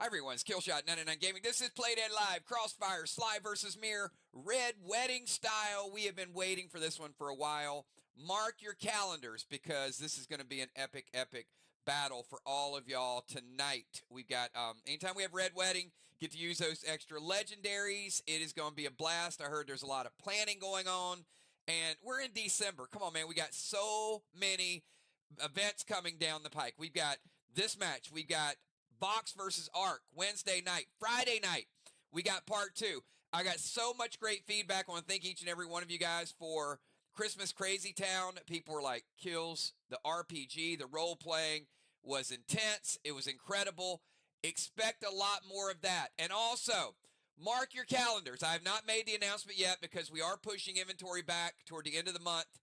Hi everyone's Killshot 99 Gaming. This is Playdead Live, Crossfire, SLY versus MIR, Red Wedding style. We have been waiting for this one for a while. Mark your calendars because this is going to be an epic battle for all of y'all tonight. We've got, anytime we have Red Wedding, get to use those extra legendaries. It is going to be a blast. I heard there's a lot of planning going on, and we're in December. Come on, man. We got so many events coming down the pike. We've got this match. We've got Vox versus Arc Wednesday night. Friday night, we got part 2. I got so much great feedback. I want to thank each and every one of you guys for Christmas Crazy Town. People were like, Kills, the RPG, the role-playing was intense. It was incredible. Expect a lot more of that. And also, mark your calendars. I have not made the announcement yet because we are pushing inventory back toward the end of the month.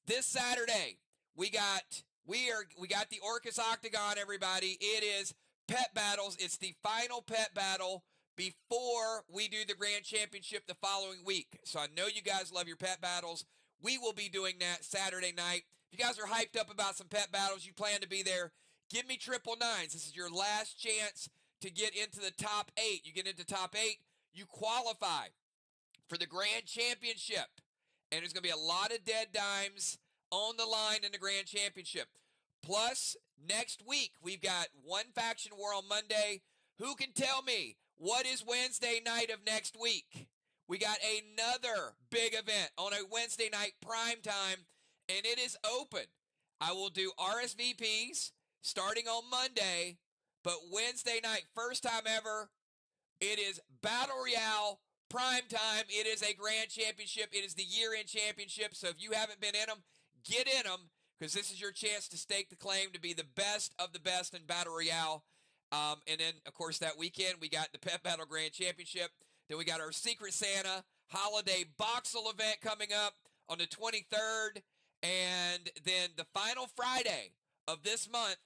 This Saturday, we got the Orcus Octagon, everybody. It is pet battles. It's the final pet battle before we do the Grand Championship the following week. So I know you guys love your pet battles. We will be doing that Saturday night. If you guys are hyped up about some pet battles, you plan to be there, give me 999s. This is your last chance to get into the top 8. You get into top 8, you qualify for the Grand Championship. And there's going to be a lot of dead dimes on the line in the Grand Championship. Plus, next week, we've got one faction war on Monday. Who can tell me what is Wednesday night of next week? We got another big event on a Wednesday night prime time, and it is open. I will do RSVPs starting on Monday, but Wednesday night, first time ever, it is Battle Royale prime time. It is a Grand Championship. It is the year-end championship, so if you haven't been in them, get in them, because this is your chance to stake the claim to be the best of the best in Battle Royale. And then, of course, that weekend, we got the Pet Battle Grand Championship. Then we got our Secret Santa Holiday Boxel event coming up on the 23rd. And then the final Friday of this month,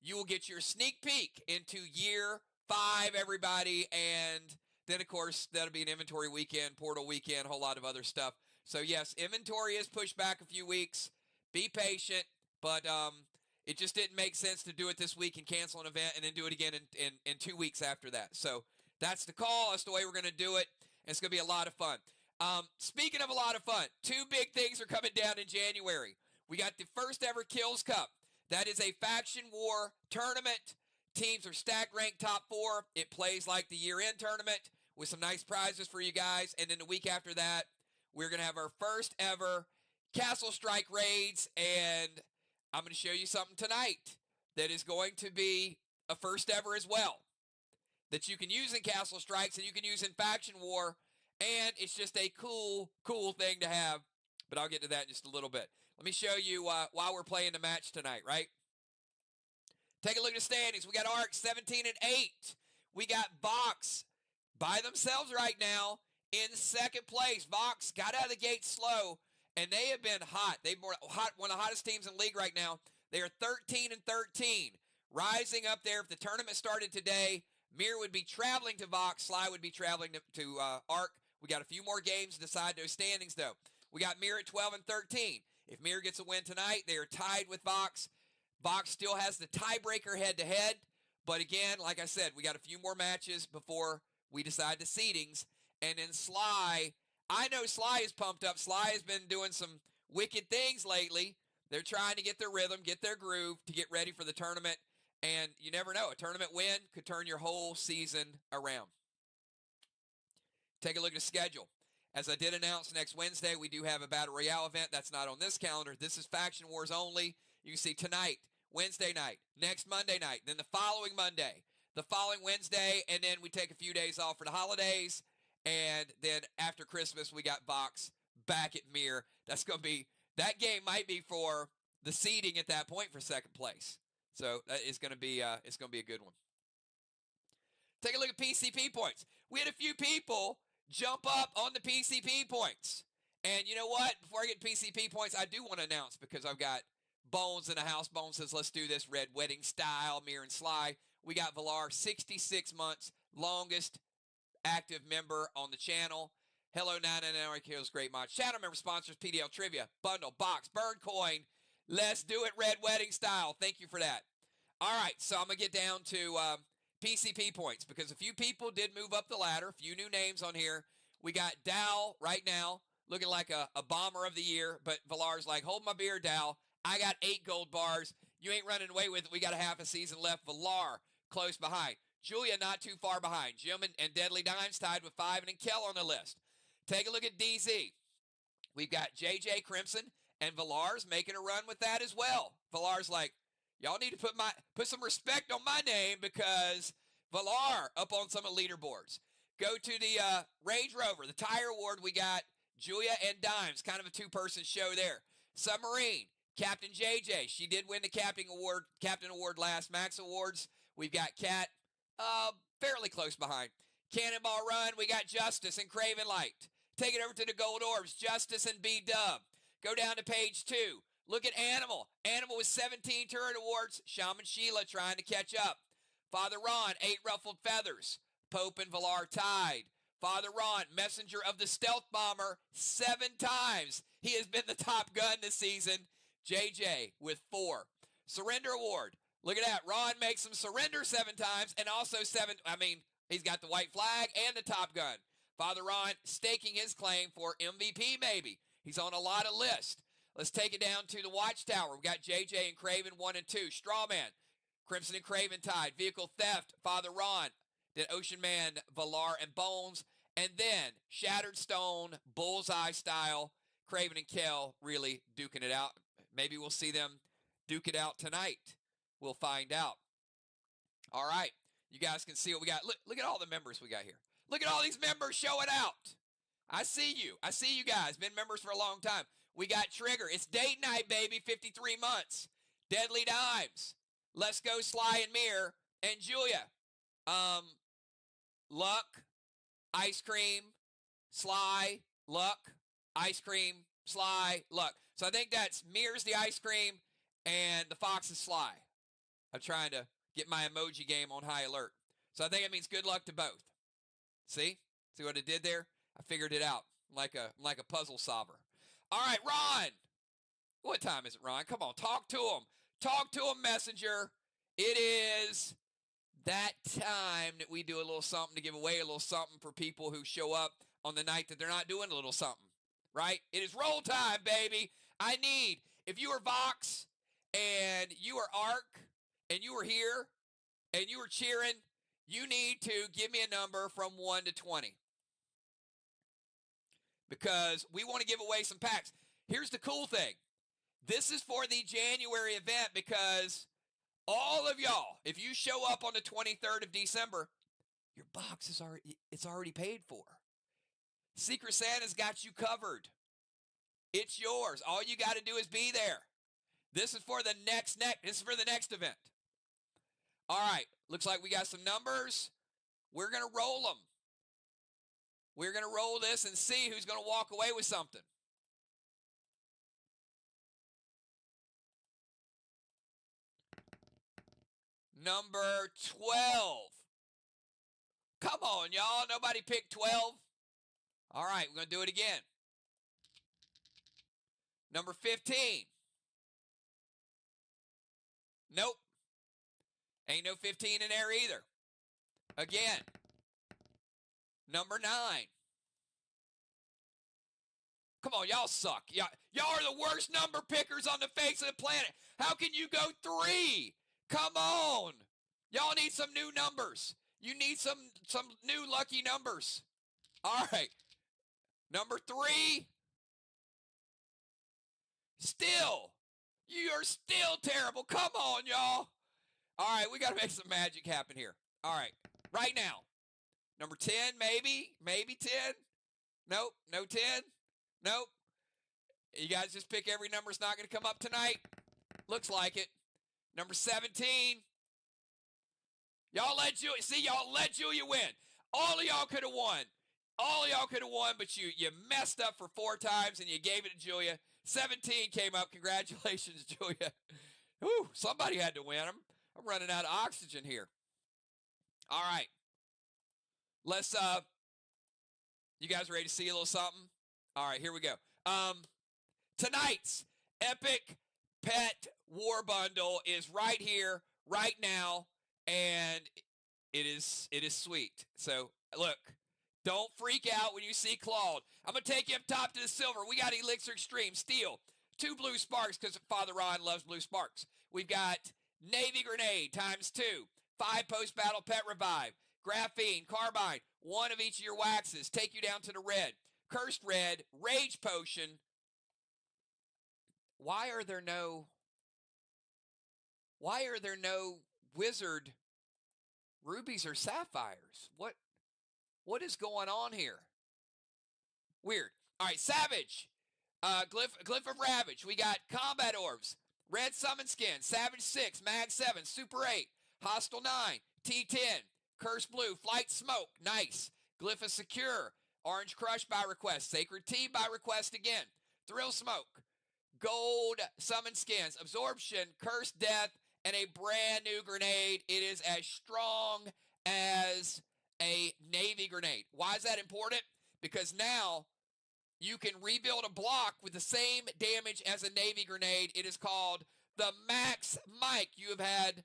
you will get your sneak peek into Year 5, everybody. And then, of course, that'll be an inventory weekend, portal weekend, a whole lot of other stuff. So, yes, inventory is pushed back a few weeks. Be patient, but it just didn't make sense to do it this week and cancel an event and then do it again in 2 weeks after that. So that's the call. That's the way we're going to do it, and it's going to be a lot of fun. Speaking of a lot of fun, 2 big things are coming down in January. We got the first ever Kills Cup. That is a faction war tournament. Teams are stacked ranked top 4. It plays like the year-end tournament with some nice prizes for you guys. And then the week after that, we're going to have our first ever Castle Strike raids, and I'm going to show you something tonight that is going to be a first ever as well, that you can use in Castle Strikes and you can use in Faction War, and it's just a cool thing to have, but I'll get to that in just a little bit. Let me show you while we're playing the match tonight, right? Take a look at the standings. We got Arc 17-8. We got Vox by themselves right now in second place. Vox got out of the gate slow, and they have been hot. They've been hot, one of the hottest teams in the league right now. They are 13-13, rising up there. If the tournament started today, MIR would be traveling to Vox. SLY would be traveling to Arc. We got a few more games to decide those standings, though. We got MIR at 12-13. If MIR gets a win tonight, they are tied with Vox. Vox still has the tiebreaker head-to-head. But again, like I said, we got a few more matches before we decide the seedings. And then SLY, I know SLY is pumped up. SLY has been doing some wicked things lately. They're trying to get their rhythm, get their groove to get ready for the tournament. And you never know. A tournament win could turn your whole season around. Take a look at the schedule. As I did announce, next Wednesday, we do have a Battle Royale event. That's not on this calendar. This is Faction Wars only. You can see tonight, Wednesday night, next Monday night, then the following Monday, the following Wednesday, and then we take a few days off for the holidays. And then after Christmas, we got Vox back at MIR. That's going to be, that game might be for the seeding at that point for second place. So that is going to be, it's going to be a good one. Take a look at PCP points. We had a few people jump up on the PCP points. And you know what? Before I get to PCP points, I do want to announce, because I've got Bones in the house. Bones says, let's do this Red Wedding style, MIR and SLY. We got Valar, 66 months, longest active member on the channel. Hello, 999 Kills, great mod. Channel member sponsors, PDL Trivia, Bundle, Box, Burn Coin. Let's do it Red Wedding style. Thank you for that. All right, so I'm going to get down to PCP points, because a few people did move up the ladder. A few new names on here. We got Dow right now looking like a bomber of the year, but Villar's like, hold my beer, Dow. I got 8 gold bars. You ain't running away with it. We got a half a season left. Villar close behind. Julia not too far behind. Jim and Deadly Dimes tied with 5, and then Kel on the list. Take a look at DZ. We've got JJ Crimson, and Villar's making a run with that as well. Villar's like, y'all need to put some respect on my name, because Villar up on some of the leaderboards. Go to the Range Rover, the tire award. We got Julia and Dimes, kind of a 2-person show there. Submarine, Captain JJ. She did win the Captain Award last Max Awards. We've got Kat fairly close behind. Cannonball Run, we got Justice and Craven Light. Take it over to the Gold Orbs, Justice and B-Dub. Go down to page 2. Look at Animal. Animal with 17 turret awards. Shaman Sheila trying to catch up. Father Ron, 8 ruffled feathers. Pope and Villar tied. Father Ron, messenger of the stealth bomber, 7 times. He has been the top gun this season. JJ with 4. Surrender award. Look at that. Ron makes him surrender 7 times, and also 7. He's got the white flag and the top gun. Father Ron staking his claim for MVP maybe. He's on a lot of lists. Let's take it down to the Watchtower. We've got JJ and Craven 1 and 2. Strawman, Crimson and Craven tied. Vehicle Theft, Father Ron. Then Ocean Man, Villar and Bones. And then Shattered Stone, Bullseye style. Craven and Kel really duking it out. Maybe we'll see them duke it out tonight. We'll find out. All right. You guys can see what we got. Look at all the members we got here. Look at all these members showing out. I see you. I see you guys. Been members for a long time. We got Trigger. It's date night, baby. 53 months. Deadly Dimes. Let's Go SLY and MIR. And Julia. Luck. Ice Cream. SLY. Luck. Ice Cream. SLY. Luck. So I think that's MIR's the ice cream and the Fox is SLY. I'm trying to get my emoji game on high alert. So I think it means good luck to both. See? See what it did there? I figured it out like a puzzle solver. All right, Ron. What time is it, Ron? Come on, talk to him. Talk to him, messenger. It is that time that we do a little something to give away a little something for people who show up on the night that they're not doing a little something, right? It is roll time, baby. I need, if you are Vox and you are Arc and you are here and you are cheering, you need to give me a number from 1 to 20. Because we want to give away some packs. Here's the cool thing. This is for the January event, because all of y'all, if you show up on the 23rd of December, your box is already paid for. Secret Santa's got you covered. It's yours. All you got to do is be there. This is for the next event. All right. Looks like we got some numbers. We're going to roll them. We're going to roll this and see who's going to walk away with something. Number 12. Come on, y'all. Nobody picked 12. All right, we're going to do it again. Number 15. Nope. Ain't no 15 in there either. Again. Number 9. Come on, y'all suck. Y'all are the worst number pickers on the face of the planet. How can you go 3? Come on. Y'all need some new numbers. You need some new lucky numbers. All right. Number 3. Still. You are still terrible. Come on, y'all. All right, we got to make some magic happen here. All right. Right now. Number 10, maybe. Maybe 10. Nope. No 10. Nope. You guys just pick every number that's not going to come up tonight. Looks like it. Number 17. Y'all let Julia win. All of y'all could have won. All of y'all could have won, but you messed up for 4 times and you gave it to Julia. 17 came up. Congratulations, Julia. Whew, somebody had to win. I'm running out of oxygen here. All right. Let's, you guys ready to see a little something? All right, here we go. Tonight's Epic Pet War Bundle is right here, right now, and It is sweet. So look, don't freak out when you see Claude. I'm going to take you up top to the silver. We got Elixir Extreme, Steel, 2 blue sparks because Father Ron loves blue sparks. We've got Navy Grenade ×2, 5 post-battle Pet Revive, Graphene, Carbine, 1 of each of your waxes. Take you down to the red. Cursed Red, Rage Potion. Why are there no Wizard Rubies or Sapphires? What is going on here? Weird. All right, Savage. Glyph of Ravage. We got Combat Orbs. Red Summon Skin. Savage 6. Mag 7. Super 8. Hostile 9. T10. Curse Blue. Flight Smoke. Nice. Glyph of Secure. Orange Crush by request. Sacred Tea by request again. Thrill Smoke. Gold Summon Skins. Absorption. Curse Death. And a brand new grenade. It is as strong as a Navy grenade. Why is that important? Because now you can rebuild a block with the same damage as a Navy grenade. It is called the Max Mike. You've had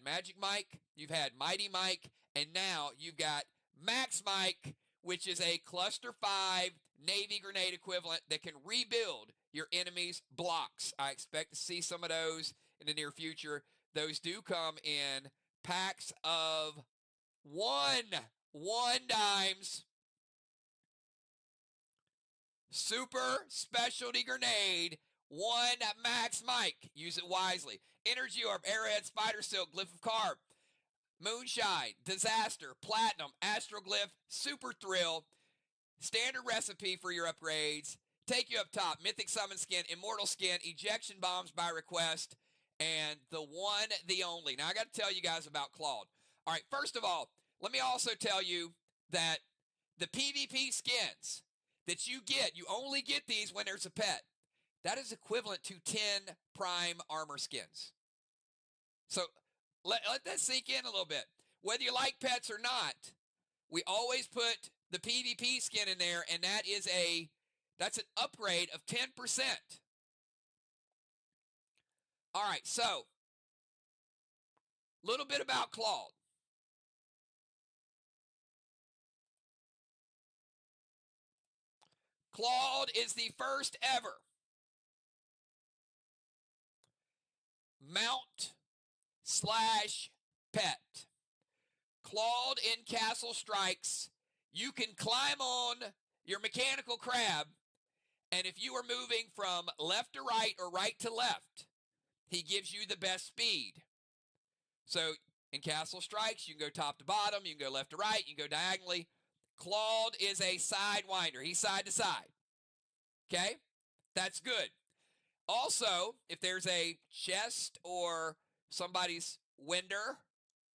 Magic Mike, you've had Mighty Mike, and now you've got Max Mike, which is a cluster 5 Navy grenade equivalent that can rebuild your enemy's blocks. I expect to see some of those in the near future. Those do come in packs of 1 dimes. Super Specialty Grenade, 1 Max Mike. Use it wisely. Energy Orb, Arrowhead, Spider Silk, Glyph of Carb, Moonshine, Disaster, Platinum, Astroglyph, Super Thrill. Standard recipe for your upgrades. Take you up top. Mythic Summon Skin, Immortal Skin, Ejection Bombs by request, and the one, the only. Now, I got to tell you guys about Claude. All right, first of all, let me also tell you that the PvP skins that you only get these when there's a pet. That is equivalent to 10 Prime Armor skins. So let that sink in a little bit. Whether you like pets or not, we always put the PvP skin in there, and that's an upgrade of 10%. All right, so a little bit about Claude. Claude is the first ever mount/pet. Claude in Castle Strikes. You can climb on your mechanical crab, and if you are moving from left to right or right to left, he gives you the best speed. So in Castle Strikes, you can go top to bottom, you can go left to right, you can go diagonally. Claude is a sidewinder. He's side to side. Okay? That's good. Also, if there's a chest or somebody's window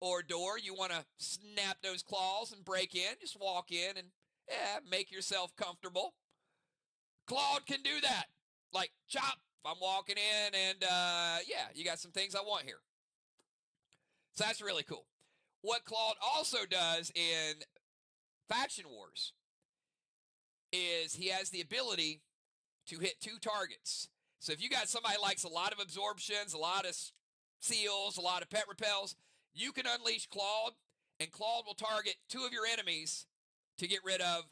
or door, you want to snap those claws and break in, just walk in and make yourself comfortable. Claude can do that. Like, chop, if I'm walking in and, you got some things I want here. So that's really cool. What Claude also does in Faction Wars is he has the ability to hit 2 targets. So if you got somebody who likes a lot of absorptions, a lot of seals, a lot of pet repels, you can unleash Claude, and Claude will target 2 of your enemies to get rid of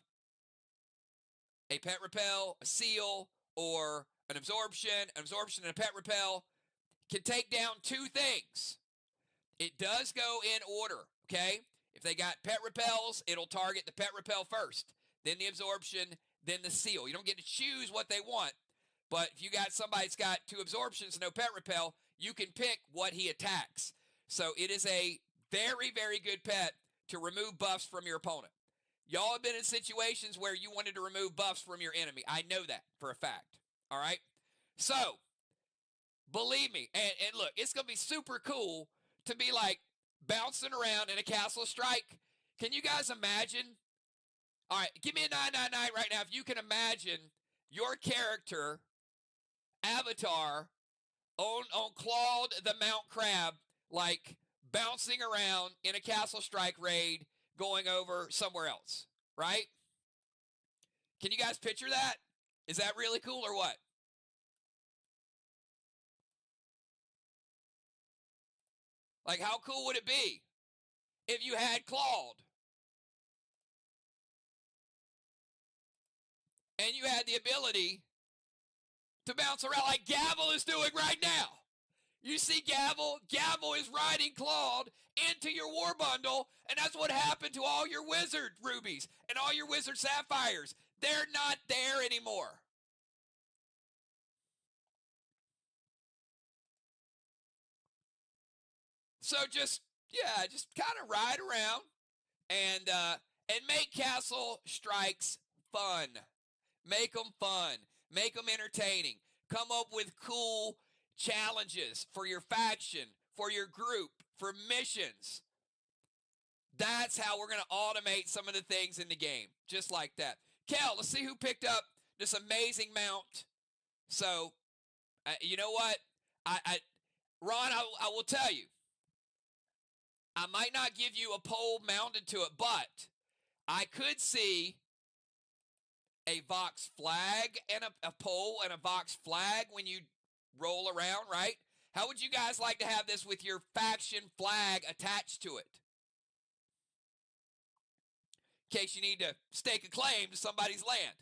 a pet repel, a seal, or an absorption and a pet repel. Can take down 2 things. It does go in order, okay? If they got pet repels, it'll target the pet repel first, then the absorption, then the seal. You don't get to choose what they want, but if you got somebody that's got 2 absorptions and no pet repel, you can pick what he attacks. So it is a very, very good pet to remove buffs from your opponent. Y'all have been in situations where you wanted to remove buffs from your enemy. I know that for a fact, all right? So, believe me, and look, it's going to be super cool to be like bouncing around in a Castle Strike. Can you guys imagine? All right, give me a 999 right now if you can imagine your character, avatar, on Claude the Mount Crab, like bouncing around in a Castle Strike raid going over somewhere else, right? Can you guys picture that? Is that really cool or what? Like, how cool would it be? if you had clawed. And you had the ability to bounce around like Gavel is doing right now. You see Gavel? Gavel is riding clawed into your war bundle, and that's what happened to all your wizard rubies and all your wizard sapphires. They're not there anymore. So just kind of ride around and make castle strikes fun. Make them fun. Make them entertaining. Come up with cool challenges for your faction, for your group, for missions. That's how we're going to automate some of the things in the game, just like that. Kel, let's see who picked up this amazing mount. So, you know what? Ron, I will tell you, I might not give you a pole mounted to it, but I could see a Vox flag and a pole and a Vox flag when you roll around, right? How would you guys like to have this with your faction flag attached to it? In case you need to stake a claim to somebody's land.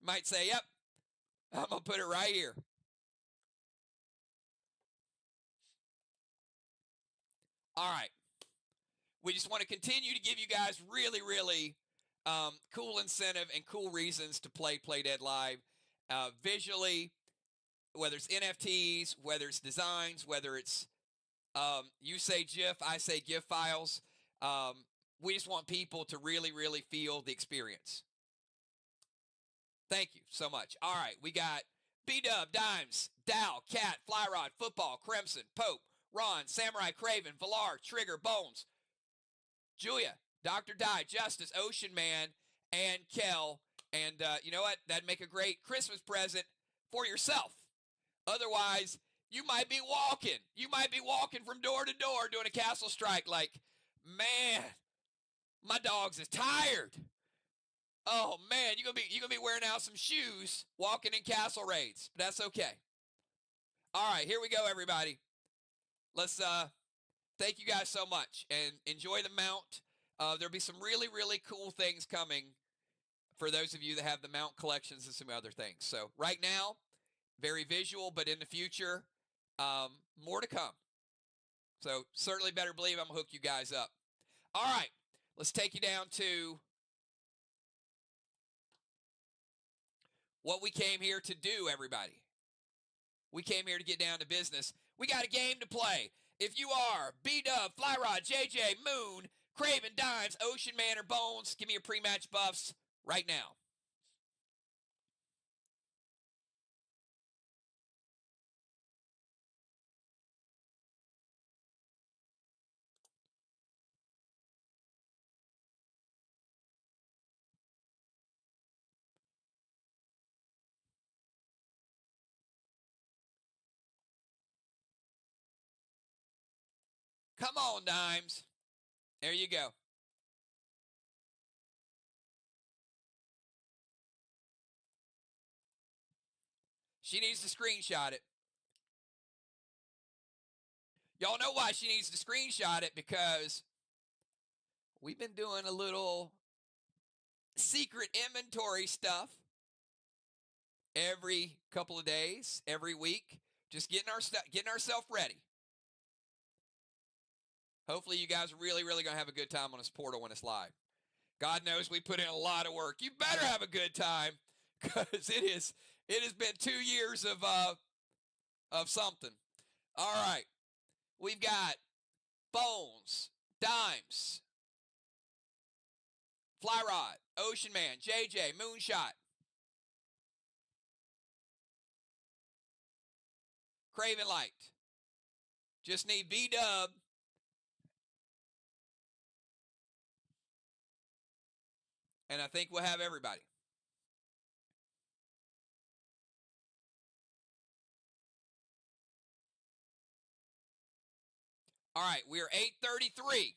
You might say, yep, I'm going to put it right here. All right. We just want to continue to give you guys really, really cool incentive and cool reasons to play Dead Live. Visually, whether it's NFTs, whether it's designs, whether it's you say GIF, I say GIF files. We just want people to really, really feel the experience. Thank you so much. All right, we got B-Dub, Dimes, Dow, Cat, Flyrod, Football, Crimson, Pope, Ron, Samurai, Craven, Valar, Trigger, Bones, Julia, Dr. Di, Justice, Ocean Man, and Kel. And you know what? That'd make a great Christmas present for yourself. Otherwise, you might be walking. You might be walking from door to door doing a castle strike like, man, my dog's is tired. Oh man, you're gonna be wearing out some shoes walking in castle raids, but that's okay. All right, here we go, everybody. Let's thank you guys so much and enjoy the mount. There'll be some really, really cool things coming for those of you that have the mount collections and some other things. So right now, very visual, but in the future, more to come. So certainly better believe I'm gonna hook you guys up. All right, let's take you down to what we came here to do, everybody. We came here to get down to business. We got a game to play. If you are B-Dub, Flyrod, JJ, Moon, Craven, Dimes, Ocean Man, or Bones, give me your pre-match buffs right now. Come on, Dimes. There you go. She needs to screenshot it. Y'all know why she needs to screenshot it, because we've been doing a little secret inventory stuff every couple of days, every week, just getting ourselves ready. Hopefully you guys are really, really going to have a good time on this portal when it's live. God knows we put in a lot of work. You better have a good time, because it has been 2 years of something. All right. We've got Bones, Dimes, Flyrod, Ocean Man, JJ, Moonshot, Craven Light. Just need B-Dub. And I think we'll have everybody. All right, we're 8:33.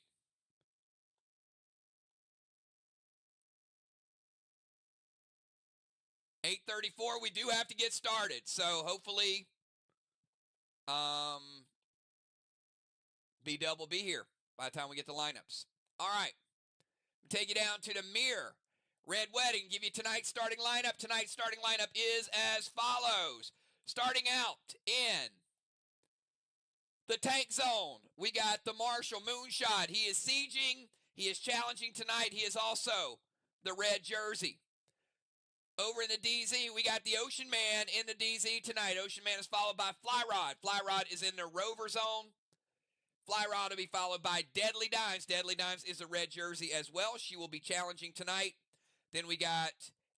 $8:34. We do have to get started, so hopefully, B-Dub will be here. by the time we get the lineups. All right. Take you down to the MIR. Red Wedding, give you tonight's starting lineup. Tonight's starting lineup is as follows. Starting out in the tank zone, we got the Marshal Moonshot. He is sieging. He is challenging tonight. He is also the red jersey. Over in the DZ, we got the Ocean Man in the DZ tonight. Ocean Man is followed by Fly Rod. Fly Rod is in the Rover zone. Fly Rod will be followed by Deadly Dimes. Deadly Dimes is a red jersey as well. She will be challenging tonight. Then we got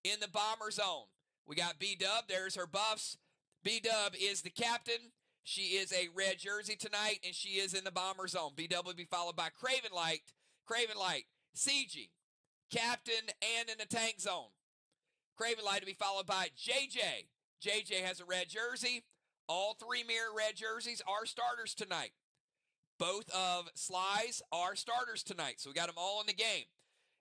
in the Bomber zone, we got B-Dub. There's her buffs. B-Dub is the captain. She is a red jersey tonight, and she is in the Bomber zone. B-Dub will be followed by Craven Light. Craven Light, sieging, captain, and in the tank zone. Craven Light will be followed by JJ. JJ has a red jersey. All three MIR red jerseys are starters tonight. Both of SLYs are starters tonight, so we got them all in the game.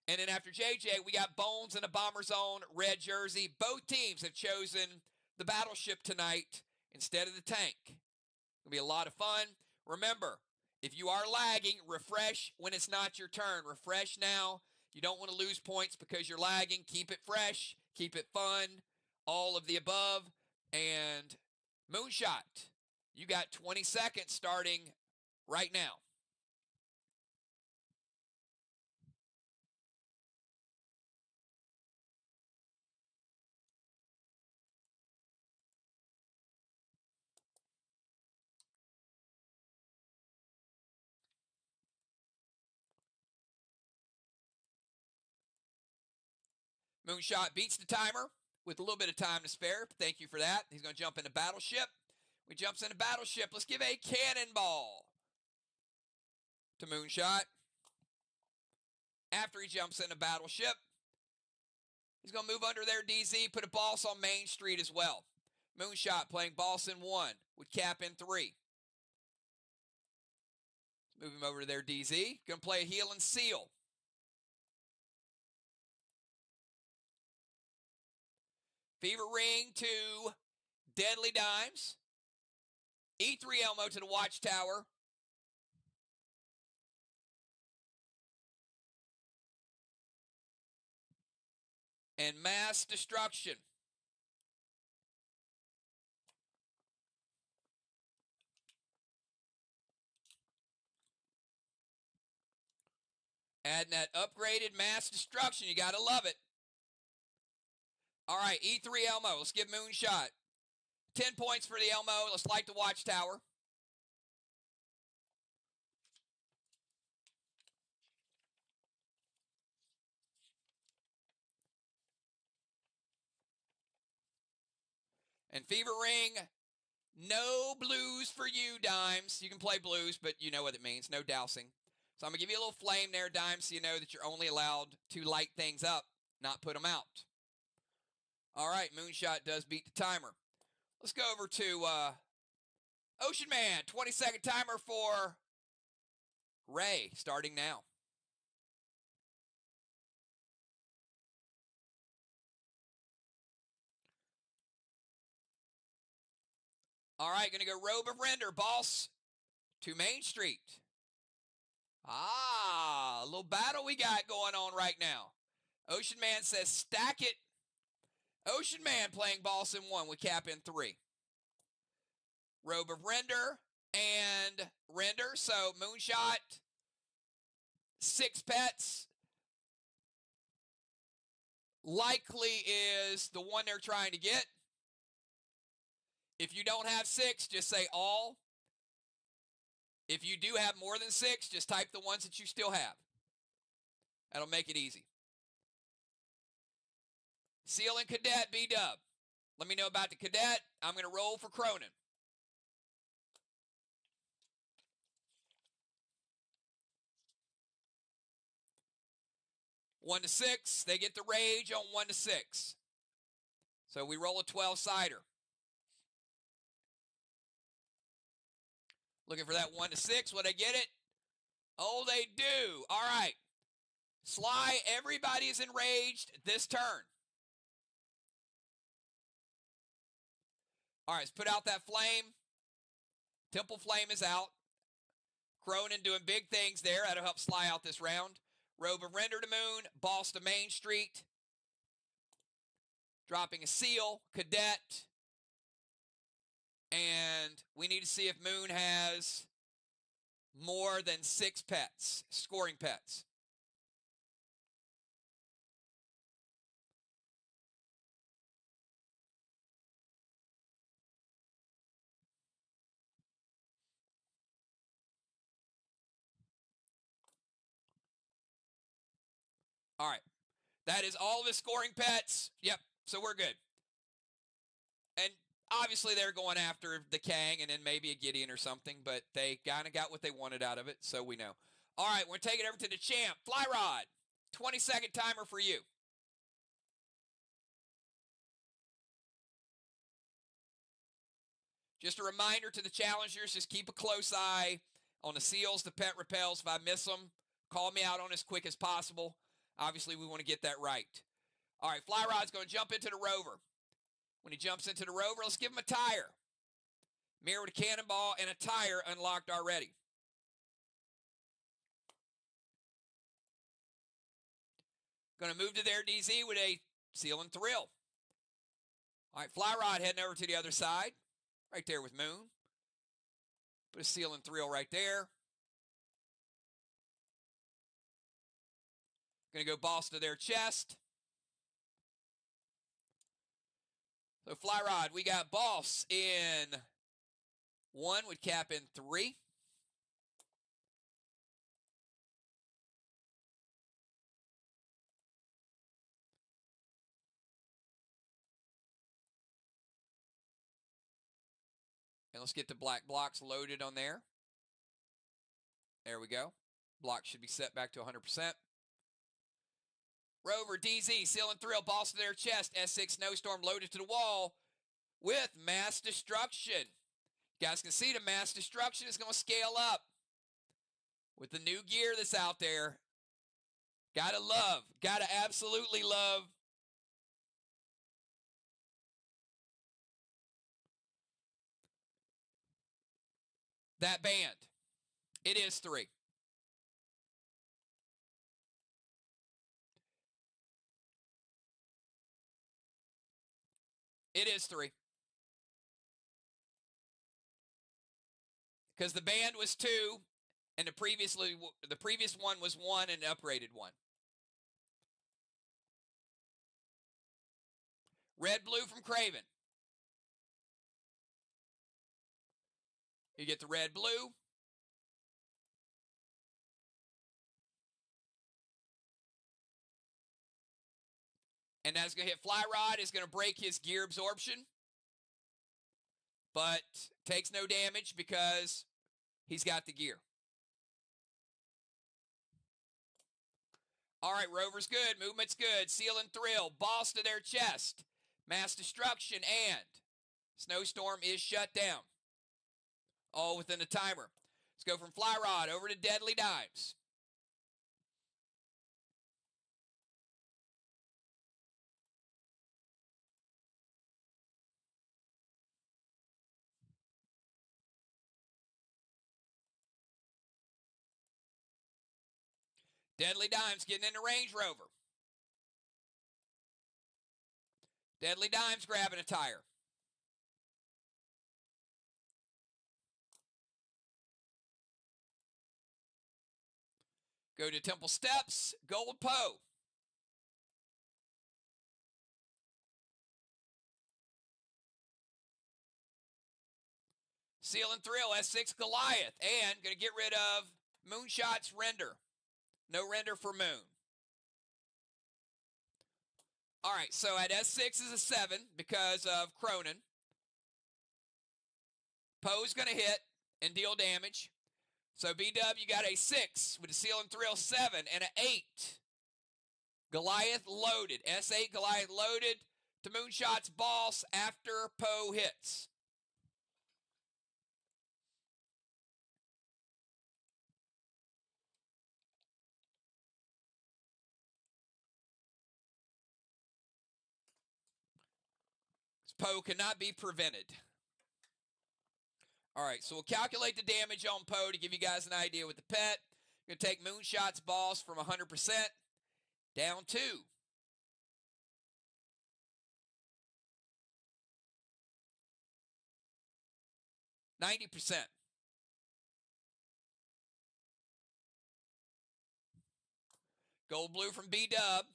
And then after JJ, we got Bones in a Bomber Zone red jersey. Both teams have chosen the Battleship tonight instead of the tank. It'll be a lot of fun. Remember, if you are lagging, refresh when it's not your turn. Refresh now. You don't want to lose points because you're lagging. Keep it fresh. Keep it fun. All of the above. And Moonshot, you got 20 seconds starting right now. Moonshot beats the timer with a little bit of time to spare. Thank you for that. He's going to jump into Battleship. When he jumps into Battleship, let's give a cannonball to Moonshot. After he jumps into Battleship, he's going to move under their DZ, put a boss on Main Street as well. Moonshot playing boss in 1 with cap in 3. Move him over to their DZ. Going to play a heal and seal. Fever Ring to Deadly Dimes. E3 Elmo to the Watchtower. And Mass Destruction. Adding that upgraded Mass Destruction. You got to love it. All right, E3 Elmo. Let's give Moonshot 10 points for the Elmo. Let's light the Watchtower. And Fever Ring, no blues for you, Dimes. You can play blues, but you know what it means. No dousing. So I'm going to give you a little flame there, Dimes, so you know that you're only allowed to light things up, not put them out. All right, Moonshot does beat the timer. Let's go over to Ocean Man. 20-second timer for Ray, starting now. All right, going to go Robe of Render, boss to Main Street. Ah, a little battle we got going on right now. Ocean Man says stack it. Ocean Man playing boss in 1 with cap in 3. Robe of Render and Render. So Moonshot, 6 pets. Likely is the one they're trying to get. If you don't have 6, just say all. If you do have more than 6, just type the ones that you still have. That'll make it easy. Seal and Cadet, B-Dub. Let me know about the Cadet. I'm going to roll for Cronin. One to 6. They get the rage on 1 to 6. So we roll a 12-sider. Looking for that 1 to 6. Will they get it? Oh, they do. All right. SLY, everybody is enraged this turn. All right, let's put out that flame. Temple Flame is out. Cronin doing big things there. That'll help SLY out this round. Robe of Render to Moon. Boss to Main Street. Dropping a seal. Cadet. And we need to see if Moon has more than 6 pets. Scoring pets. All right. That is all of his scoring pets. Yep. So we're good. And obviously they're going after the Kang and then maybe a Gideon or something, but they kind of got what they wanted out of it, so we know. All right, we're taking it over to the champ. Fly Rod. 20-second timer for you. Just a reminder to the challengers, just keep a close eye on the seals, the pet repels. If I miss them, call me out on as quick as possible. Obviously, we want to get that right. All right, Fly Rod's going to jump into the rover. When he jumps into the rover, let's give him a tire. Mirror with a cannonball and a tire unlocked already. Going to move to their DZ with a seal and thrill. All right, Fly Rod heading over to the other side. Right there with Moon. Put a seal and thrill right there. Going to go boss to their chest. So Fly Rod, we got boss in 1 with cap in 3. And let's get the black blocks loaded on there. There we go. Block should be set back to 100%. Rover, DZ, seal and thrill, boss to their chest. S6 Snowstorm loaded to the wall with mass destruction. You guys can see the mass destruction is going to scale up with the new gear that's out there. Gotta love, gotta absolutely love that band. It is 3. It is 3. Because the band was 2, and the previous one was 1 and upgraded 1. Red blue from Craven. You get the red blue. And that's going to hit Fly Rod. Is going to break his gear absorption. But takes no damage because he's got the gear. All right, Rover's good. Movement's good. Seal and thrill. Boss to their chest. Mass destruction and Snowstorm is shut down. All within the timer. Let's go from Fly Rod over to Deadly Dimes. Deadly Dimes getting into Range Rover. Deadly Dimes grabbing a tire. Go to Temple Steps. Gold Poe. Seal and thrill. S6 Goliath. And going to get rid of Moonshot's render. No render for Moon. All right, so at S6 is a 7 because of Cronin. Poe's going to hit and deal damage. So BW got a 6 with a seal and thrill 7 and an 8. Goliath loaded. S8 Goliath loaded to Moonshot's boss after Poe hits. Poe cannot be prevented. All right, so we'll calculate the damage on Poe to give you guys an idea with the pet. We're going to take Moonshot's boss from 100% down to 90%. Gold blue from B-Dub.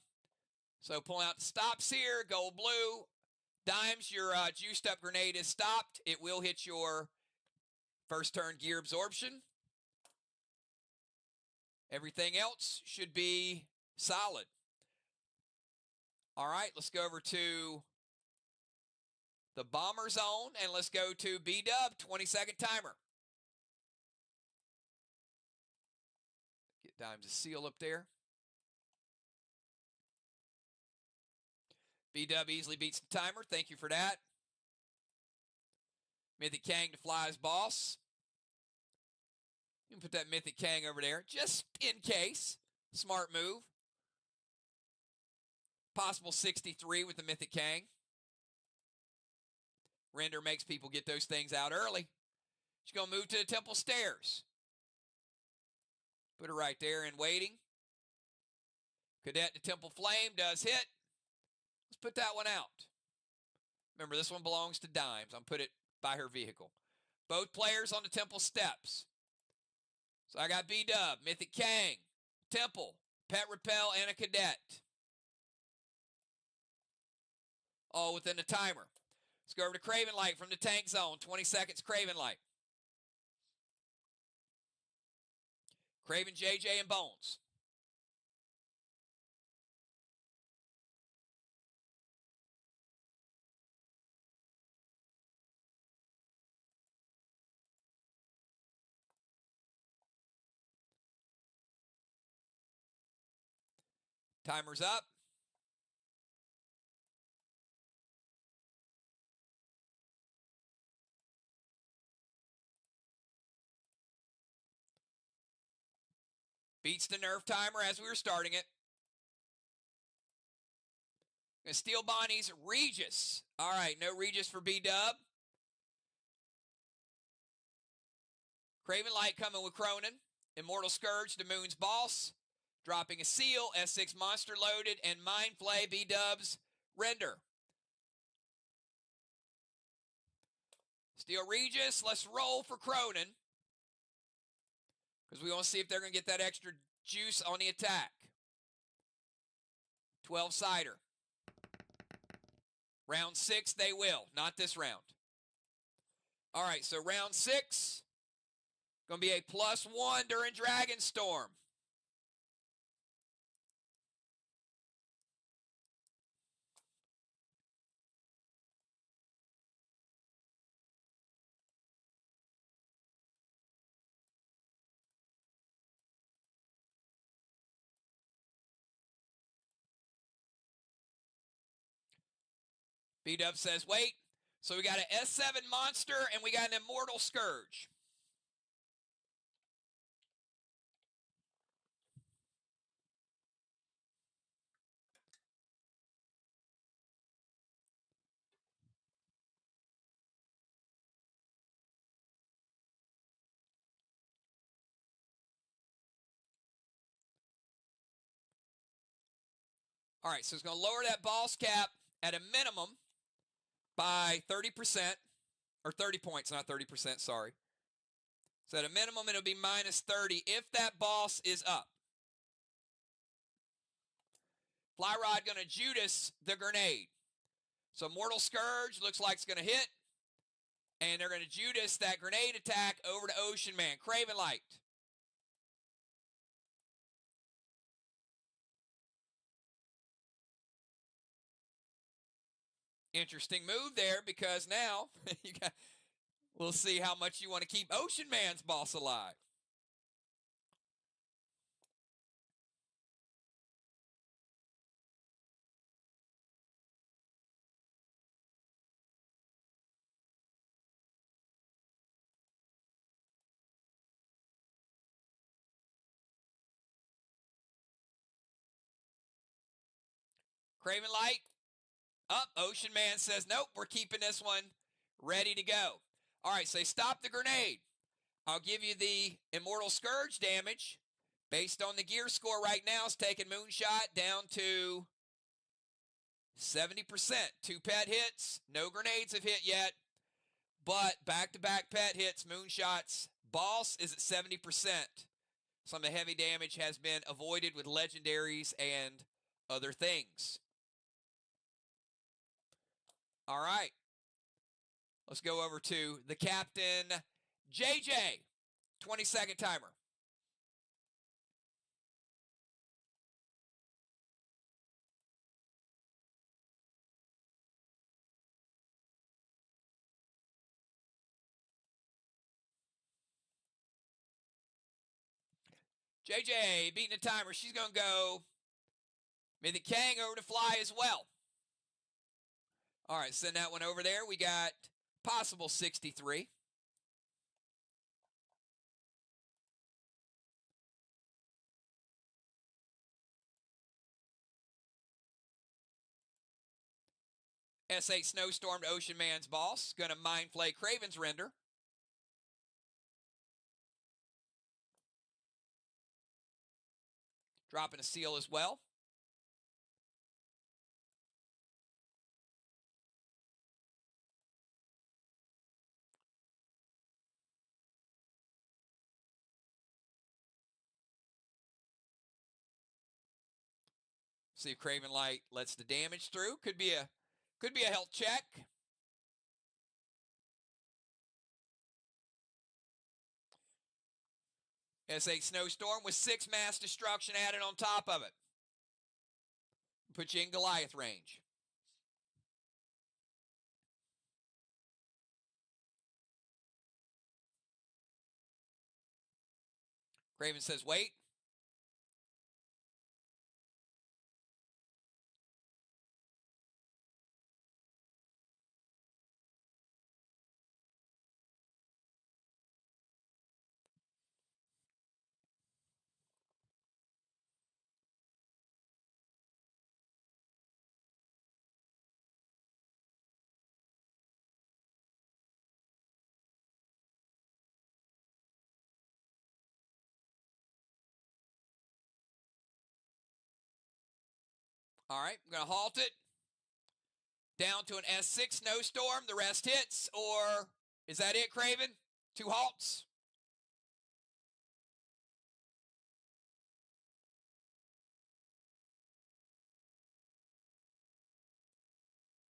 So pulling out the stops here. Gold blue. Dimes, your juiced up grenade is stopped. It will hit your first turn gear absorption. Everything else should be solid. All right, let's go over to the bomber zone and let's go to B-Dub, 20-second timer. Get Dimes a seal up there. B-Dub easily beats the timer. Thank you for that. Mythic Kang to fly his boss. You can put that Mythic Kang over there just in case. Smart move. Possible 63 with the Mythic Kang. Render makes people get those things out early. She's going to move to the temple stairs. Put her right there in waiting. Cadet to Temple Flame does hit. Let's put that one out. Remember, this one belongs to Dimes. I'll put it by her vehicle. Both players on the temple steps. So I got B-Dub, Mythic Kang, Temple, Pet Repel, and a Cadet. All within the timer. Let's go over to Craven Light from the tank zone. 20 seconds, Craven Light. Craven, JJ, and Bones. Timer's up. Beats the nerf timer as we were starting it. Gonna steal Bonnie's Regis. All right, no Regis for B-Dub. Craven Light coming with Cronin. Immortal Scourge to Moon's boss. Dropping a seal, S6 monster loaded, and Mind Flay, B-Dub's Render. Steal Regis. Let's roll for Cronin. Because we want to see if they're going to get that extra juice on the attack. 12-sider. Round 6, they will. Not this round. All right, so round 6. Going to be a +1 during Dragonstorm. B-Dub says, wait. So we got an S7 monster and we got an Immortal Scourge. All right, so it's going to lower that boss cap at a minimum by 30%, or 30 points, not 30%, sorry. So at a minimum, it'll be -30 if that boss is up. Fly Rod going to Judas the grenade. So Mortal Scourge looks like it's going to hit. And they're going to Judas that grenade attack over to Ocean Man. Craven Light. Interesting move there because now we'll see how much you want to keep Ocean Man's boss alive. Craven Light. Up. Ocean Man says, nope, we're keeping this one ready to go. All right, say stop the grenade. I'll give you the Immortal Scourge damage. Based on the gear score right now, it's taking Moonshot down to 70%. 2 pet hits. No grenades have hit yet. But back-to-back pet hits, Moonshot's boss is at 70%. Some of the heavy damage has been avoided with legendaries and other things. All right. Let's go over to the captain, JJ. 20-second timer. JJ beating the timer. She's going to go Mythic Kang over to Fly as well. All right, send that one over there. We got possible 63. S8 Snowstorm to Ocean Man's boss. Going to Mind Flay Craven's Render. Dropping a seal as well. See if Craven Light lets the damage through. Could be a health check. S8 Snowstorm with 6 mass destruction added on top of it. Put you in Goliath range. Craven says wait. All right, I'm going to halt it. Down to an S6 Snowstorm. The rest hits, or is that it, Craven? 2 halts.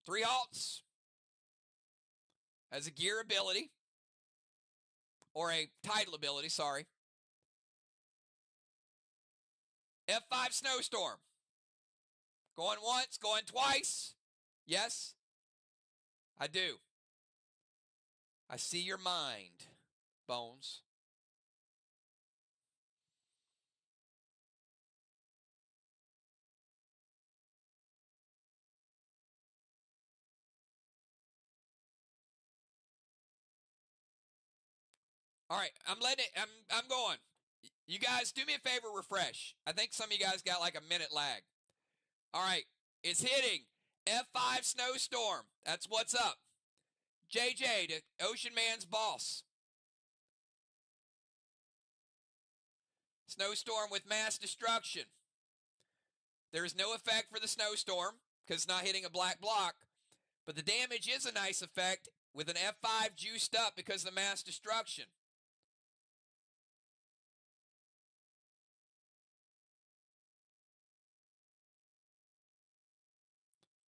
Three halts. As a gear ability. Or a title ability, sorry. F5 Snowstorm. Going once, going twice. Yes, I do. I see your mind, Bones. All right, I'm letting it, I'm going. You guys, do me a favor, refresh. I think some of you guys got like a minute lag. All right, it's hitting. F5 Snowstorm. That's what's up. JJ to Ocean Man's boss. Snowstorm with mass destruction. There is no effect for the Snowstorm because it's not hitting a black block. But the damage is a nice effect with an F5 juiced up because of the mass destruction.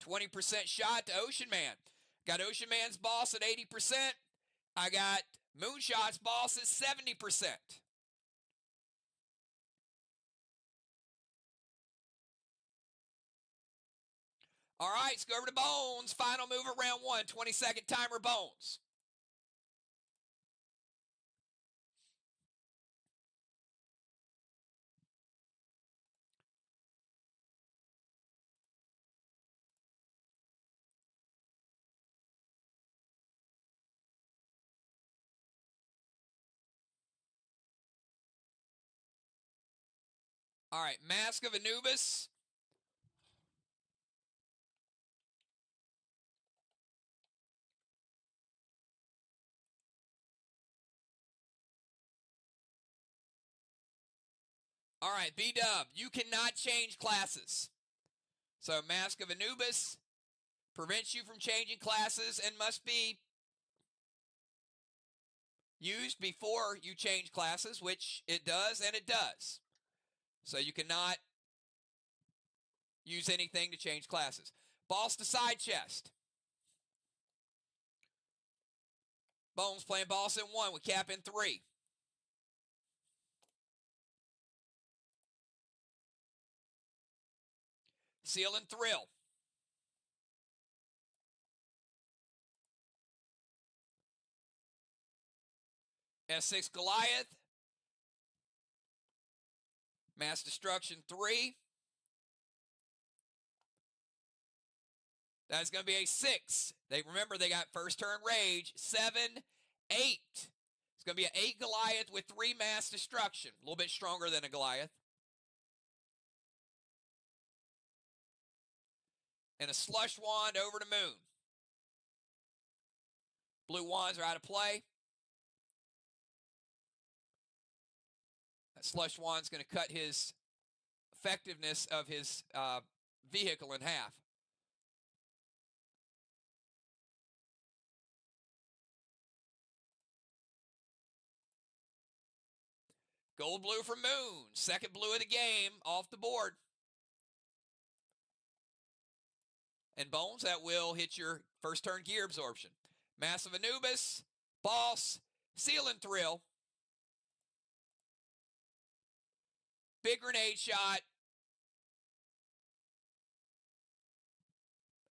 %20 shot to Ocean Man. Got Ocean Man's boss at 80%. I got Moonshot's boss at 70%. All right, let's go over to Bones. Final move of round 1. 20-second timer, Bones. All right, Mask of Anubis. All right, B-Dub, you cannot change classes. So Mask of Anubis prevents you from changing classes and must be used before you change classes, which it does, and it does. So you cannot use anything to change classes. Boss to side chest. Bones playing boss in 1 with cap in 3. Seal and Thrill. S6 Goliath. Mass Destruction 3. That's going to be a 6. Remember, they got first turn rage. 7, 8. It's going to be an 8 Goliath with 3 Mass Destruction. A little bit stronger than a Goliath. And a Slush Wand over to Moon. Blue Wands are out of play. That Slush Wand's going to cut his effectiveness of his vehicle in half. Gold blue for Moon. Second blue of the game off the board. And Bones, that will hit your first turn gear absorption. Massive Anubis, Boss, Seal and Thrill. Big grenade shot.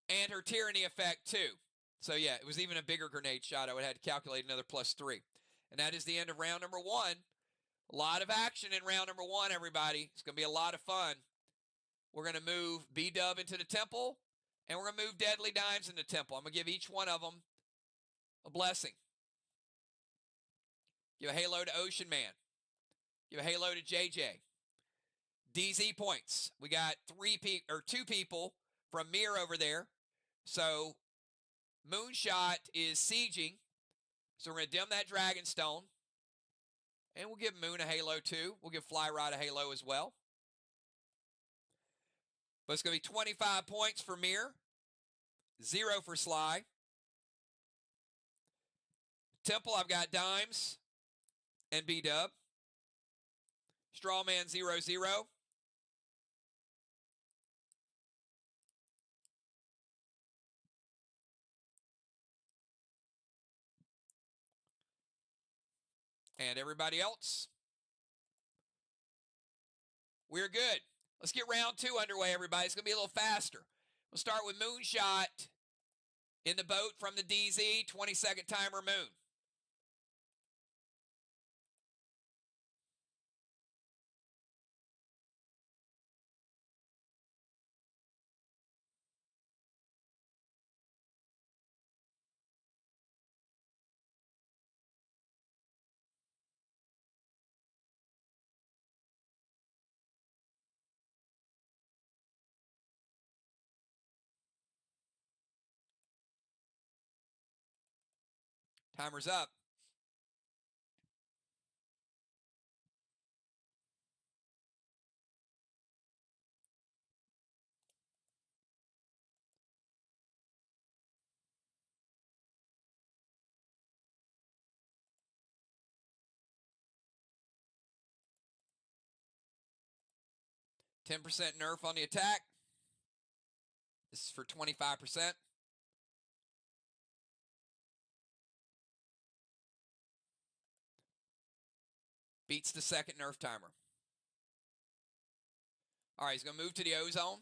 And her tyranny effect too. So yeah, it was even a bigger grenade shot. I would have had to calculate another +3. And that is the end of round number 1. A lot of action in round number 1, everybody. It's going to be a lot of fun. We're going to move B-Dub into the temple, and we're going to move Deadly Dimes into the temple. I'm going to give each one of them a blessing. Give a halo to Ocean Man. Give a halo to JJ. DZ points. We got 2 people from MIR over there. So Moonshot is sieging. So we're going to dim that Dragonstone. And we'll give Moon a halo too. We'll give Fly Rod a halo as well. But it's going to be 25 points for MIR. 0 for SLY. Temple, I've got Dimes and B-Dub. Strawman 0-0. And everybody else, we're good. Let's get round 2 underway, everybody. It's going to be a little faster. We'll start with Moonshot in the boat from the DZ, 20-second timer Moon. Timer's up. %, nerf on the attack. This is for 25%. Beats the second nerf timer. All right, he's going to move to the ozone.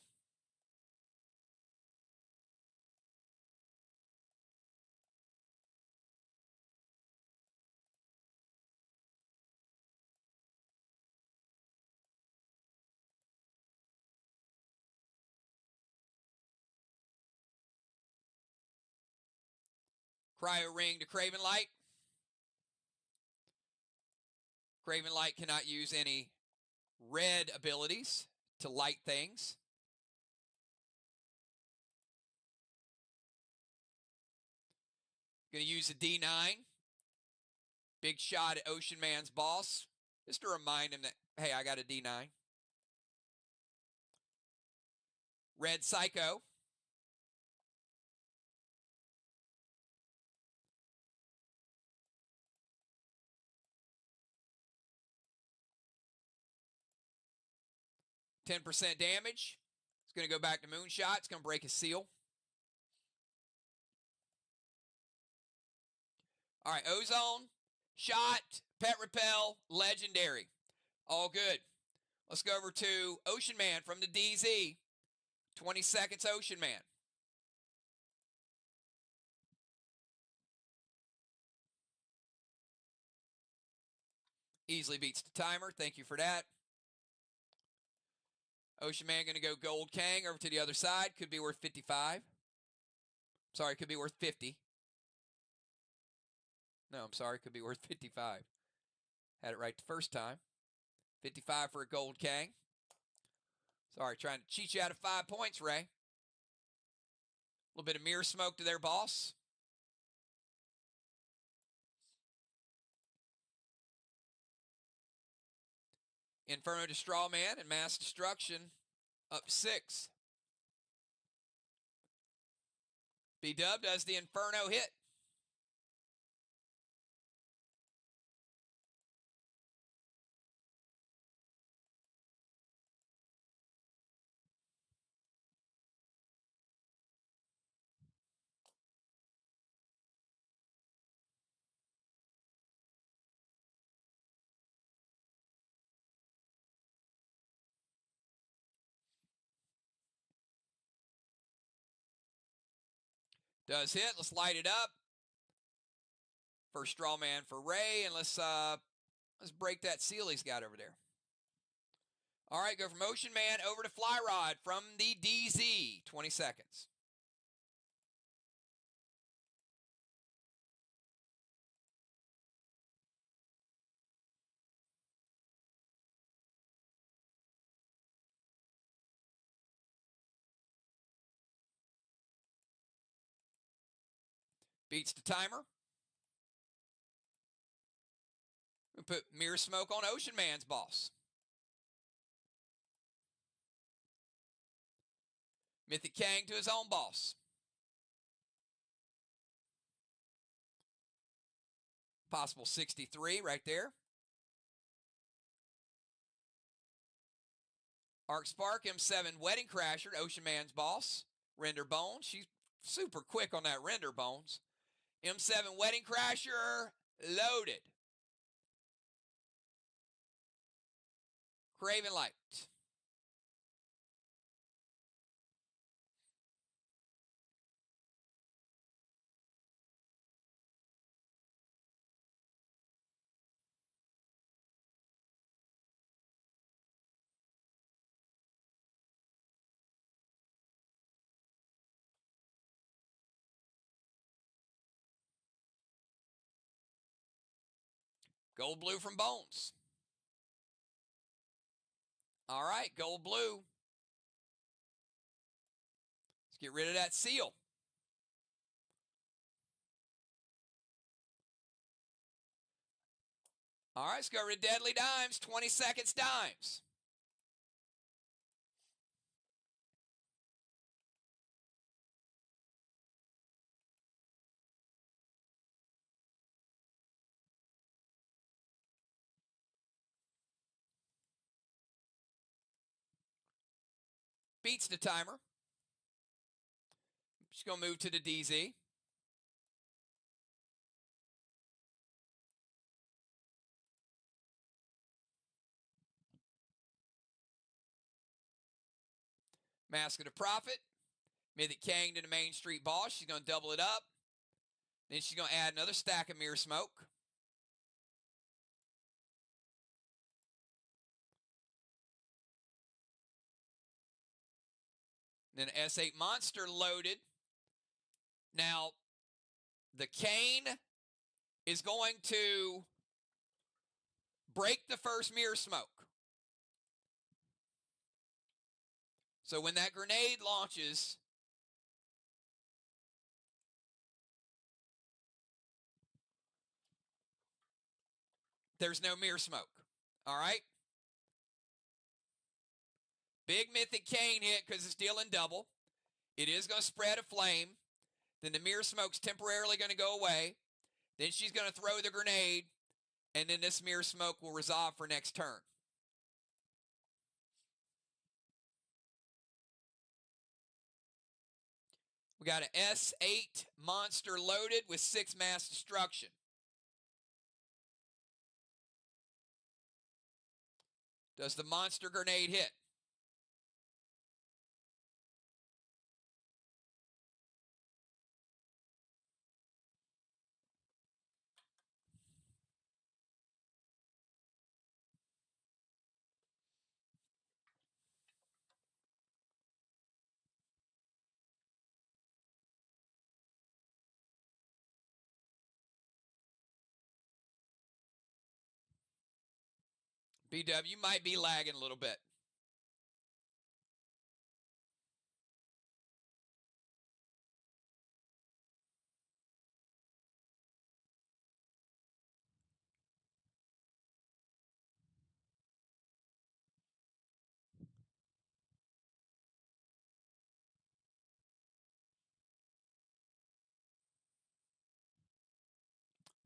Cryo ring to Craven Light. Craven Light cannot use any red abilities to light things. Going to use a D9. Big shot at Ocean Man's boss. Just to remind him that, hey, I got a D9. Red Psycho. %10 damage. It's going to go back to Moonshot. It's going to break his seal. All right, Ozone, Shot, Pet Repel, Legendary. All good. Let's go over to Ocean Man from the DZ. 20 seconds, Ocean Man. Easily beats the timer. Thank you for that. Ocean Man going to go Gold Kang over to the other side. Could be worth 55. Sorry, could be worth 50. No, I'm sorry. Could be worth 55. Had it right the first time. 55 for a Gold Kang. Sorry, trying to cheat you out of 5 points, Ray. A little bit of mirror smoke to their boss. Inferno to Straw Man and Mass Destruction up 6. B-Dub does the Inferno hit. Does hit. Let's light it up. First Straw Man for Ray, and let's break that seal he's got over there. All right, go from Ocean Man over to Fly Rod from the DZ. 20 seconds. Beats the timer. We put Mirror Smoke on Ocean Man's boss. Mythic Kang to his own boss. Possible 63 right there. Arc Spark, M7 Wedding Crasher, Ocean Man's boss. Render Bones. She's super quick on that Render Bones. M7 Wedding Crasher loaded. Craven Light. Gold Blue from Bones. All right, Gold Blue. Let's get rid of that seal. All right, let's go over to Deadly Dimes. 20 seconds, Dimes. Beats the timer. Just going to move to the DZ. Mask of the Prophet. Mythic Kang to the Main Street boss. She's going to double it up. Then she's going to add another stack of Mirror Smoke. Then an S8 Monster loaded. Now, the Kane is going to break the first Mirror Smoke. So when that grenade launches, there's no Mirror Smoke. All right? Big Mythic Cane hit because it's dealing double. It is going to spread a flame. Then the mirror smoke's temporarily going to go away. Then she's going to throw the grenade. And then this mirror smoke will resolve for next turn. We got an S8 monster loaded with 6 mass destruction. Does the monster grenade hit? BW might be lagging a little bit.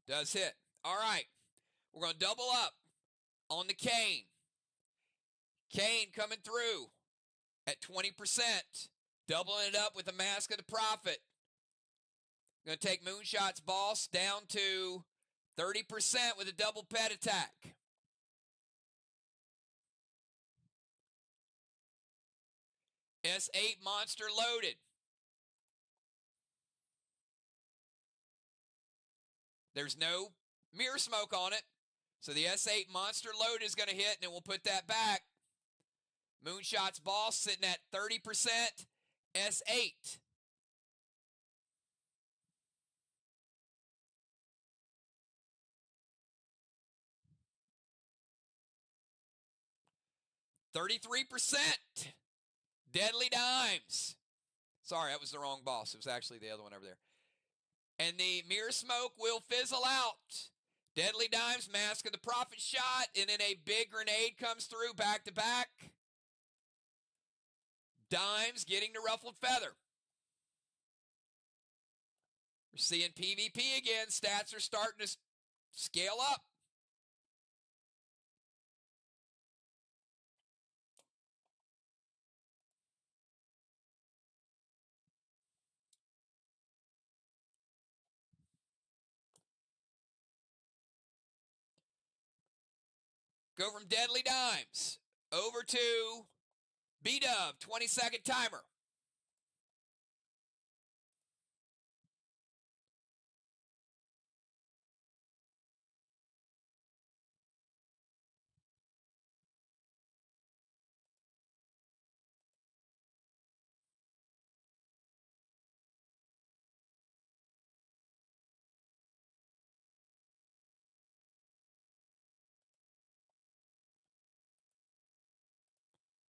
Does hit. All right. We're going to double up on the cane. Cane coming through at 20%. Doubling it up with the Mask of the Prophet. Going to take Moonshot's boss down to 30% with a double pet attack. S8 monster loaded. There's no mirror smoke on it. So the S8 monster load is going to hit, and then we'll put that back. Moonshot's boss sitting at 30%. S8. $33%. Deadly Dimes. Sorry, that was the wrong boss. It was actually the other one over there. And the mirror smoke will fizzle out. Deadly Dimes, Mask of the Prophet shot, and then a big grenade comes through back to back. Dimes getting the ruffled feather. We're seeing PvP again. Stats are starting to scale up. Go from Deadly Dimes over to B-Dub, 20-second timer.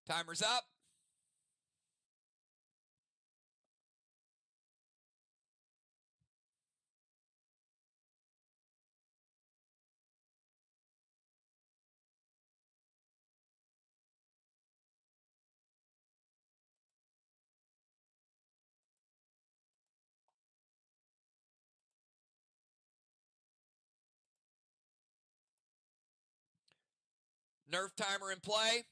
Timer's up. Nerf timer in play.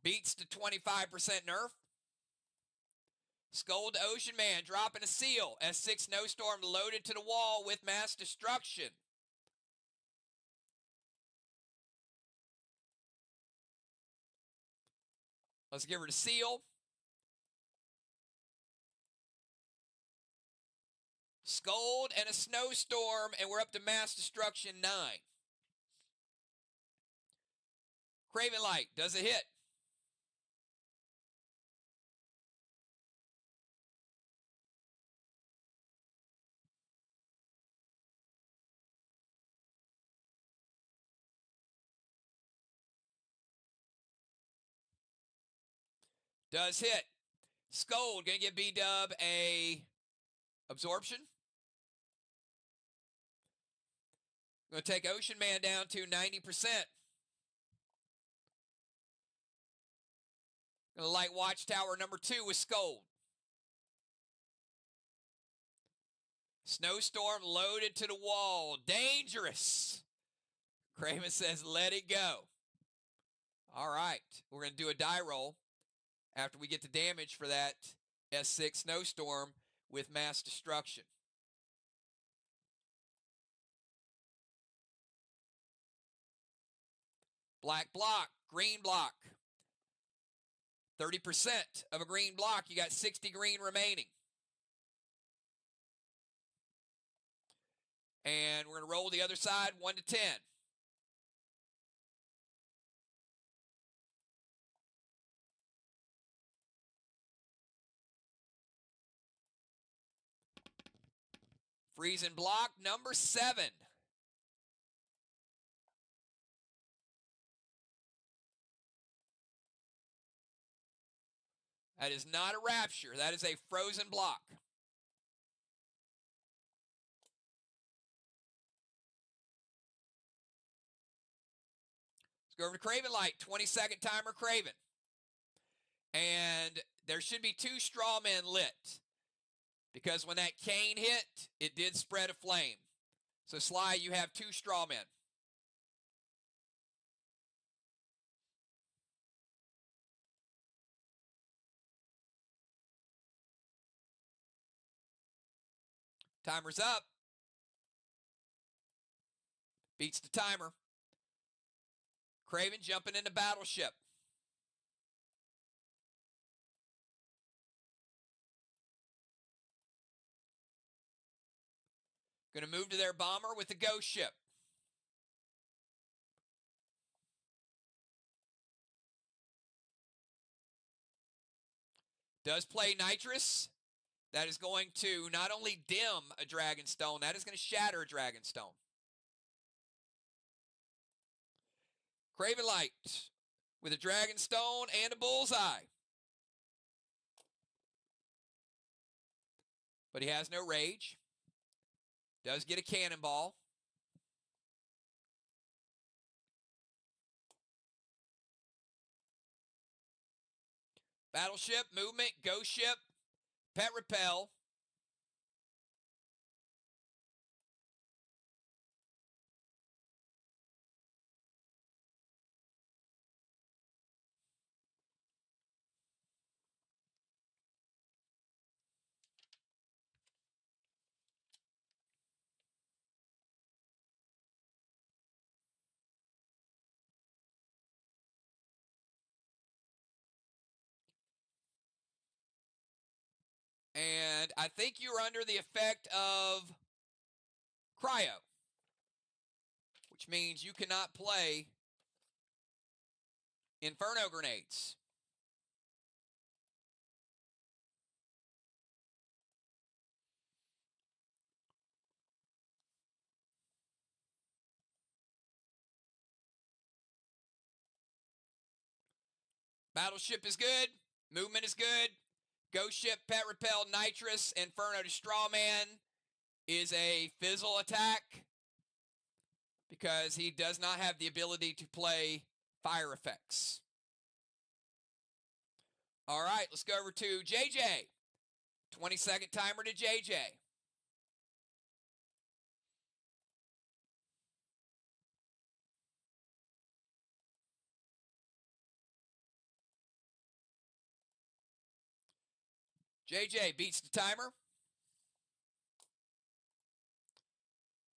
Beats to 25% nerf. Skull to Ocean Man, dropping a seal. S6 Snowstorm loaded to the wall with mass destruction. Let's give her the seal. Scold and a Snowstorm, and we're up to mass destruction 9. Craven Light, does it hit? Does hit. Scold going to give B-Dub a absorption. Going to take Ocean Man down to 90%. Going to light Watchtower number 2 with Scold. Snowstorm loaded to the wall. Dangerous. Craven says, let it go. All right. We're going to do a die roll after we get the damage for that S6 Snowstorm with mass destruction. Black block, green block. 30% of a green block. You got 60 green remaining. And we're going to roll the other side, 1 to 10. Freezing block number 7. That is not a rapture. That is a frozen block. Let's go over to Craven Light. 20-second timer, Craven. And there should be 2 straw men lit. Because when that cane hit, it did spread a flame. So SLY, you have 2 straw men. Timer's up. Beats the timer. Craven jumping into Battleship. Going to move to their bomber with the Ghost Ship. Does play Nitrous. That is going to not only dim a Dragonstone, that is going to shatter a Dragonstone. Craven Light with a Dragonstone and a Bullseye. But he has no rage. Does get a Cannonball. Battleship, movement, Ghost Ship, Pet Repel. And I think you're under the effect of Cryo, which means you cannot play Inferno Grenades. Battleship is good. Movement is good. Ghost Ship, Pet Repel, Nitrous, Inferno to Strawman is a fizzle attack because he does not have the ability to play fire effects. All right, let's go over to JJ. 20-second timer to JJ. JJ beats the timer.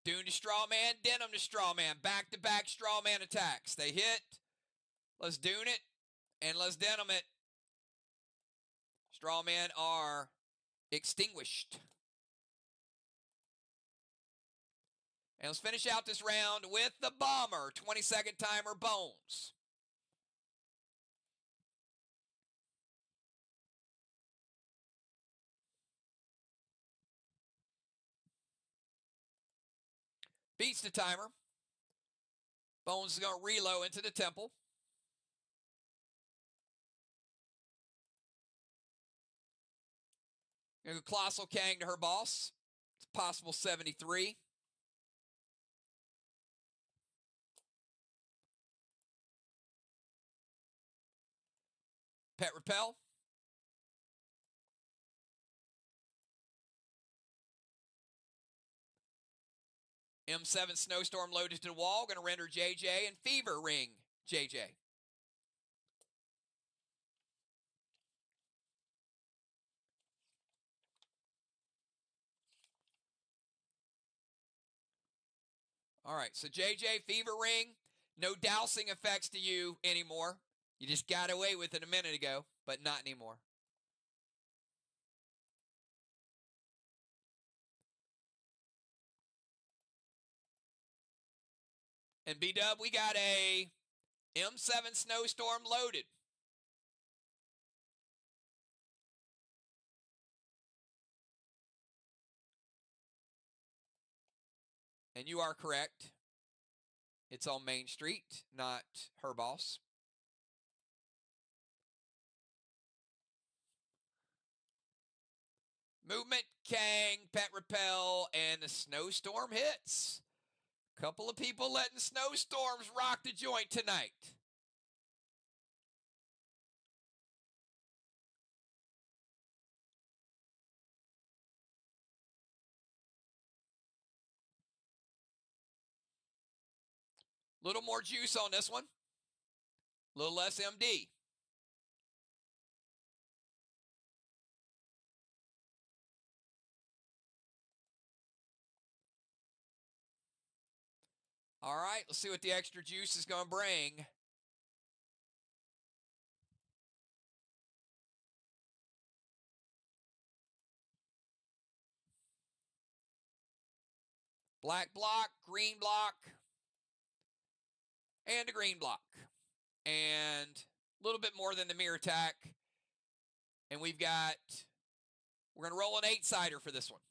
Dune to Strawman, Denim to Strawman. Back-to-back Strawman attacks. They hit. Let's Dune it, and let's Denim it. Strawman are extinguished. And let's finish out this round with the Bomber. 20-second timer, Bones. Beats the timer. Bones is going to reload into the temple. Gonna go Colossal Kang to her boss. It's possible 73. Pet Repel. M7 Snowstorm loaded to the wall. Going to render JJ and Fever Ring JJ. All right, so JJ, Fever Ring. No dousing effects to you anymore. You just got away with it a minute ago, but not anymore. And B-Dub, we got a M7 Snowstorm loaded. And you are correct. It's on Main Street, not her boss. Movement, Kang, Pet Repel, and the Snowstorm hits. Couple of people letting snowstorms rock the joint tonight. Little more juice on this one. A little less MD. All right, let's see what the extra juice is going to bring. Black block, green block, and a green block. And a little bit more than the mirror attack. And we're going to roll an 8-sider for this one.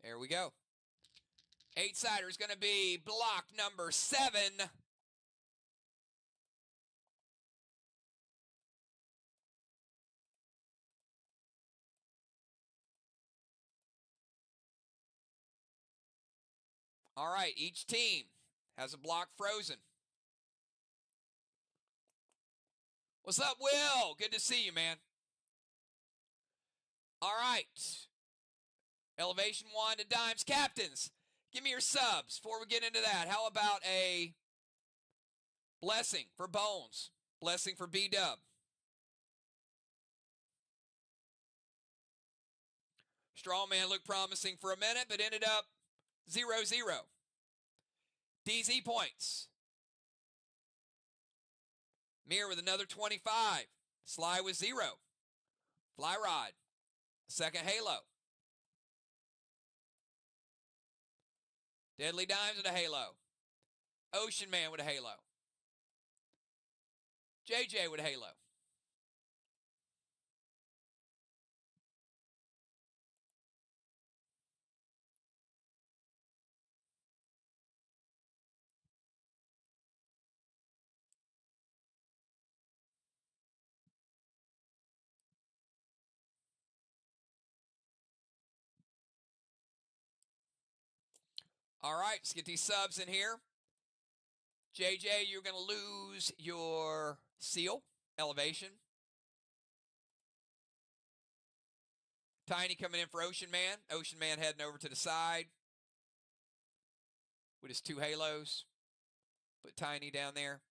There we go. 8-sider is going to be block number 7. All right, each team has a block frozen. What's up, Will? Good to see you, man. All right. Elevation 1 to Dimes. Captains, give me your subs before we get into that. How about a blessing for Bones? Blessing for B-Dub. Strawman looked promising for a minute, but ended up 0-0. DZ points. MIR with another 25. SLY with 0. Fly Rod. Second Halo. Deadly Dimes with a Halo. Ocean Man with a Halo. JJ with a Halo. All right, let's get these subs in here. JJ, you're going to lose your seal, elevation. Tiny coming in for Ocean Man. Ocean Man heading over to the side with his 2 halos. Put Tiny down there.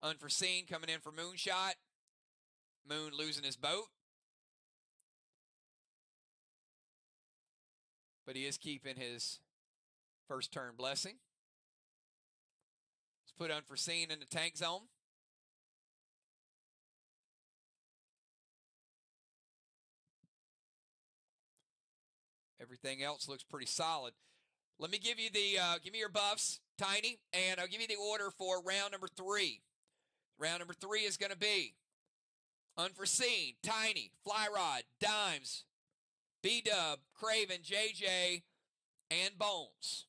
Unforeseen coming in for Moonshot. Moon losing his boat. But he is keeping his first turn blessing. Let's put Unforeseen in the tank zone. Everything else looks pretty solid. Let me give you the, give me your buffs, Tiny, and I'll give you the order for round number 3. Round number 3 is going to be Unforeseen, Tiny, Fly Rod, Dimes, B-Dub, Craven, JJ, and Bones.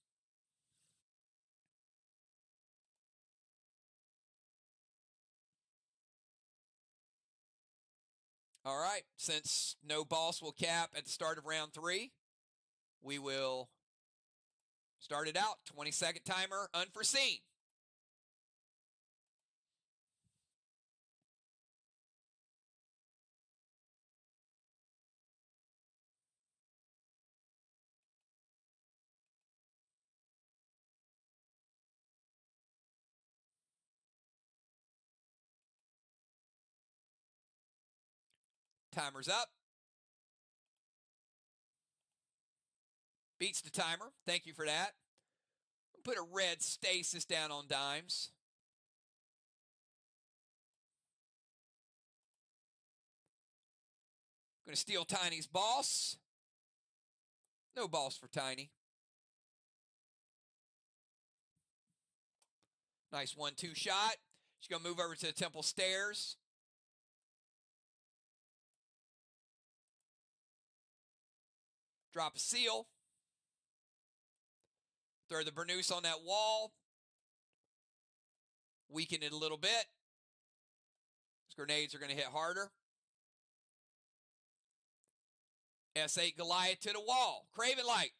All right, since no boss will cap at the start of round 3, we will start it out. 20-second timer, Unforeseen. Timer's up. Beats the timer. Thank you for that. Put a red stasis down on Dimes. Going to steal Tiny's boss. No boss for Tiny. Nice 1-2 shot. She's going to move over to the temple stairs. Drop a seal. Throw the Burnous on that wall. Weaken it a little bit. Those grenades are going to hit harder. S8 Goliath to the wall. Craven Light.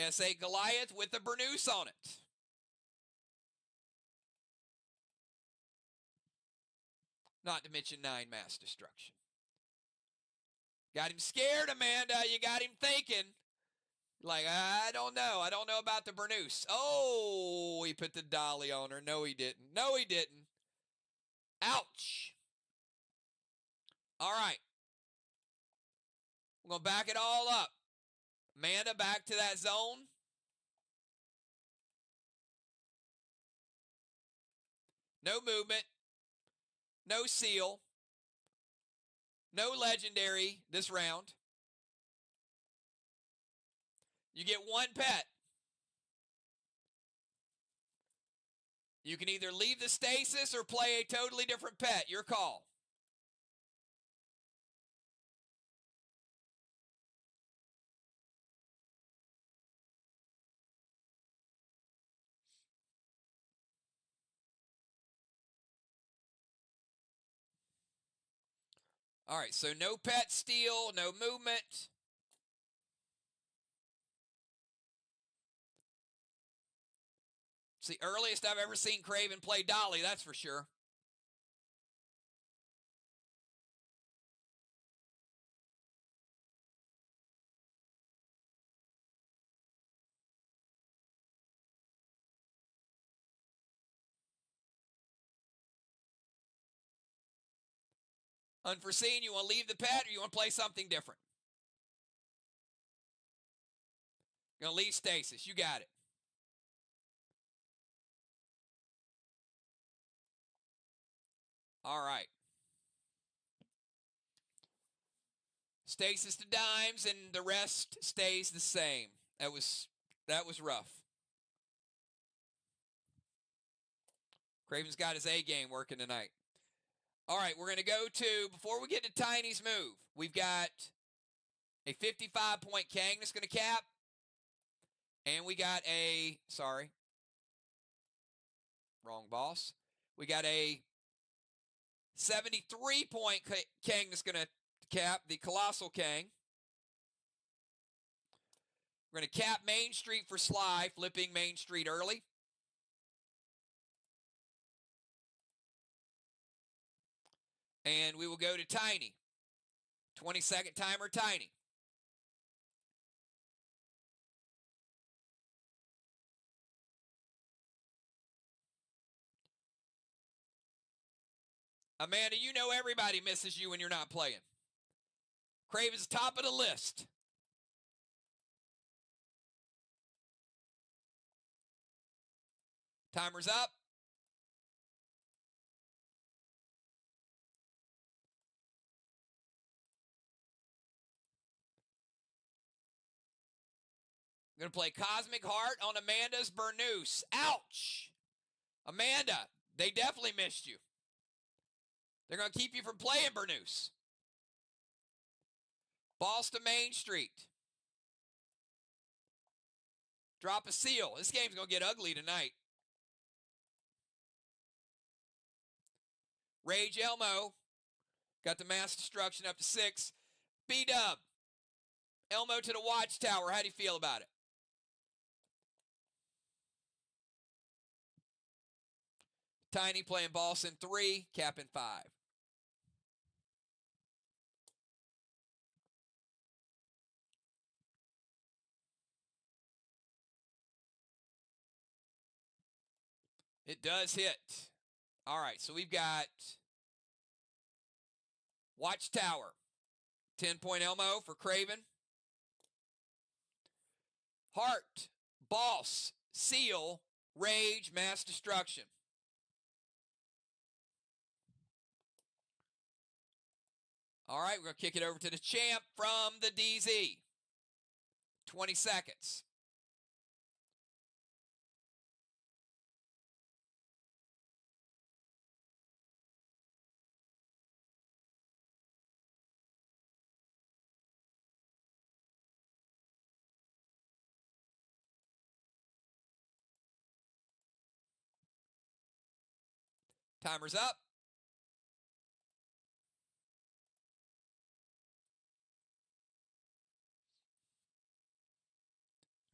S8 Goliath with the Burnous on it. Not to mention 9 mass destruction. Got him scared, Amanda. You got him thinking. Like, I don't know. I don't know about the Burnous. Oh, he put the dolly on her. No, he didn't. No, he didn't. Ouch. All right. We're going to back it all up. Amanda, back to that zone. No movement. No seal. No legendary this round. You get 1 pet. You can either leave the stasis or play a totally different pet. Your call. All right, so no pet steal, no movement. It's the earliest I've ever seen Craven play dolly, that's for sure. Unforeseen, you want to leave the pet or you want to play something different? Going to leave stasis. You got it. All right. Stasis to Dimes and the rest stays the same. That was rough. Craven's got his A game working tonight. All right, we're going to go to, before we get to Tiny's move, we've got a 55-point Kang that's going to cap. And we got a, sorry, wrong boss. We got a 73-point Kang that's going to cap, the Colossal Kang. We're going to cap Main Street for SLY, flipping Main Street early. And we will go to Tiny. 20-second timer, Tiny. Amanda, you know everybody misses you when you're not playing. Craven's top of the list. Timer's up. Going to play Cosmic Heart on Amanda's Burnous. Ouch! Amanda, they definitely missed you. They're going to keep you from playing Burnous. Boston Main Street. Drop a seal. This game's going to get ugly tonight. Rage Elmo. Got the mass destruction up to 6. B-Dub. Elmo to the Watchtower. How do you feel about it? Tiny playing Boston 3. Capping 5. It does hit. All right, so we've got Watchtower. 10-point Elmo for Craven. Heart, Boss, Seal, Rage, Mass Destruction. All right, we're going to kick it over to the champ from the DZ. 20 seconds. Timer's up.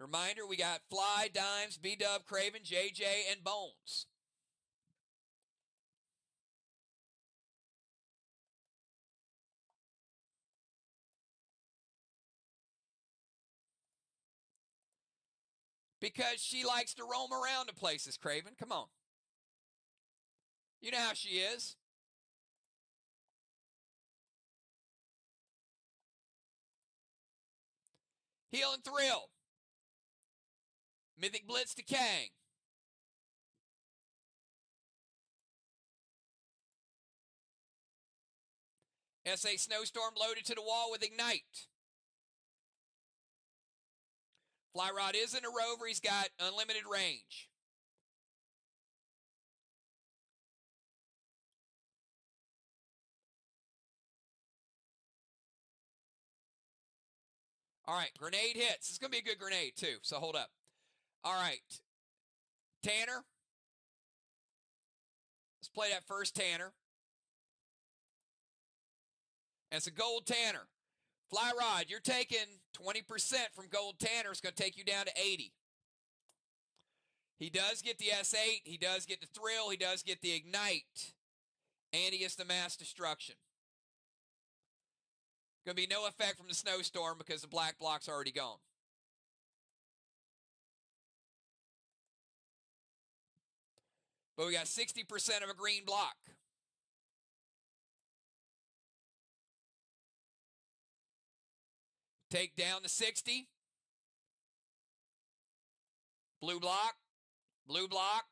Reminder, we got Fly, Dimes, B-Dub, Craven, JJ, and Bones. Because she likes to roam around to places, Craven. Come on. You know how she is. Heal and Thrill. Mythic Blitz to Kang. SA Snowstorm loaded to the wall with Ignite. Fly Rod isn't a rover. He's got unlimited range. All right, grenade hits. This is going to be a good grenade, too, so hold up. All right, Tanner. Let's play that first Tanner. And it's a gold Tanner. Fly Rod, you're taking 20% from gold Tanner. It's going to take you down to 80. He does get the S8. He does get the Thrill. He does get the Ignite. And he gets the Mass Destruction. Going to be no effect from the Snowstorm because the black block's already gone. But we got 60% of a green block. Take down to 60. Blue block. Blue block.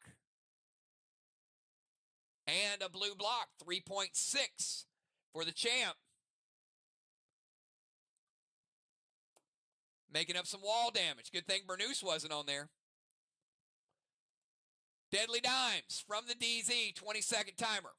And a blue block. 3.6 for the champ. Making up some wall damage. Good thing Burnous wasn't on there. Deadly Dimes from the DZ. 20-second timer.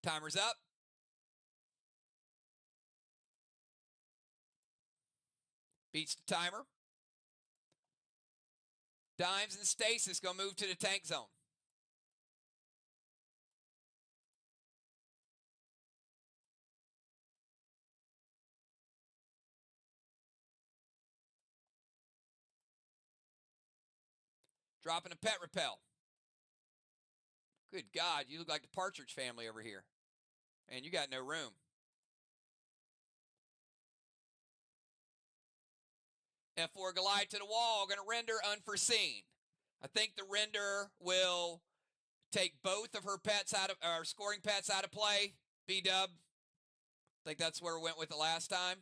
Timer's up. Beats the timer. Dimes and Stasis going to move to the tank zone. Dropping a pet repel. Good God, you look like the Partridge Family over here. And you got no room. F4 Goliath to the wall. Going to render unforeseen. I think the render will take both of her pets out of, or scoring pets out of play, B-Dub. I think that's where we went with it last time.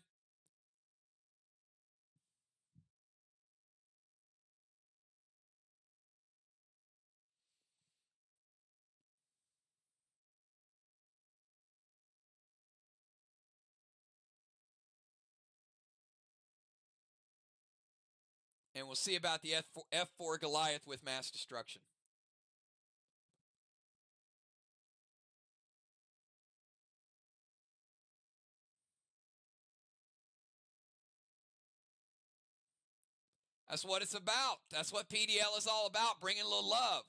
And we'll see about the F4 Goliath with mass destruction. That's what it's about. That's what PDL is all about, bringing a little love.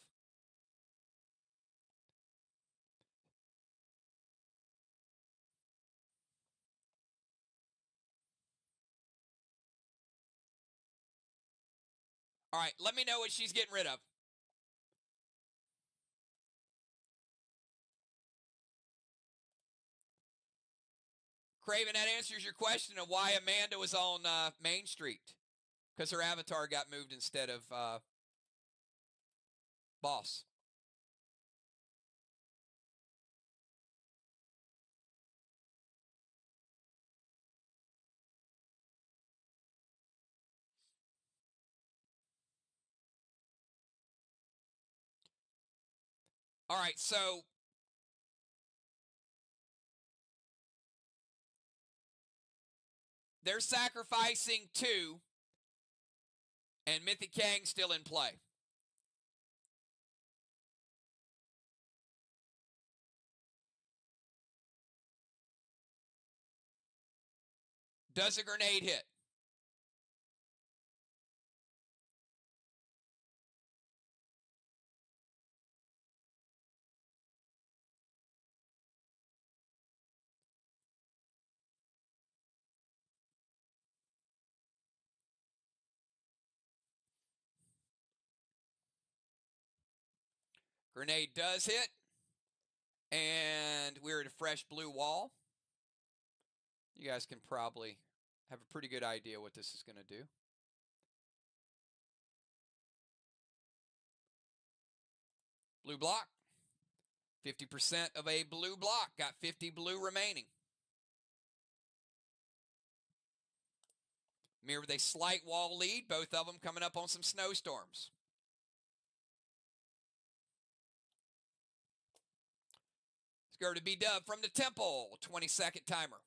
All right, let me know what she's getting rid of. Craven, that answers your question of why Amanda was on Main Street. Because her avatar got moved instead of Boss. All right, so they're sacrificing 2, and Mythic Kang's still in play. Does a grenade hit? Grenade does hit. And we're at a fresh blue wall. You guys can probably have a pretty good idea what this is going to do. Blue block. 50% of a blue block. Got 50 blue remaining. MIR with a slight wall lead. Both of them coming up on some snowstorms. Let's go to B-Dub from the Temple. 20-second timer.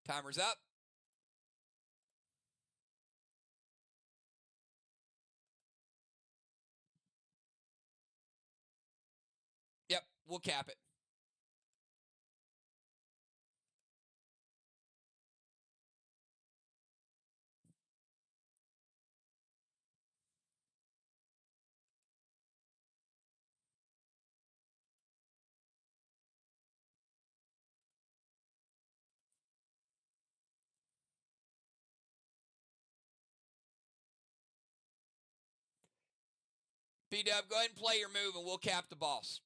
Timer's up. Yep, we'll cap it. B-Dub, go ahead and play your move, and we'll cap the boss.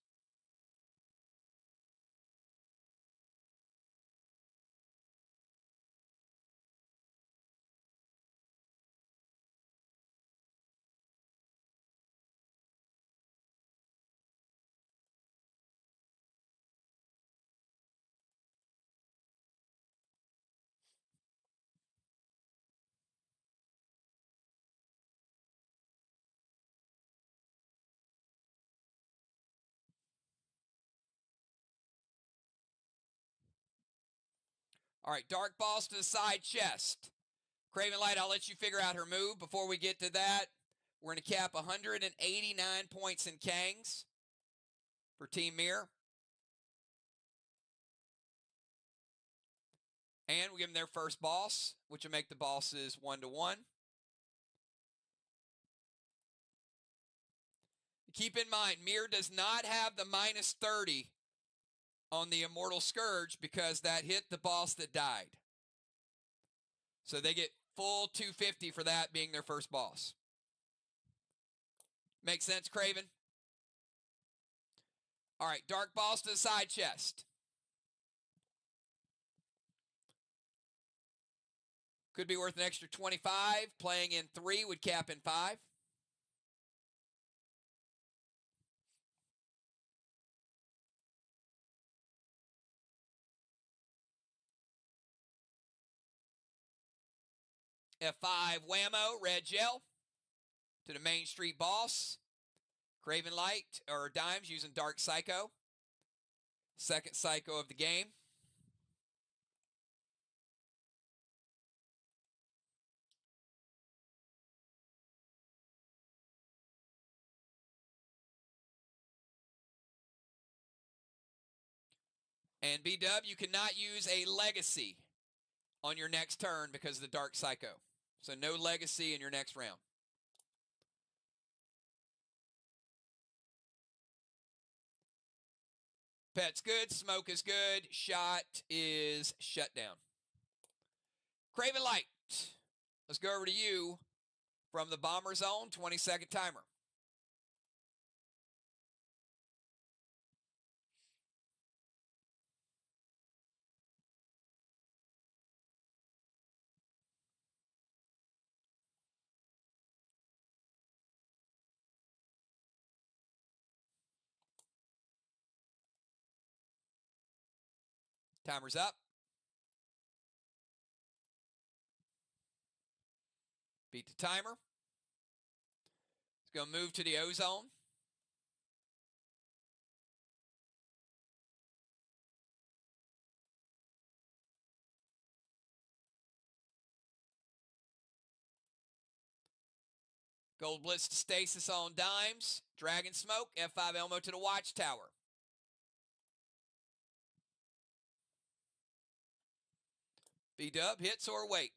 All right, Dark Boss to the side chest. Craven Light, I'll let you figure out her move. Before we get to that, we're going to cap 189 points in Kangs for Team MIR. And we give them their first boss, which will make the bosses 1-1. Keep in mind, MIR does not have the minus 30 on the Immortal Scourge because that hit the boss that died. So they get full 250 for that being their first boss. Make sense, Craven? All right, dark balls to the side chest. Could be worth an extra 25. Playing in 3 would cap in 5. F5 Whammo, red gel. To the Main Street boss. Craven Light, or dimes using Dark Psycho. Second Psycho of the game. And B-Dub, you cannot use a legacy on your next turn because of the Dark Psycho. So no legacy in your next round. Pet's good, smoke is good, shot is shut down. Craven Light, let's go over to you from the Bomber Zone, 20-second timer. Timer's up. Beat the timer. It's going to move to the O-Zone. Gold Blitz to Stasis on dimes. Dragon Smoke, F5 Elmo to the Watchtower. B-Dub, hits or wait?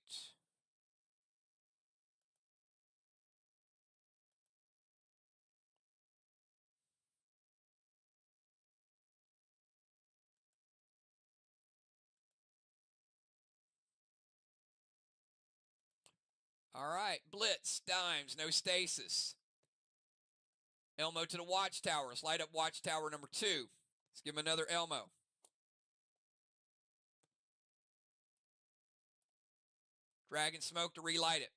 All right, Blitz, dimes, no stasis. Elmo to the Watchtower. Let's light up Watchtower number 2. Let's give him another Elmo. Dragon Smoke to relight it.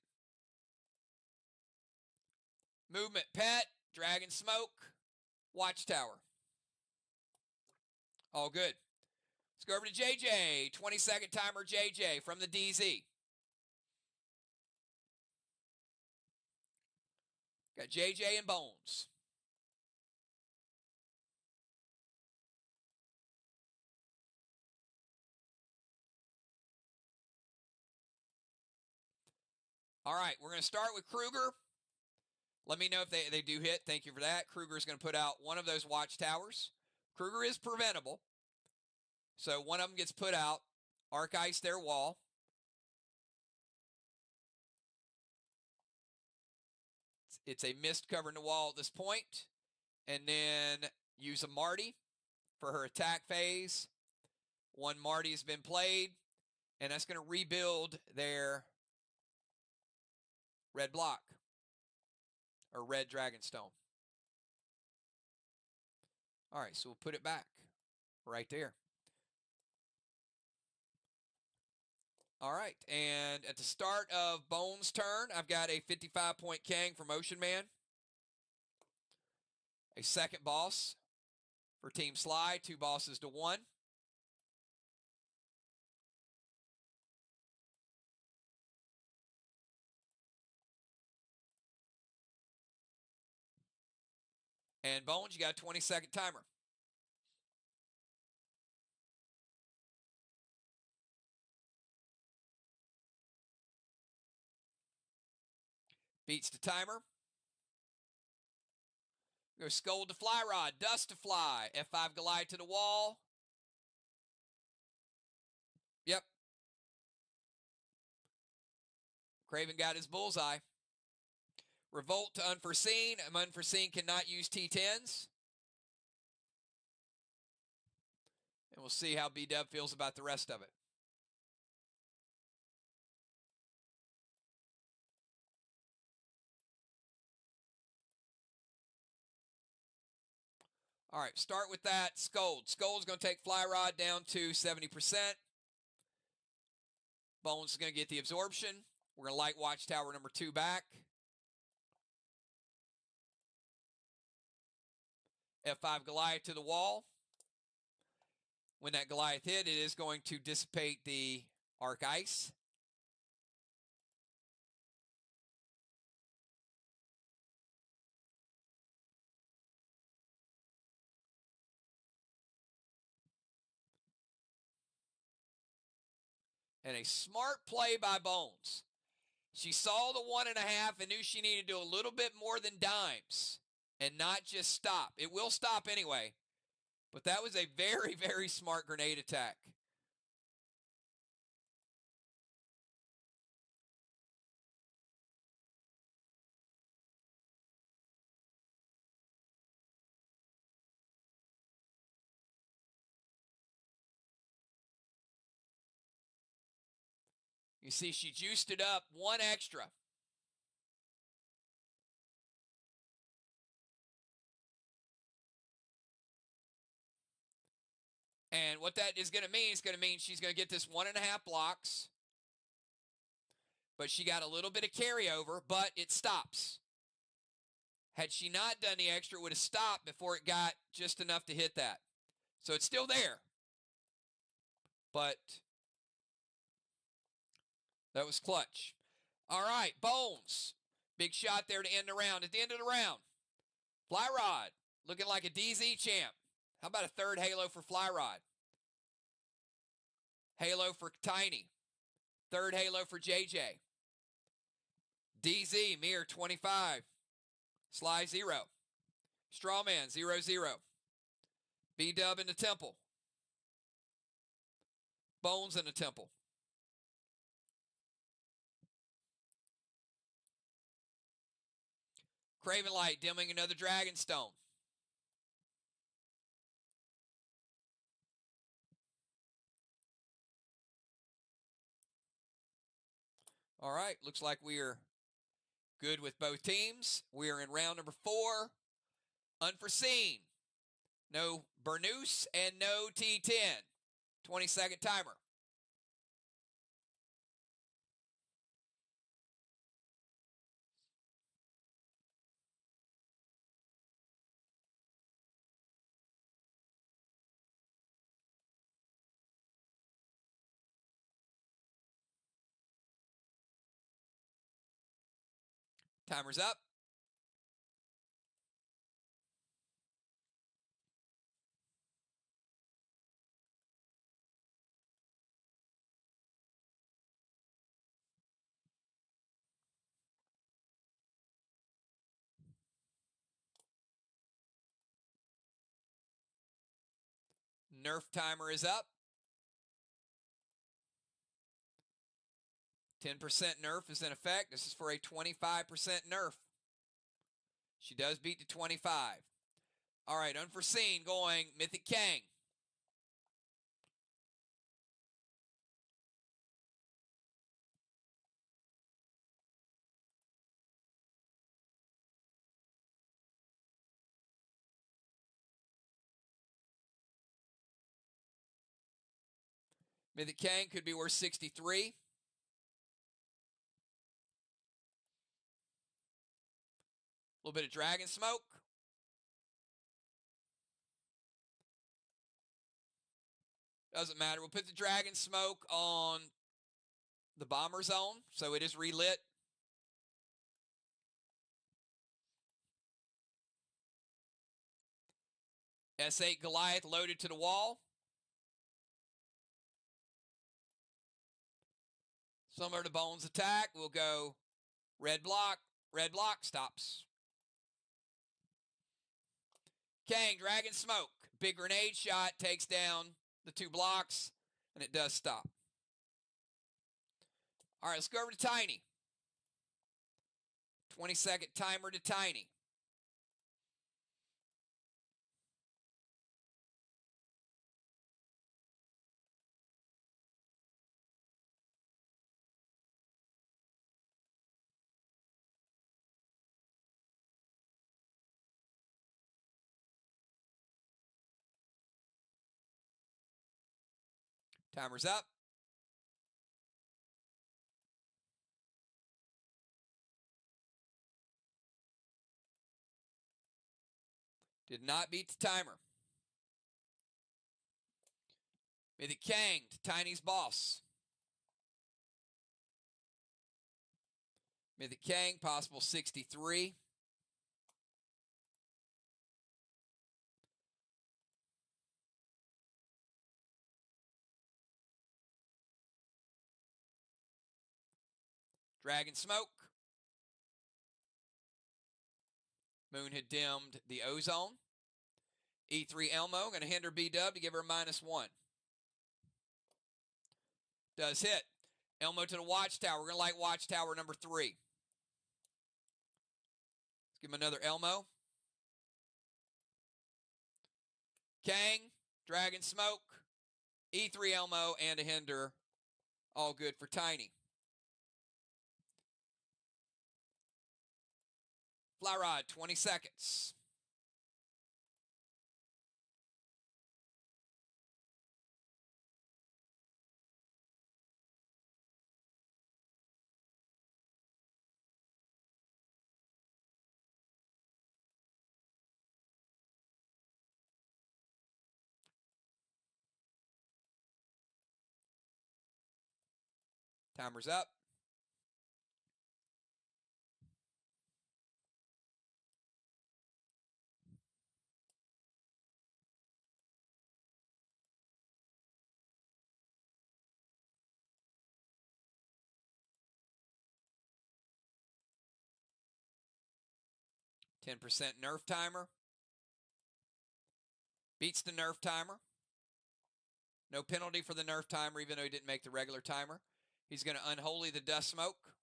Movement, Pet, Dragon Smoke, Watchtower. All good. Let's go over to JJ. 20-second timer, JJ from the DZ. Got JJ and Bones. All right, we're going to start with Kruger. Let me know if they do hit. Thank you for that. Kruger is going to put out one of those Watchtowers. Kruger is preventable. So one of them gets put out. Arc Ice their wall. It's a mist covering the wall at this point. And then use a Marty for her attack phase. One Marty has been played. And that's going to rebuild their red block. Or red Dragonstone. All right, so we'll put it back right there. All right, and at the start of Bones' turn, I've got a 55-point Kang from Ocean Man. A second boss for Team SLY, 2 bosses to 1. And Bones, you got a 20-second timer. Beats the timer. Go Scold to Fly Rod, Dust to Fly, F5 Goliath to the wall. Yep. Craven got his bullseye. Revolt to Unforeseen. Unforeseen cannot use T10s. And we'll see how B-Dub feels about the rest of it. All right, start with that Scold. Scold's going to take Fly Rod down to 70%. Bones is going to get the absorption. We're going to light Watchtower number 2 back. F5 Goliath to the wall. When that Goliath hit, it is going to dissipate the Arc Ice. And a smart play by Bones. She saw the 1.5 and knew she needed to do a little bit more than dimes and not just stop. It will stop anyway, but that was a very, very smart grenade attack. You see, she juiced it up 1 extra. And what that is going to mean is going to mean she's going to get this 1.5 blocks. But she got a little bit of carryover, but it stops. Had she not done the extra, it would have stopped before it got just enough to hit that. So it's still there. But that was clutch. All right, Bones. Big shot there to end the round. At the end of the round, Fly Rod looking like a DZ champ. How about a 3rd halo for Fly Rod? Halo for Tiny. 3rd halo for JJ. DZ, MIR 25. SLY 0. Strawman 0-0. B-Dub in the temple. Bones in the temple. Craven Light dimming another Dragonstone. All right, looks like we are good with both teams. We are in round number 4. Unforeseen. No Burnous and no T10. 20-second timer. Timer's up. Nerf timer is up. 10% nerf is in effect. This is for a 25% nerf. She does beat the 25. All right, Unforeseen going Mythic Kang. Mythic Kang could be worth 63. A little bit of Dragon Smoke. Doesn't matter. We'll put the Dragon Smoke on the Bomber Zone, so it is relit. S8 Goliath loaded to the wall. Similar to Bones attack, we'll go red block, stops. Kang, Dragon Smoke. Big grenade shot, takes down the 2 blocks, and it does stop. All right, let's go over to Tiny. 20-second timer to Tiny. Timer's up. Did not beat the timer. Mythic Kang to Tiny's Boss. Mythic Kang, possible 63. Dragon Smoke. Moon had dimmed the Ozone. E3 Elmo, going to hinder B-Dub to give her a -1. Does hit. Elmo to the Watchtower. We're going to like Watchtower number 3. Let's give him another Elmo. Kang, Dragon Smoke, E3 Elmo, and a hinder. All good for Tiny. Fly Rod, 20 seconds. Timer's up. %% Nerf timer. Beats the Nerf timer. No penalty for the Nerf timer, even though he didn't make the regular timer. He's going to unholy the Dust Smoke.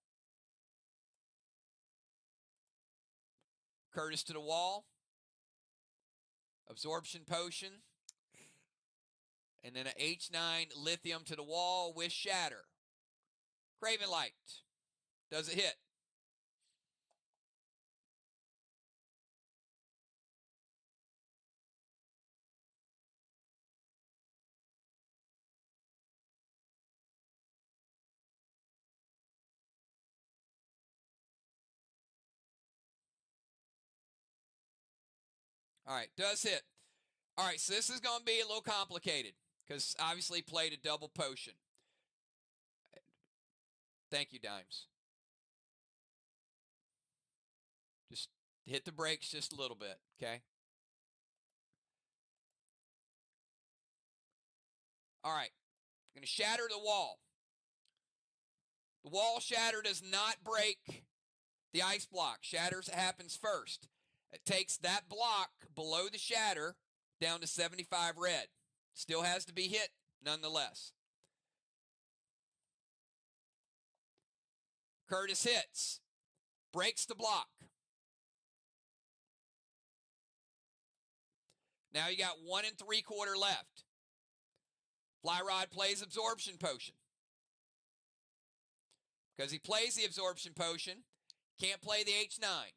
Curtis to the wall. Absorption Potion. And then an H9 Lithium to the wall with Shatter. Craven Light. Does it hit? All right, does hit. All right, so this is going to be a little complicated because obviously played a double potion. Thank you, Dimes. Just hit the brakes just a little bit, okay? All right, I'm going to shatter the wall. The wall shatter does not break the ice block. Shatters happens first. It takes that block below the shatter down to 75 red. Still has to be hit nonetheless. Curtis hits. Breaks the block. Now you got 1 3/4 left. Fly Rod plays Absorption Potion. Because he plays the Absorption Potion, can't play the H9.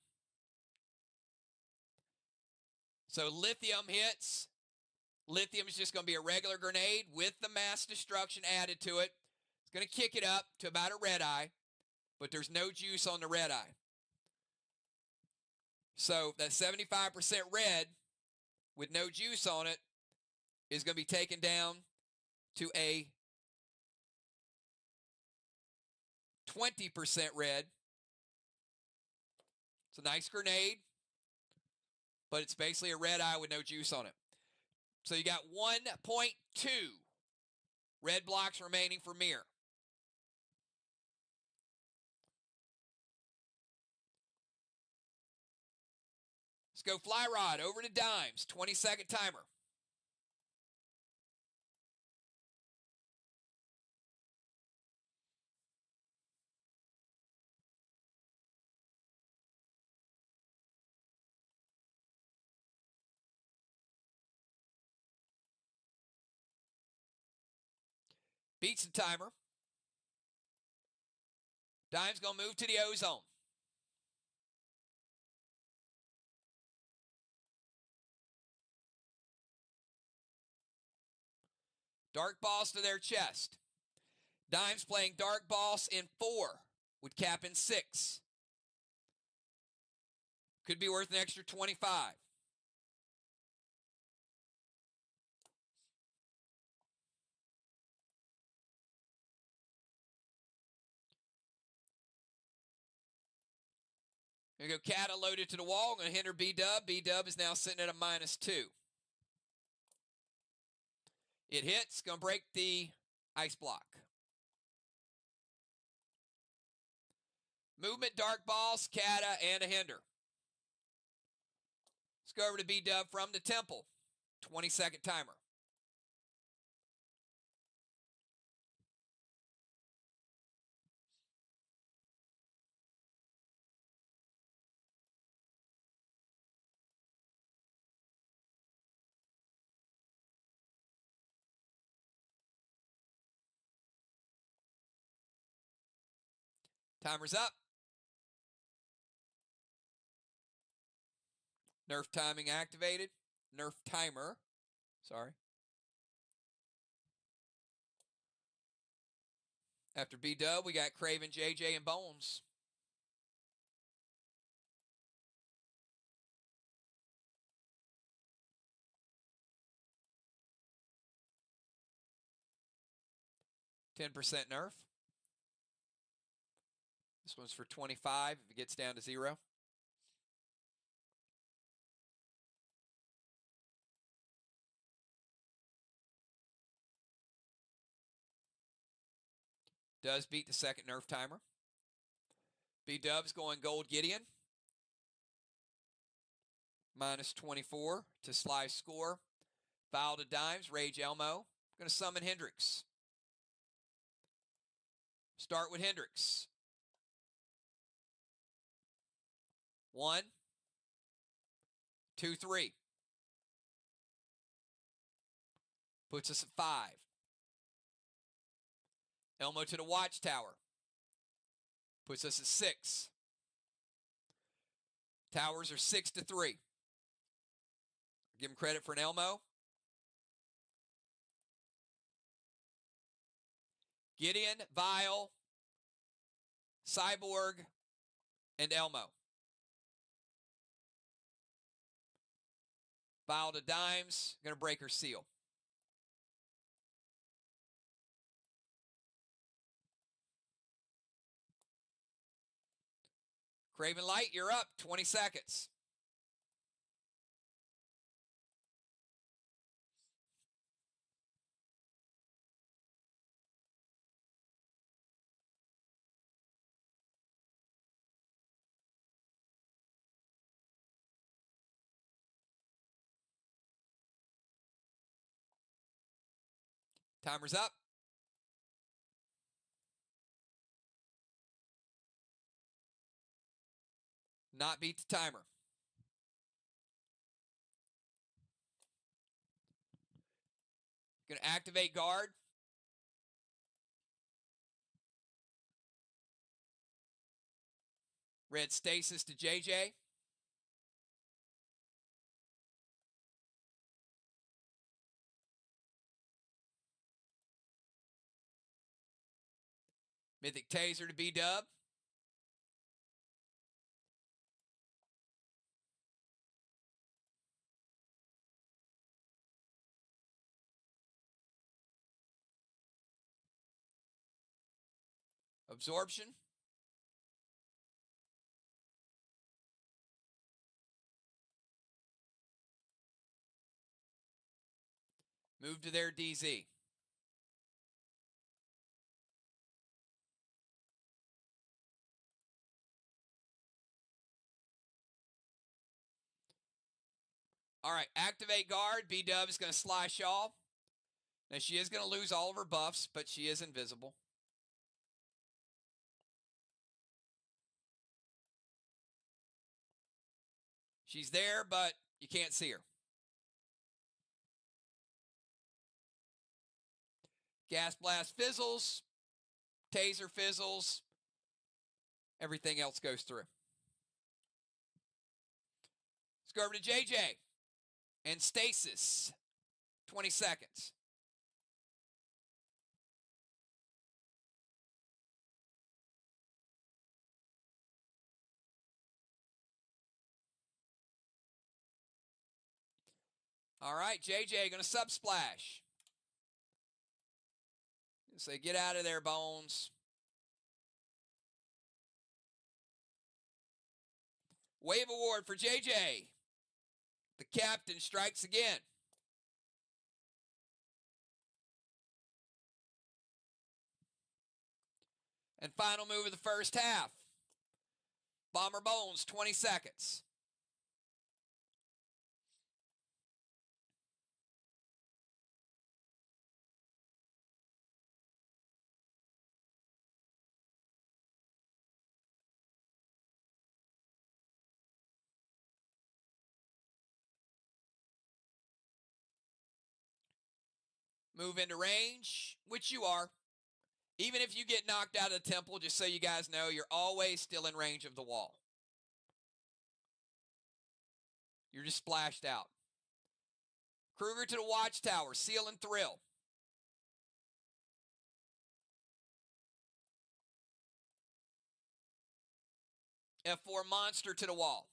So Lithium hits. Lithium is just going to be a regular grenade with the Mass Destruction added to it. It's going to kick it up to about a red eye, but there's no juice on the red eye. So that 75% red with no juice on it is going to be taken down to a 20% red. It's a nice grenade, but it's basically a red eye with no juice on it. So you got 1.2 red blocks remaining for MIR. Let's go Fly Rod over to Dimes. 20-second timer. Beats the timer. Dime's going to move to the Ozone. Dark boss to their chest. Dimes playing dark boss in 4. Would cap in 6. Could be worth an extra 25. Here we go. Kata loaded to the wall. I'm going to hit her B-dub. B-dub is now sitting at a -2. It hits. Going to break the ice block. Movement, dark balls, Kata, and a hinder. Let's go over to B-dub from the temple. 20-second timer. Timer's up. Nerf timing activated. Nerf timer. Sorry. After B-dub, we got Craven, JJ, and Bones. $10 nerf. This one's for 25 if it gets down to 0. Does beat the second nerf timer. B-dub's going gold Gideon. -24 to SLY score. Foul to Dimes, Rage Elmo. Going to summon Hendrix. Start with Hendrix. 1, 2, 3. Puts us at 5. Elmo to the watchtower. Puts us at 6. Towers are 6 to 3. Give him credit for an Elmo. Gideon, Vile, Cyborg, and Elmo. Vile to Dimes. Going to break her seal. Craven Light, you're up. 20 seconds. Timer's up. Not beat the timer. Going to activate guard. Red stasis to JJ. Mythic Taser to B-dub. Absorption. Move to their DZ. All right, activate guard. B-dub is going to SLY Shaw. Now, she is going to lose all of her buffs, but she is invisible. She's there, but you can't see her. Gas Blast fizzles. Taser fizzles. Everything else goes through. Let's go over to JJ and Stasis. 20 seconds. All right, JJ going to subsplash. Say, get out of there, Bones. Wave award for JJ. The captain strikes again. And final move of the first half. Bomber Bones, 20 seconds. Move into range, which you are. Even if you get knocked out of the temple, just so you guys know, you're always still in range of the wall. You're just splashed out. Kruger to the watchtower, seal and thrill. F4 monster to the wall.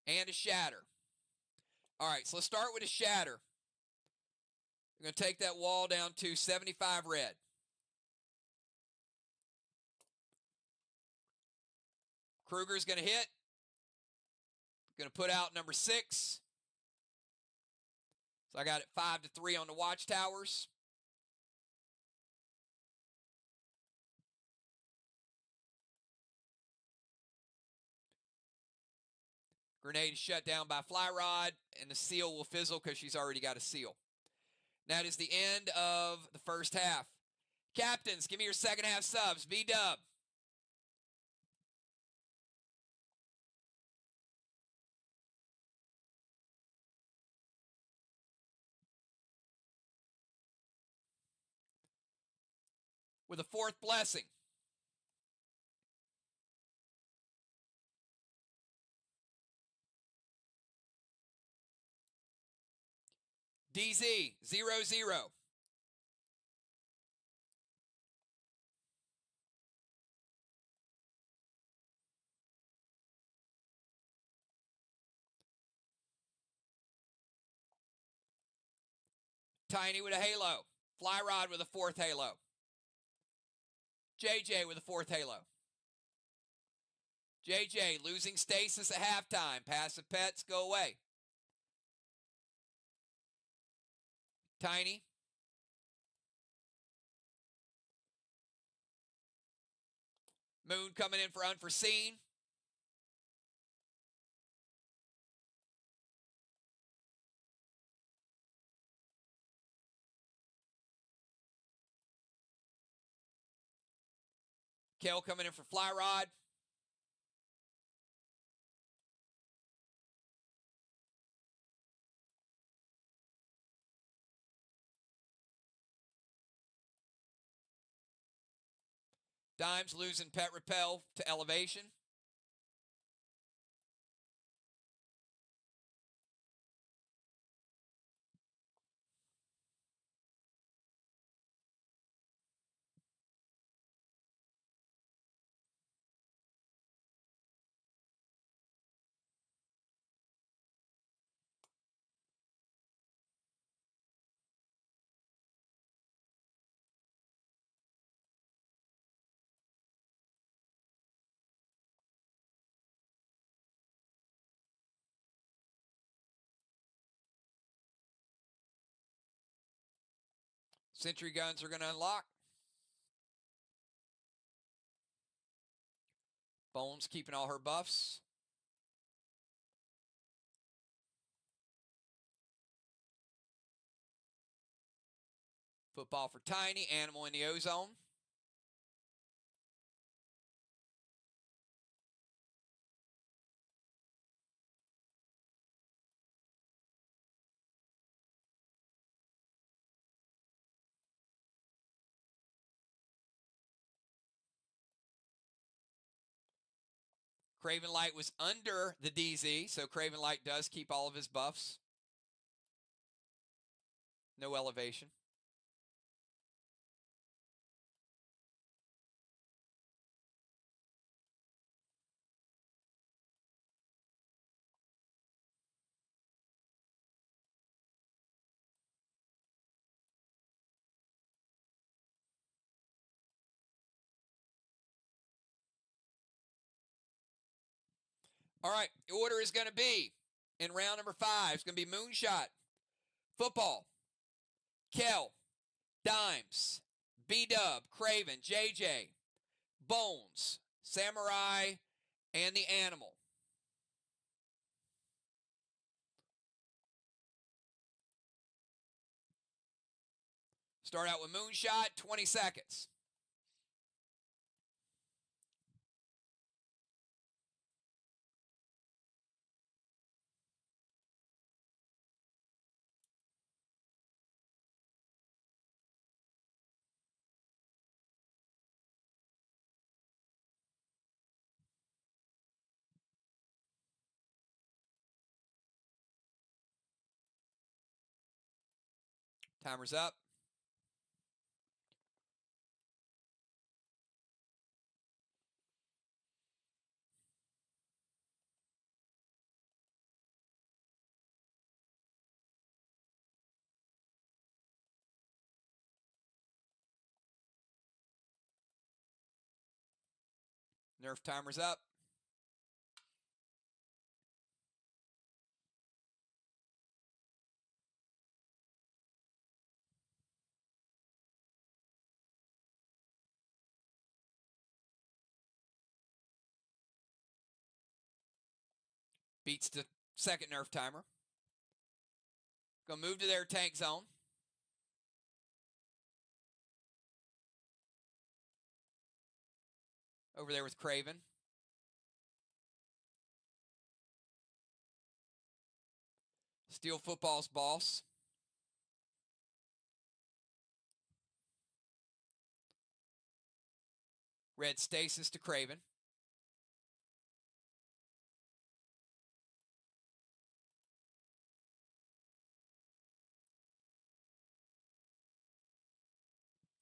And a shatter. All right, so let's start with a shatter. We're going to take that wall down to 75 red. Kruger's going to hit. Going to put out number 6. So I got it 5-3 on the watchtowers. Grenade is shut down by Fly Rod, and the seal will fizzle because she's already got a seal. That is the end of the first half. Captains, give me your second half subs. B-Dub. With a 4th blessing. DZ, 0-0. Tiny with a halo. Fly Rod with a 4th halo. JJ with a 4th halo. JJ losing stasis at halftime. Passive pets go away. Tiny. Moon coming in for unforeseen. Kel coming in for Fly Rod. Dimes losing Pet Repel to Elevation. Sentry guns are going to unlock. Bones keeping all her buffs. Football for Tiny. Animal in the ozone. Craven Light was under the DZ, so Craven Light does keep all of his buffs. No elevation. All right, the order is going to be, in round number 5, it's going to be Moonshot, Football, Kel, Dimes, B-Dub, Craven, JJ, Bones, Samurai, and the Animal. Start out with Moonshot, 20 seconds. Timer's up. Nerf timer's up. Beats the second Nerf timer. Gonna move to their tank zone. Over there with Craven. Steel Football's boss. Red Stasis to Craven.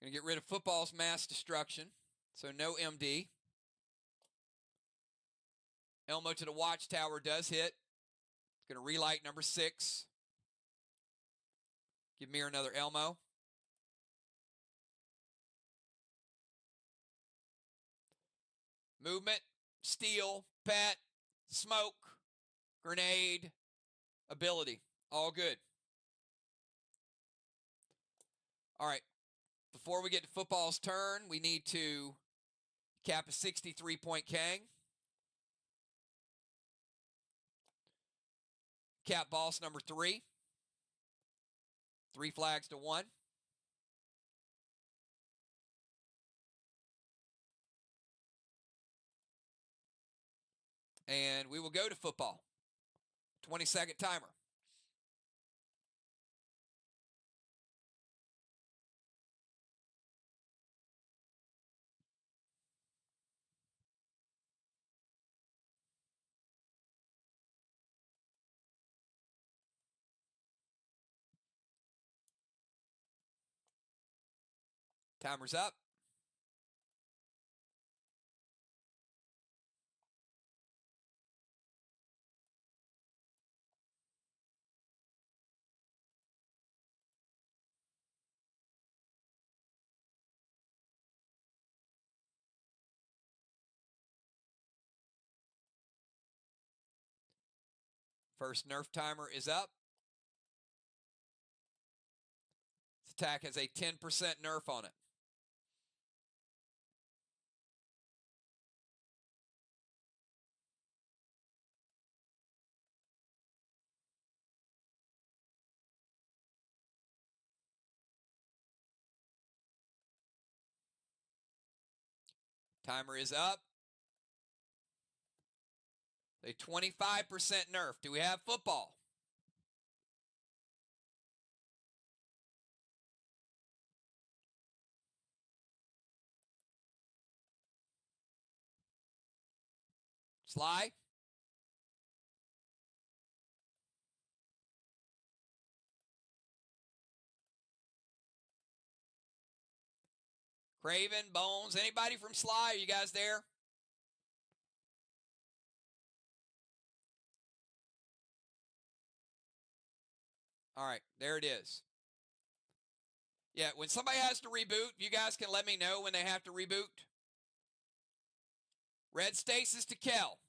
Going to get rid of Football's mass destruction, so no MD. Elmo to the Watchtower does hit. Going to relight number 6. Give MIR another Elmo. Movement, steal, pet, smoke, grenade, ability. All good. All right. Before we get to Football's turn, we need to cap a 63-point Kang. Cap boss number 3. 3 flags to 1. And we will go to Football. 20-second timer. Timer's up. First Nerf timer is up. This attack has a 10% Nerf on it. Timer is up. A 25% Nerf. Do we have Football? SLY. Craven, Bones, anybody from SLY? Are you guys there? All right, there it is. Yeah, when somebody has to reboot, you guys can let me know when they have to reboot. Red Stasis to Kel.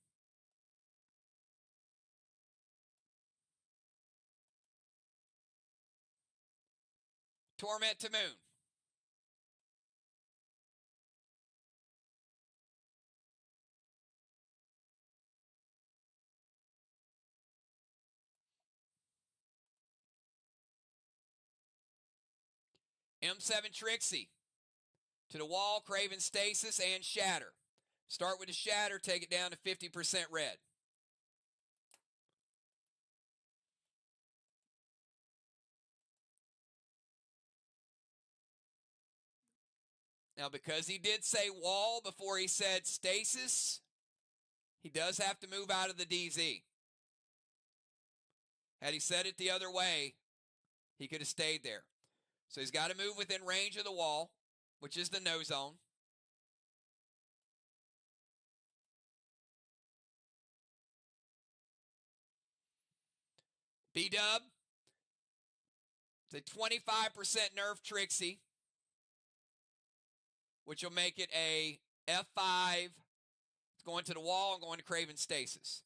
Torment to Moon. M7 Trixie. To the Wall, Craven Stasis, and Shatter. Start with the Shatter, take it down to 50% red. Now, because he did say Wall before he said Stasis, he does have to move out of the DZ. Had he said it the other way, he could have stayed there. So he's got to move within range of the Wall, which is the no zone. B-Dub. It's a 25% nerf Trixie, which will make it a F5. It's going to the Wall and going to Craven Stasis.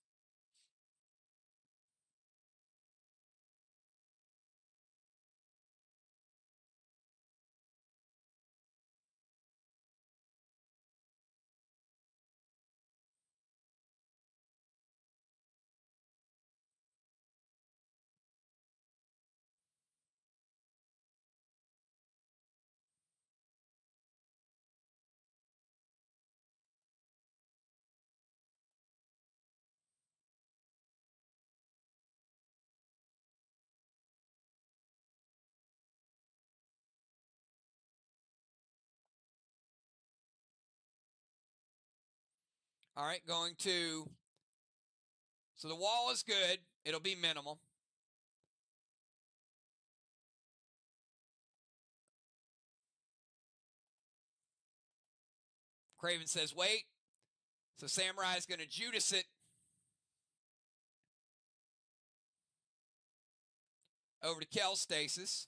All right, going to, so the Wall is good. It'll be minimal. Craven says, wait. So Samurai is going to Judas it over to Kel Stasis.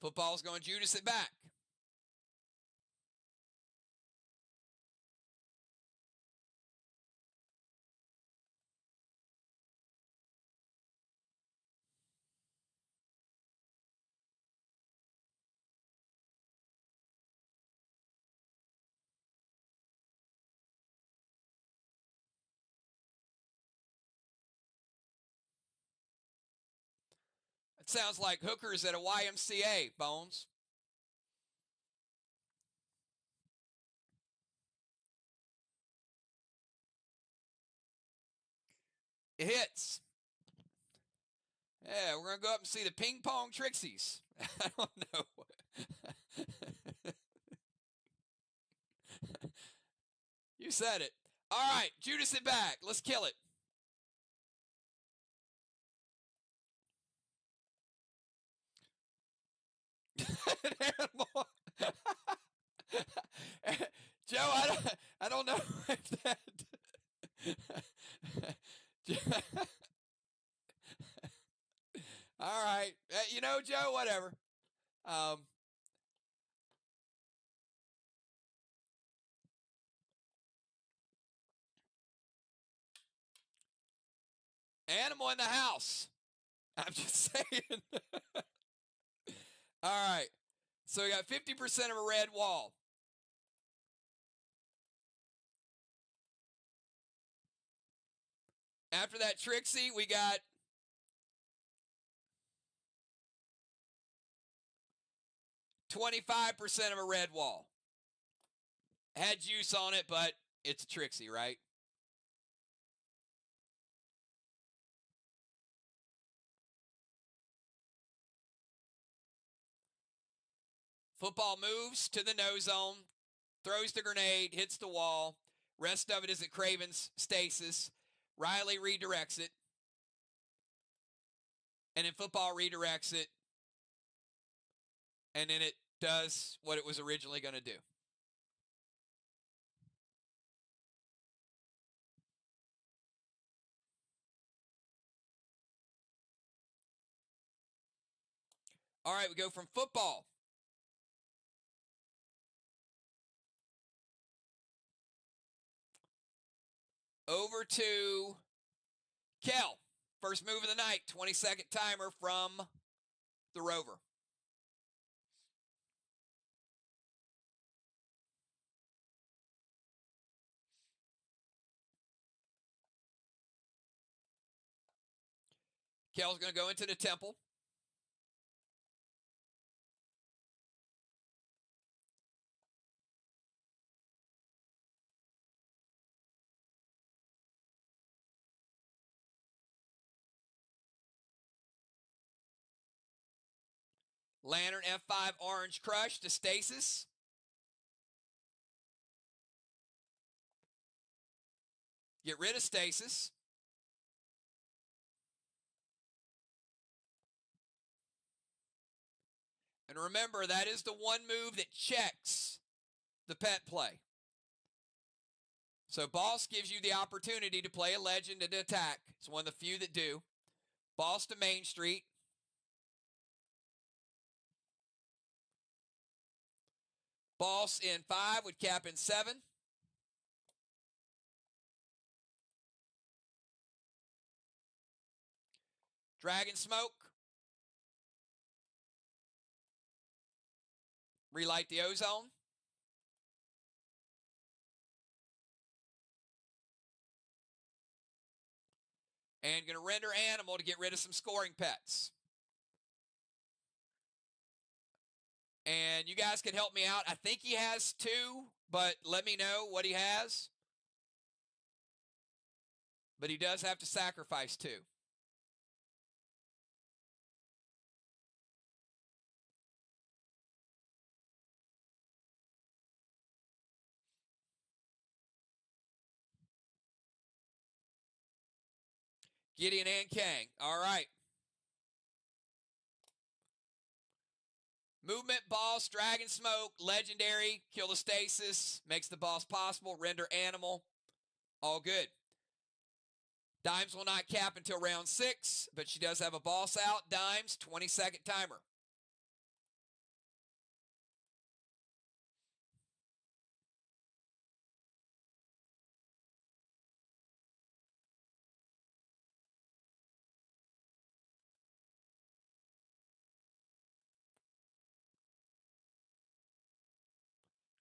Football's going to Judas it back. It sounds like hookers at a YMCA, Bones. It hits. Yeah, we're going to go up and see the Ping Pong Trixies. I don't know. You said it. All right, Judas it back. Let's kill it. Joe, I don't know if that. All right, you know, Joe, whatever. Animal in the house. I'm just saying. All right. So we got 50% of a red wall. After that Trixie, we got $25% of a red wall. Had juice on it, but it's a Trixie, right? Football moves to the no zone, throws the grenade, hits the wall. Rest of it is at Craven's Stasis. Riley redirects it. And then football redirects it. And then it does what it was originally going to do. All right, we go from football over to Kel. First move of the night, 20-second timer from the rover. Kel's going to go into the temple. Lantern F5 Orange Crush to stasis. Get rid of stasis. And remember, that is the one move that checks the pet play. So Boss gives you the opportunity to play a legend and attack. It's one of the few that do. Boss to Main Street. Boss in 5 would cap in 7. Dragon Smoke. Relight the ozone. And going to render Animal to get rid of some scoring pets. And you guys can help me out. I think he has 2, but let me know what he has. But he does have to sacrifice 2. Gideon and Kang. All right. Movement, Boss, Dragon Smoke, Legendary, kill the stasis, makes the boss possible, render Animal. All good. Dimes will not cap until round 6, but she does have a boss out. Dimes, 20-second timer.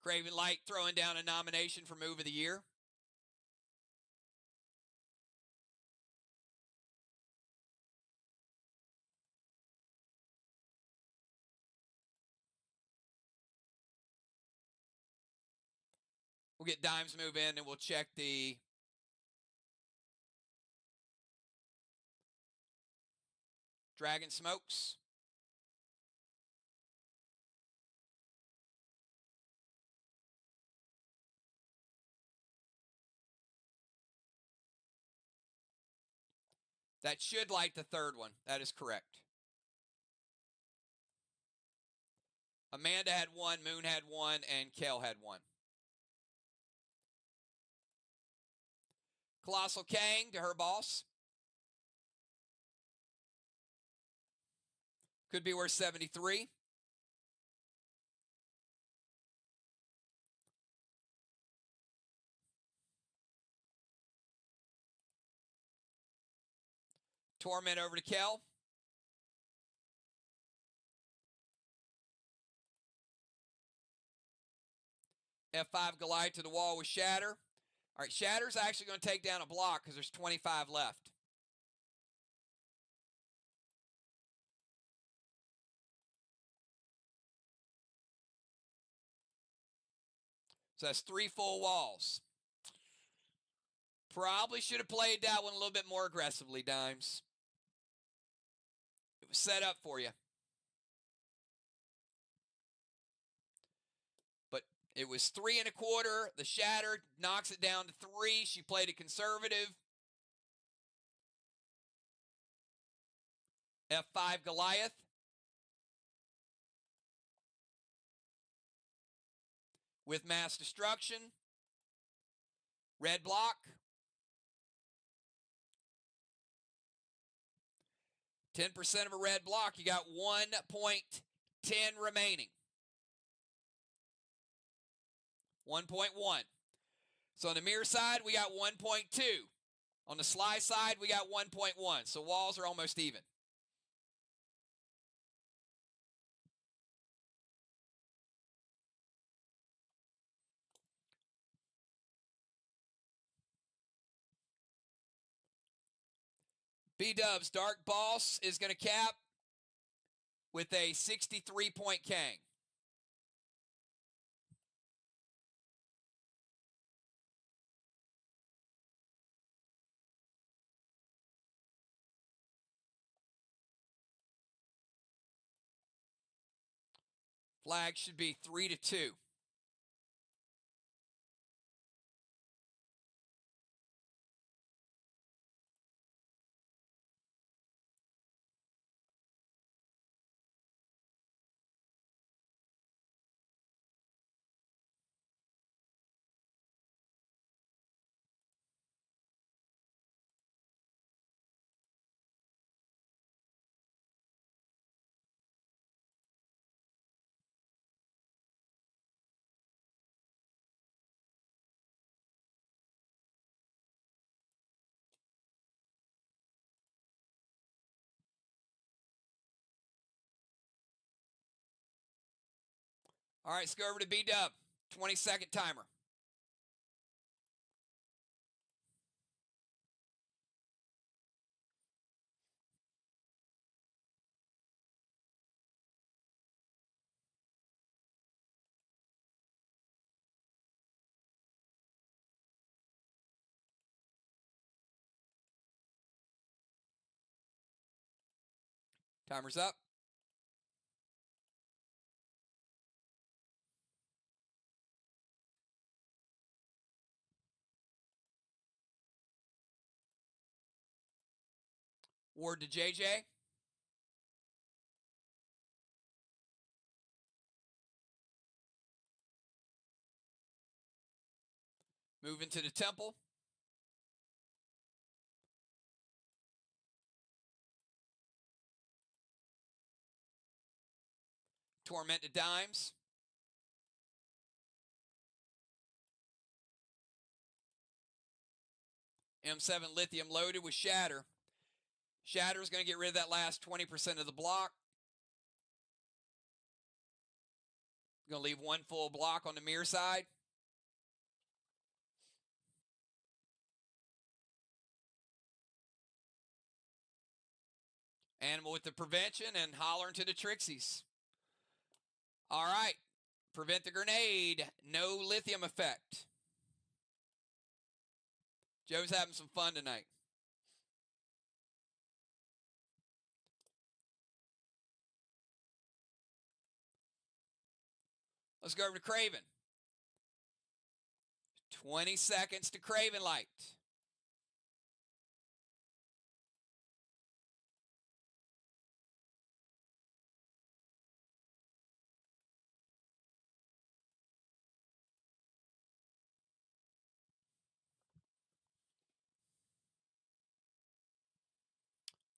Craven Light throwing down a nomination for Move of the Year. We'll get Dimes move in and we'll check the Dragon Smokes. That should light the third one. That is correct. Amanda had 1, Moon had 1, and Kel had 1. Colossal Kang to her boss. Could be worth 73. Torment over to Kel. F5 Goliath to the wall with Shatter. All right, Shatter's actually going to take down a block because there's 25 left. So that's 3 full walls. Probably should have played that one a little bit more aggressively, Dimes. It was set up for you. But it was 3 1/4. The Shatter knocks it down to 3. She played it conservative. F5 Goliath. With Mass Destruction. Red block. 10% of a red block. You got 1.10 remaining. 1.1. So on the MIR side, we got 1.2. On the SLY side, we got 1.1, so walls are almost even. B-Dub's Dark Boss is going to cap with a 63-point Kang. Flag should be 3-2. All right, let's go over to B-Dub. 20-second timer. Timer's up. Ward to JJ. Move into the temple. Torment to dimes. M7 lithium loaded with shatter. Shatter is going to get rid of that last 20% of the block. Going to leave one full block on the MIR side. Animal with the prevention and hollering to the Trixies. All right. Prevent the grenade. No lithium effect. Joe's having some fun tonight. Let's go over to Craven. 20 seconds to Craven Light.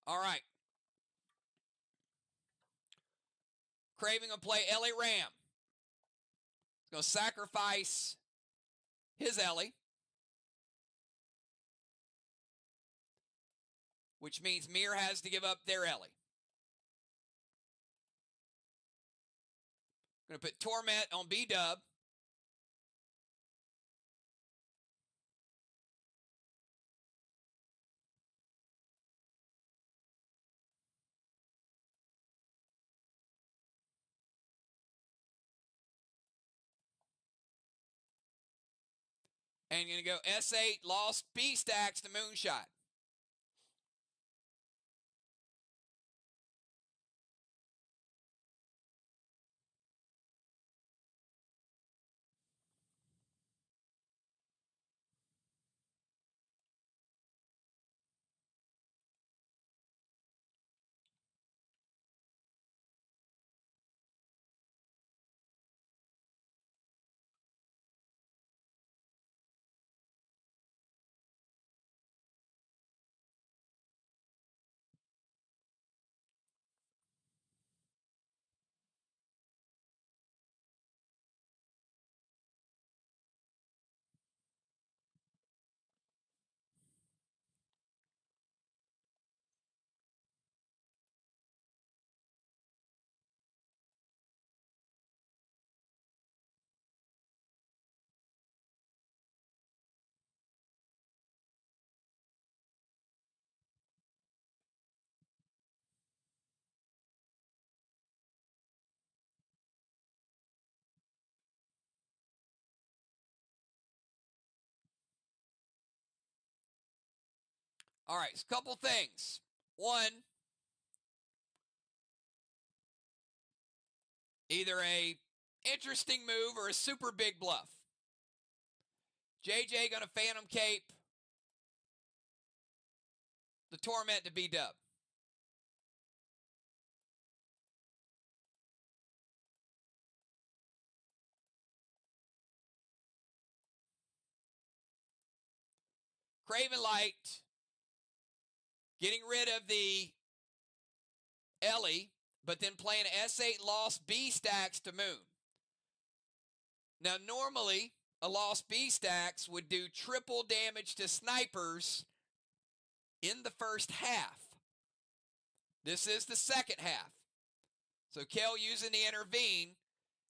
All right. Craven going to play Ellie Ram. He's going to sacrifice his Ellie, which means MIR has to give up their Ellie. Going to put Torment on B-Dub. And you're going to go S8, lost B stacks to Moonshot. All right, a couple things. One, either a interesting move or a super big bluff. JJ going to Phantom Cape the Torment to B-Dub. Craven Light getting rid of the Ellie, but then playing S8 lost B stacks to Moon. Now, normally, a lost B stacks would do triple damage to snipers in the first half. This is the second half. So, Kel using the intervene,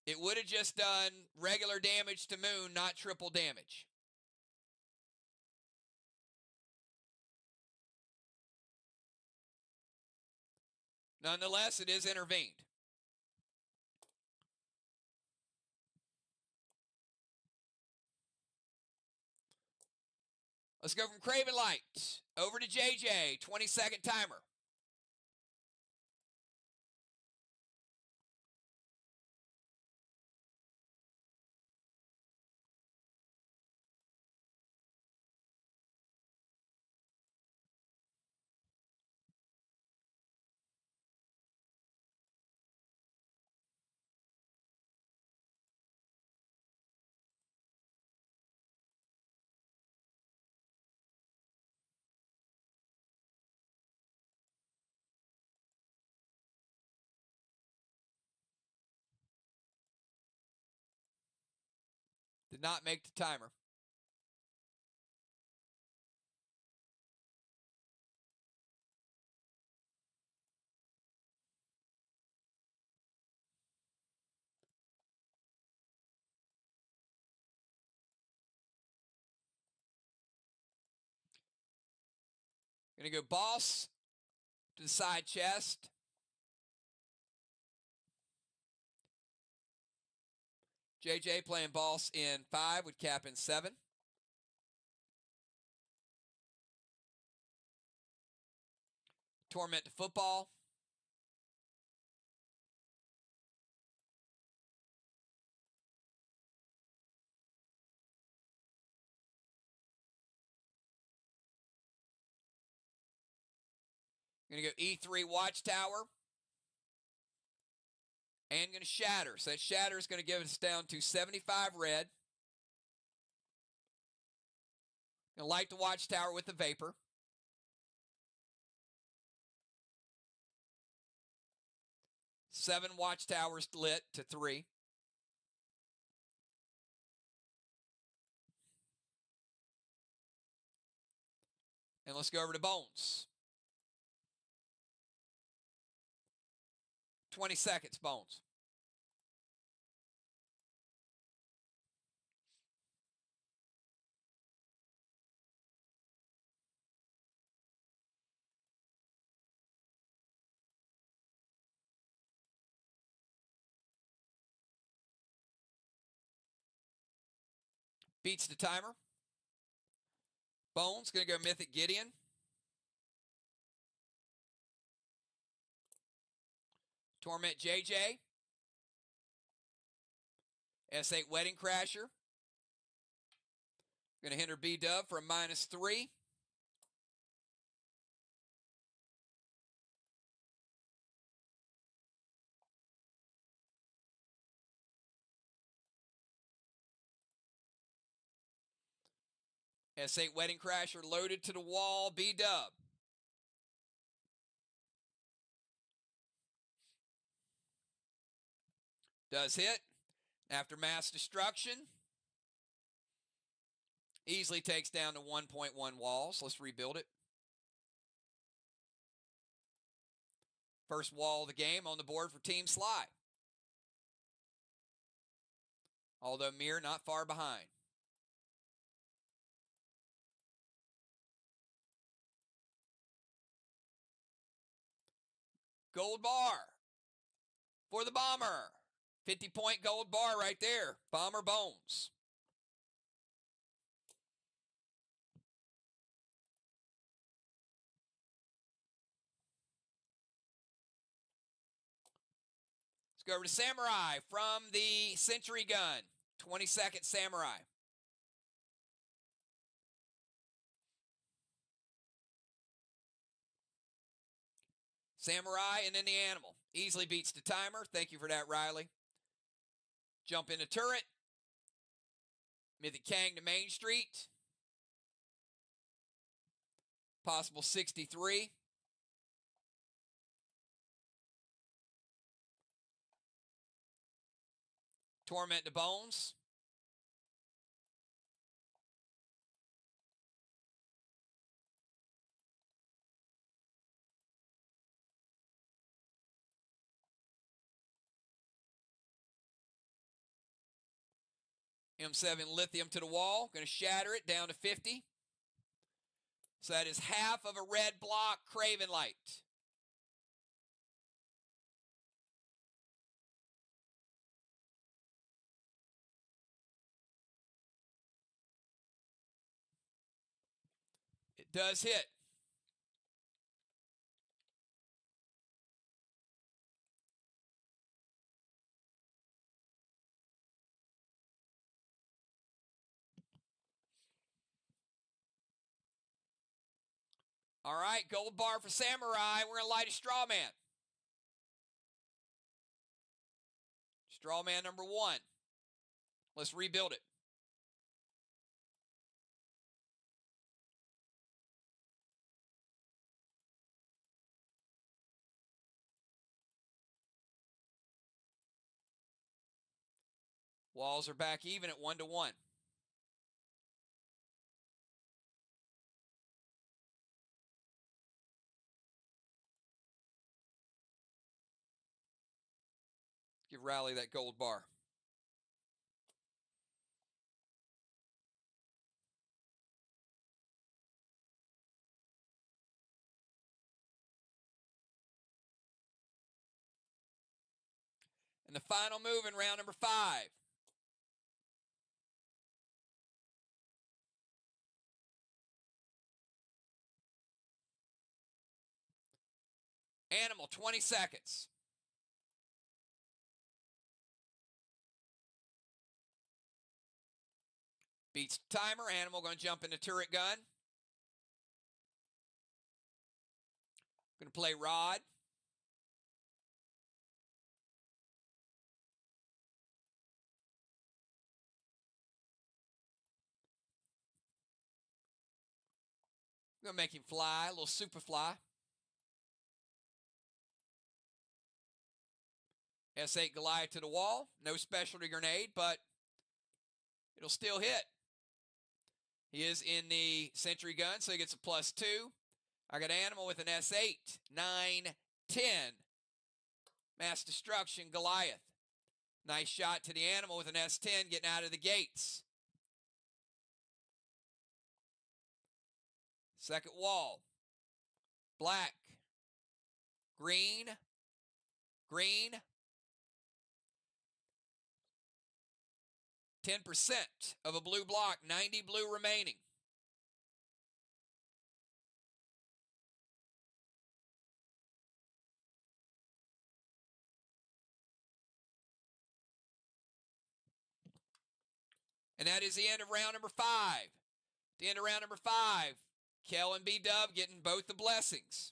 it would have just done regular damage to Moon, not triple damage. Nonetheless, it is intervened. Let's go from Craven Light over to JJ, 20-second timer. Did not make the timer. Going to go boss to the side chest. JJ playing boss in 5 with cap in 7. Torment to football. Going to go E3 Watchtower. And going to shatter. So that shatter is going to give us down to 75 red. Going to light the Watchtower with the Vapor. Seven Watchtowers lit to 3. And let's go over to Bones. 20 seconds, Bones. Beats the timer. Bones going to go Mythic Gideon. Torment JJ. S8 Wedding Crasher. Going to hinder B-Dub for a -3. S8 Wedding Crasher loaded to the wall. B-Dub. Does hit. After mass destruction, easily takes down to 1.1 walls. Let's rebuild it. First wall of the game on the board for Team SLY. Although MIR not far behind. Gold bar for the Bomber. 50-point gold bar right there. Bomber Bones. Let's go over to Samurai from the Century Gun. 22nd Samurai. Samurai and then the animal. Easily beats the timer. Thank you for that, Riley. Jump into turret. Mythic Kang to Main Street. Possible 63. Torment to Bones. M7 Lithium to the wall. Going to shatter it down to 50. So that is half of a red block Craven Light. It does hit. All right, gold bar for Samurai. We're going to light a straw man. Straw man number 1. Let's rebuild it. Walls are back even at 1-1. Give Riley that gold bar. And the final move in round number 5. Animal, 20 seconds. Beats timer. Animal going to jump into turret gun. Going to play Rod. Going to make him fly, a little super fly. S8 Goliath to the wall. No specialty grenade, but it'll still hit. He is in the Century Gun, so he gets a +2. I got Animal with an S8. 9, 10. Mass Destruction, Goliath. Nice shot to the Animal with an S10 getting out of the gates. Second wall. Black. Green. Green. 10% of a blue block. 90 blue remaining. And that is the end of round number 5. At the end of round number 5, Kel and B-Dub getting both the blessings.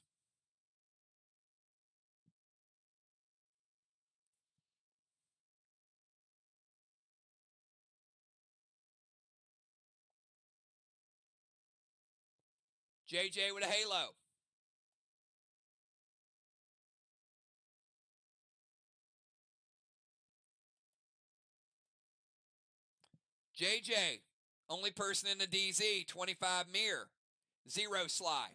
JJ with a halo. JJ, only person in the DZ, 25 MIR, 0 SLY.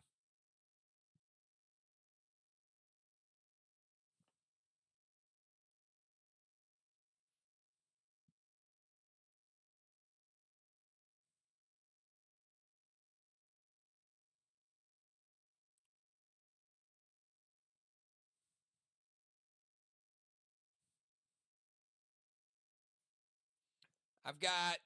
I've got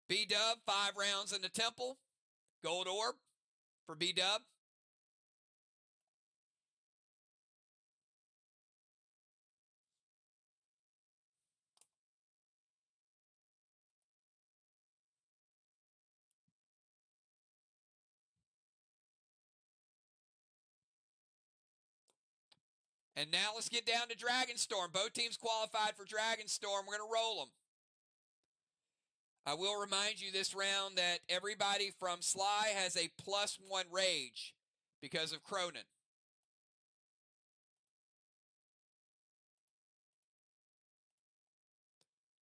B-Dub, 5 rounds in the temple. Gold orb for B-Dub. And now let's get down to Dragonstorm. Both teams qualified for Dragonstorm. We're going to roll them. I will remind you this round that everybody from SLY has a +1 rage because of Cronin.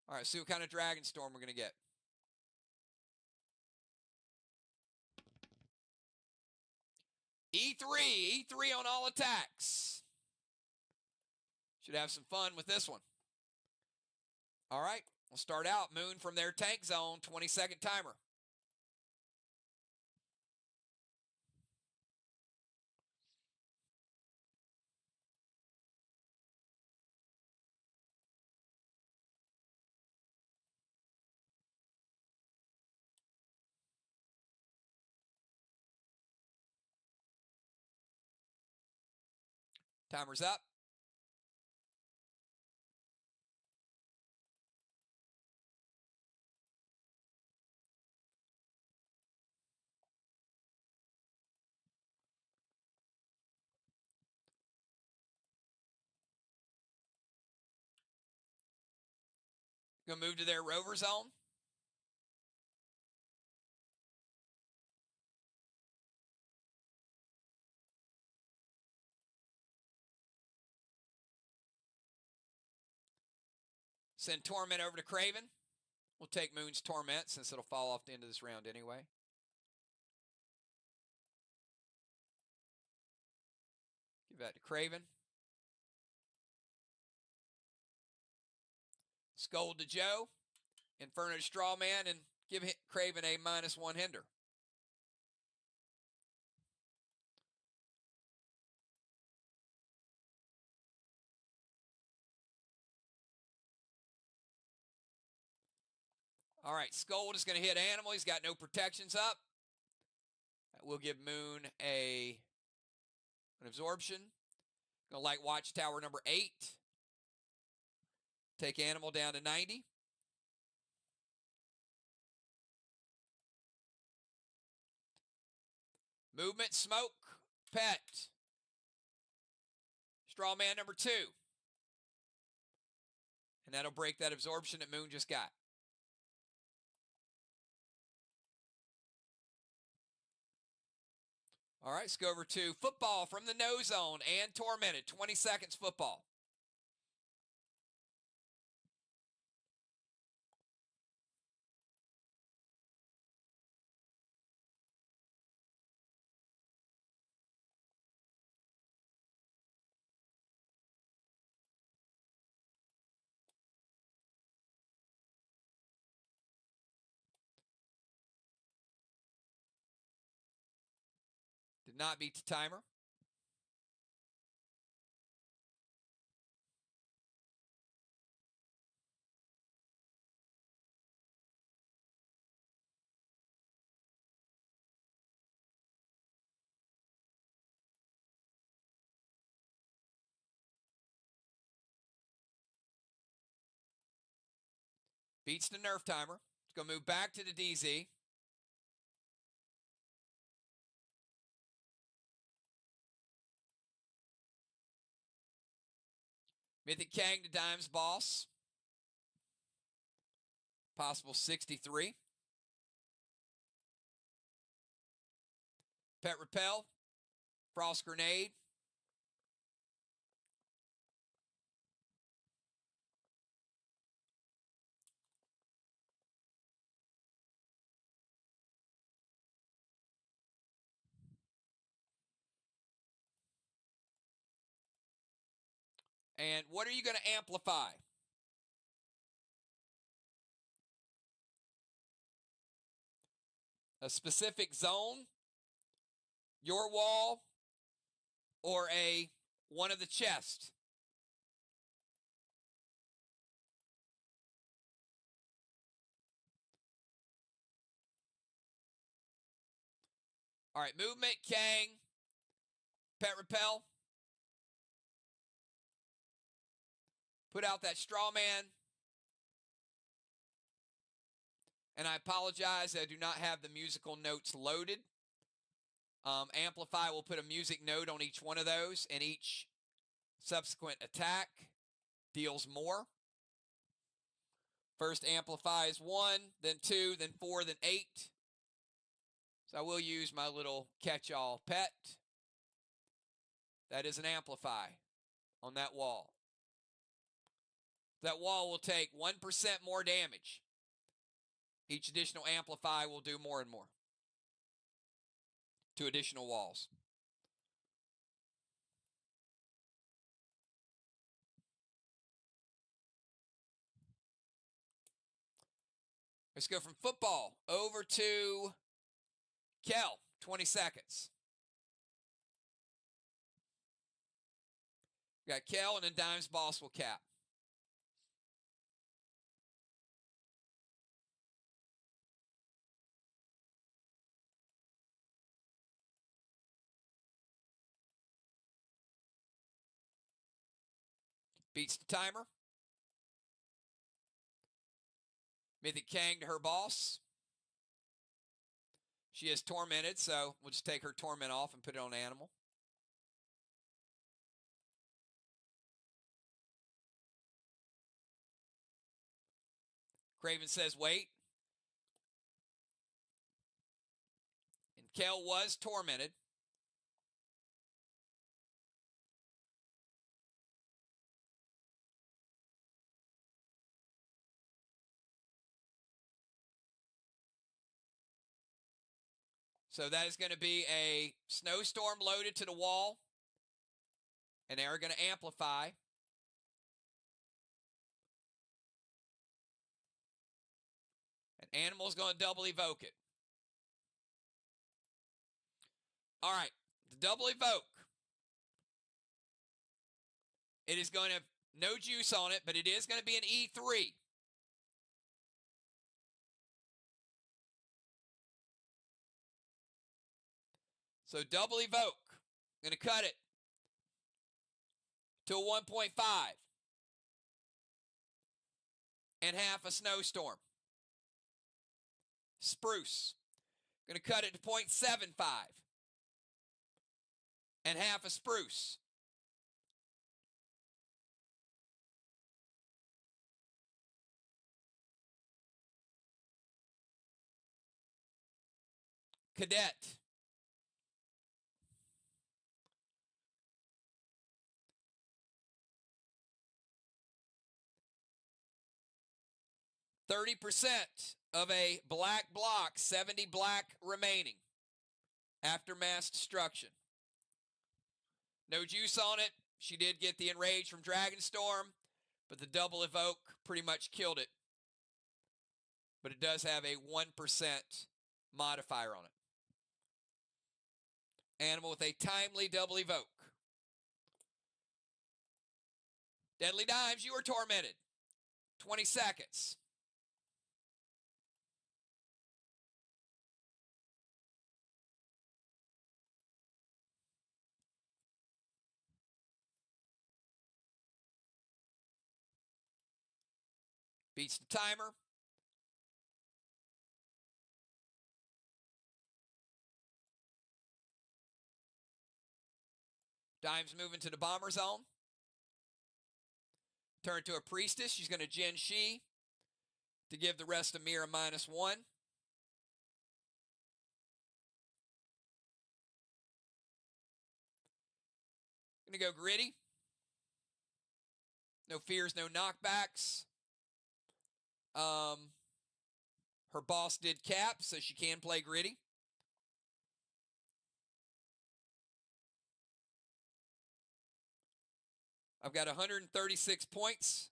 All right, see what kind of Dragonstorm we're going to get. E3 on all attacks. Should have some fun with this one. All right, we'll start out. Moon from their tank zone, 20-second timer. Timer's up. Going to move to their rover zone. Send Torment over to Craven. We'll take Moon's Torment since it'll fall off the end of this round anyway. Give that to Craven. Scold to Joe. Inferno to Strawman and give Craven a -1 hinder. All right, Scold is going to hit Animal. He's got no protections up. We'll give Moon an absorption. Going to light Watchtower number 8. Take Animal down to 90. Movement, Smoke, Pet. Strawman number 2. And that'll break that absorption that Moon just got. All right, let's go over to Football from the No Zone and Tormented. 20 seconds, Football. Did not beat the timer. Beats the nerf timer. It's going to move back to the DZ. Mythic Kang to Dimes Boss. Possible 63. Pet Repel. Frost Grenade. And what are you going to amplify? A specific zone, your wall, or one of the chests? All right, Movement, Kang, Pet Repel. Put out that Strawman. And I apologize, I do not have the musical notes loaded. Amplify will put a music note on each one of those, and each Subsequent attack deals more. First amplifies 1, then 2, then 4, then 8. So I will use my little catch-all pet. That is an amplify on that wall. That wall will take 1% more damage. Each additional amplify will do more and more. 2 additional walls. Let's go from football over to Kel. 20 seconds. We got Kel, and then Dimes Boss will cap. Beats the timer. Mythic Kang to her boss. She is tormented, so we'll just take her torment off and put it on animal. Craven says wait. And Kel was tormented. So that is going to be a snowstorm loaded to the wall. And they're going to amplify. And Animal's going to double evoke it. All right, the double evoke. It is going to have no juice on it, but it is going to be an E3. So double evoke. Going to cut it to a 1.5 and half a snowstorm. Spruce. Going to cut it to 0.75 and half a spruce. Cadet. %, of a black block, 70 black remaining after mass destruction. No juice on it. She did get the Enrage from Dragonstorm, but the double evoke pretty much killed it. But it does have a 1% modifier on it. Animal with a timely double evoke. Deadly Dimes, you are tormented. 20 seconds. Beats the timer. Dimes moving to the bomber zone. Turn to a priestess. She's going to Gen Shi to give the rest of MIR a -1. Going to go gritty. No fears, no knockbacks. Her boss did cap, so she can play gritty. I've got 136 points.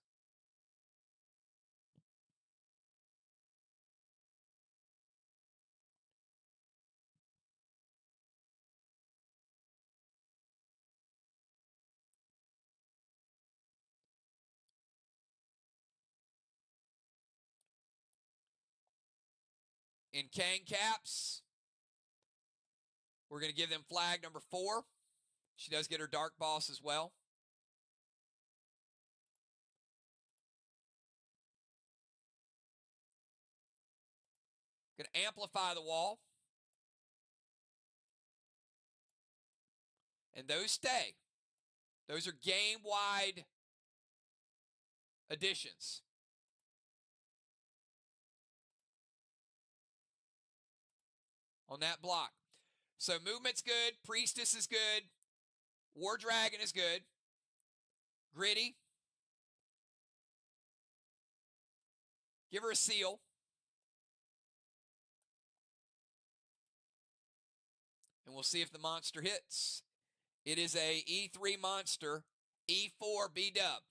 In Kang caps, we're going to give them flag number 4. She does get her dark boss as well. Going to amplify the wall. And those stay. Those are game-wide additions. On that block. So movement's good. Priestess is good. War Dragon is good. Gritty. Give her a seal. And we'll see if the monster hits. It is a E3 monster, E4 B-dub.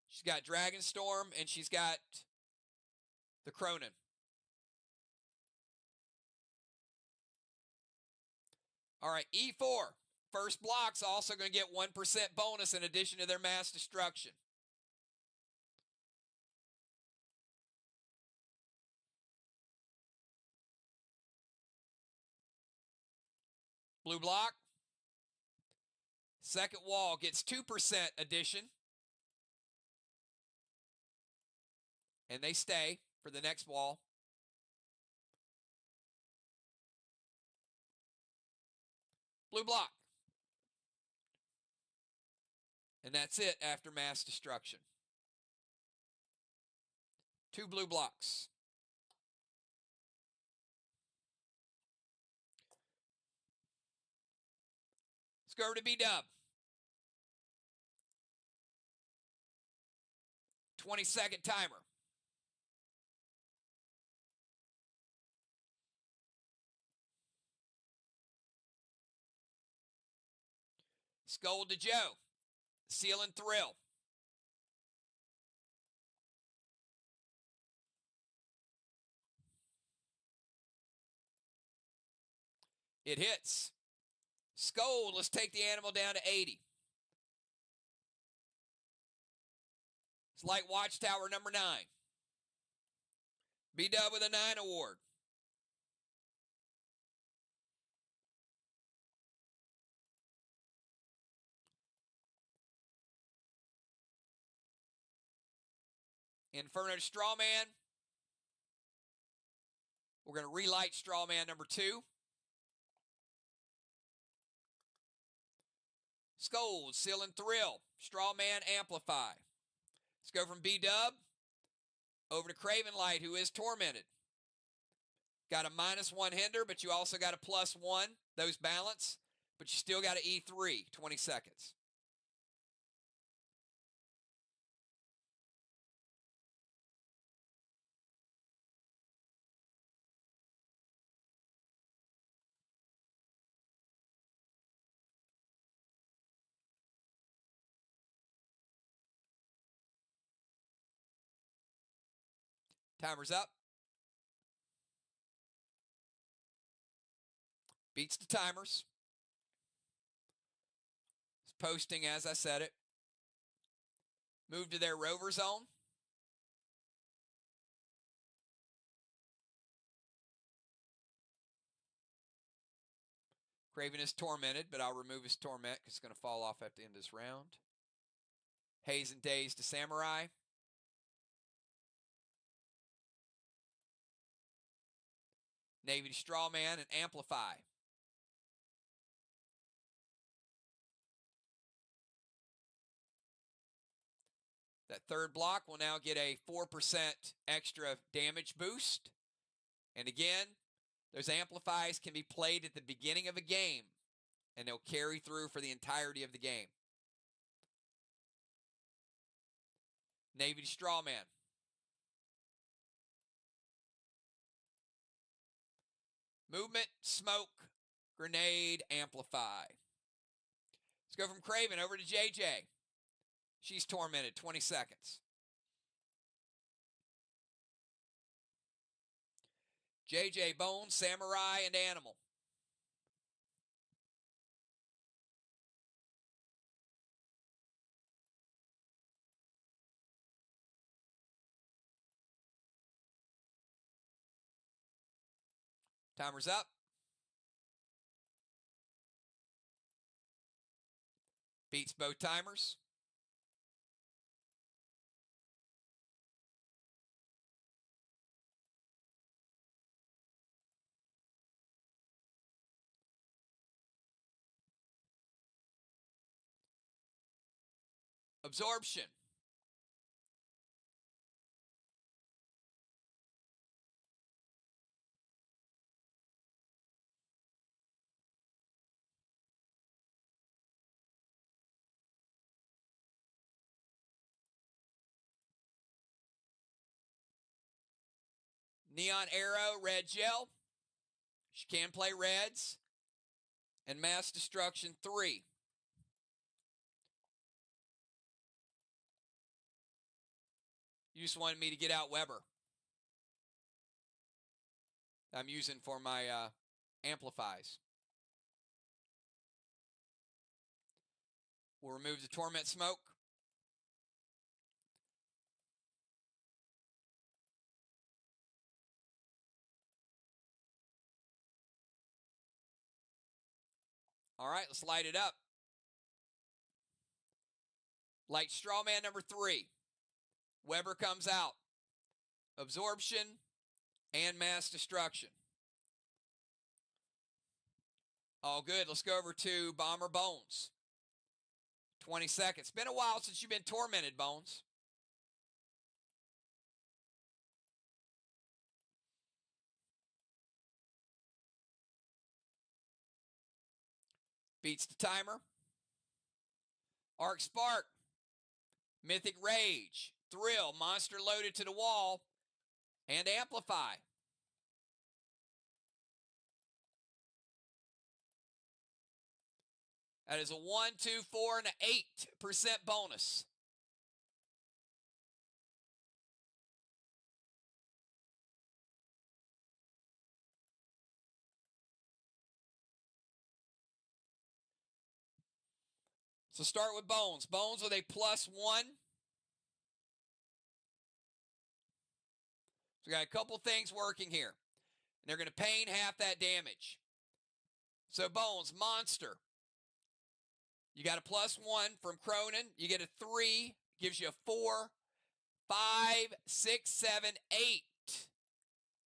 She's got Dragonstorm, and she's got the Cronin. All right, E4. First block's also going to get 1% bonus in addition to their mass destruction. Blue block. Second wall gets 2% addition. And they stay for the next wall. Blue block. And that's it after mass destruction. 2 blue blocks. Let's go over to B-dub. 20-second timer. Skull to Joe. Seal and Thrill. It hits. Skull, let's take the animal down to 80. It's like Watchtower number 9. B-dub with a 9 award. Inferno to Strawman. We're going to relight Strawman number 2. Scold, Seal and Thrill. Strawman Amplify. Let's go from B-dub over to Craven Light, who is tormented. Got a -1 hinder, but you also got a +1. Those balance, but you still got an E3, 20 seconds. Timer's up. Beats the timers. It's posting as I said it. Move to their rover zone. Craven is tormented, but I'll remove his torment because it's going to fall off at the end of this round. Haze and Daze to Samurai. Navy to Strawman and Amplify. That third block will now get a 4% extra damage boost. And again, those amplifies can be played at the beginning of a game, and they'll carry through for the entirety of the game. Navy to Strawman. Movement, Smoke, Grenade, Amplify. Let's go from Craven over to JJ. She's tormented, 20 seconds. JJ, Bone, Samurai, and Animal. Timer's up. Beats both timers. Absorption. Neon Arrow, red gel. She can play reds. And Mass Destruction 3. You just wanted me to get out Weber. I'm using for my amplifies. We'll remove the Torment Smoke. All right, let's light it up. Light Strawman number 3. Weber comes out. Absorption and Mass Destruction. All good. Let's go over to Bomber Bones. 20 seconds. It's been a while since you've been tormented, Bones. Beats the timer. Arc Spark. Mythic Rage. Thrill. Monster loaded to the wall. And Amplify. That is a 1, 2, 4, and an 8% bonus. So start with Bones. Bones with a +1. So we got a couple things working here. And they're going to pain half that damage. So Bones, Monster. You got a +1 from Cronin. You get a 3. Gives you a 4, 5, 6, 7, 8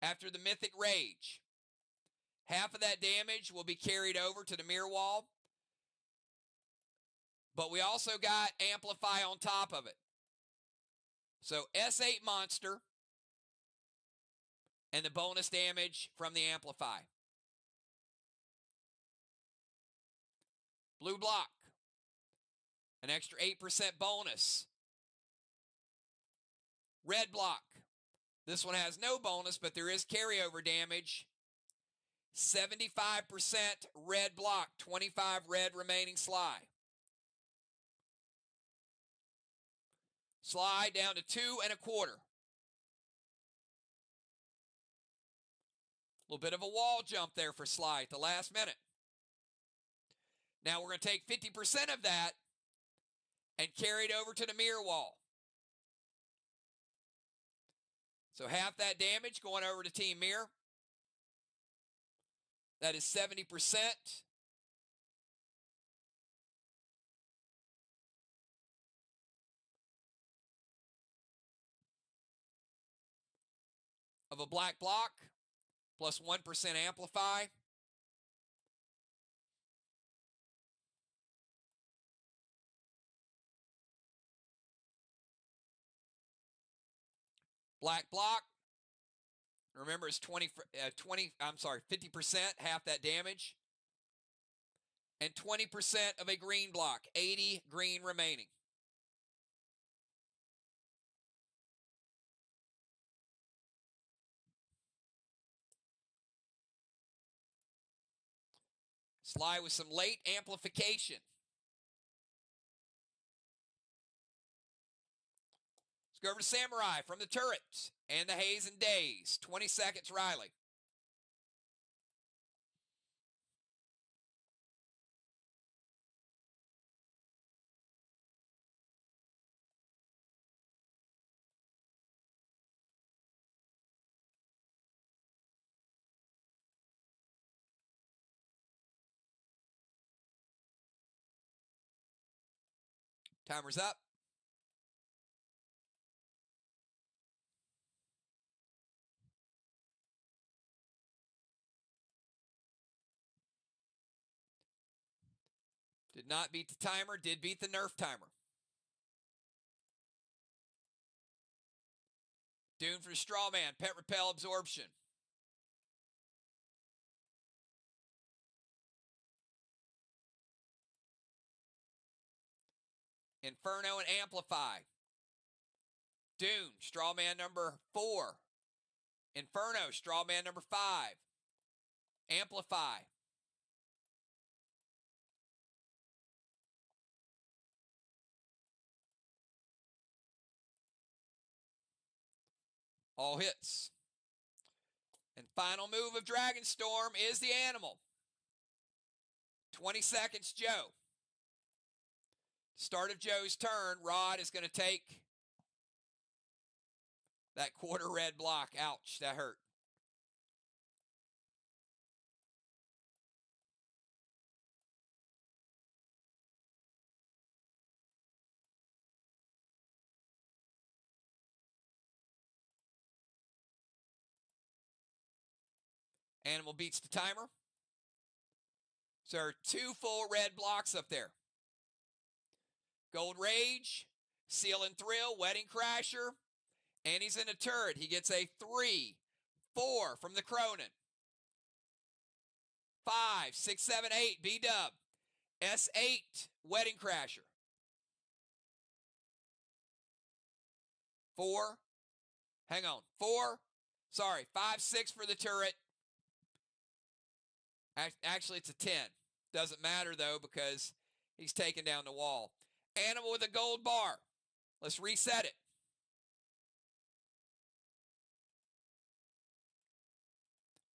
after the Mythic Rage. Half of that damage will be carried over to the mirror wall. But we also got Amplify on top of it. So S8 Monster and the bonus damage from the Amplify. Blue block. An extra 8% bonus. Red block. This one has no bonus, but there is carryover damage. 75% red block. 25 red remaining SLY. SLY down to 2 1/4. A little bit of a wall jump there for SLY at the last minute. Now we're going to take 50% of that and carry it over to the mirror wall. So half that damage going over to Team Mirror. That is 70%. Of a black block, plus 1% Amplify. Black block. Remember, it's 50%, half that damage. And 20% of a green block, 80 green remaining. SLY with some late amplification. Let's go over to Samurai from the turret and the Haze and Days. 20 seconds, Riley. Timer's up. Did not beat the timer, did beat the nerf timer. Dune for the straw man. Pet repel absorption. Inferno and amplify. Dune, straw man number 4. Inferno, straw man number 5. Amplify. All hits. And final move of Dragonstorm is the animal. 20 seconds, Joe. Start of Joe's turn. Rod is going to take that quarter red block. Ouch, that hurt. Animal beats the timer. So there are 2 full red blocks up there. Gold Rage, Seal and Thrill, Wedding Crasher, and he's in a turret. He gets a 3, 4 from the Cronin. 5, 6, 7, 8, B-Dub. S8, Wedding Crasher. 4, hang on, 4, sorry, 5, 6 for the turret. Actually, it's a 10. Doesn't matter, though, because he's taking down the wall. Animal with a gold bar. Let's reset it.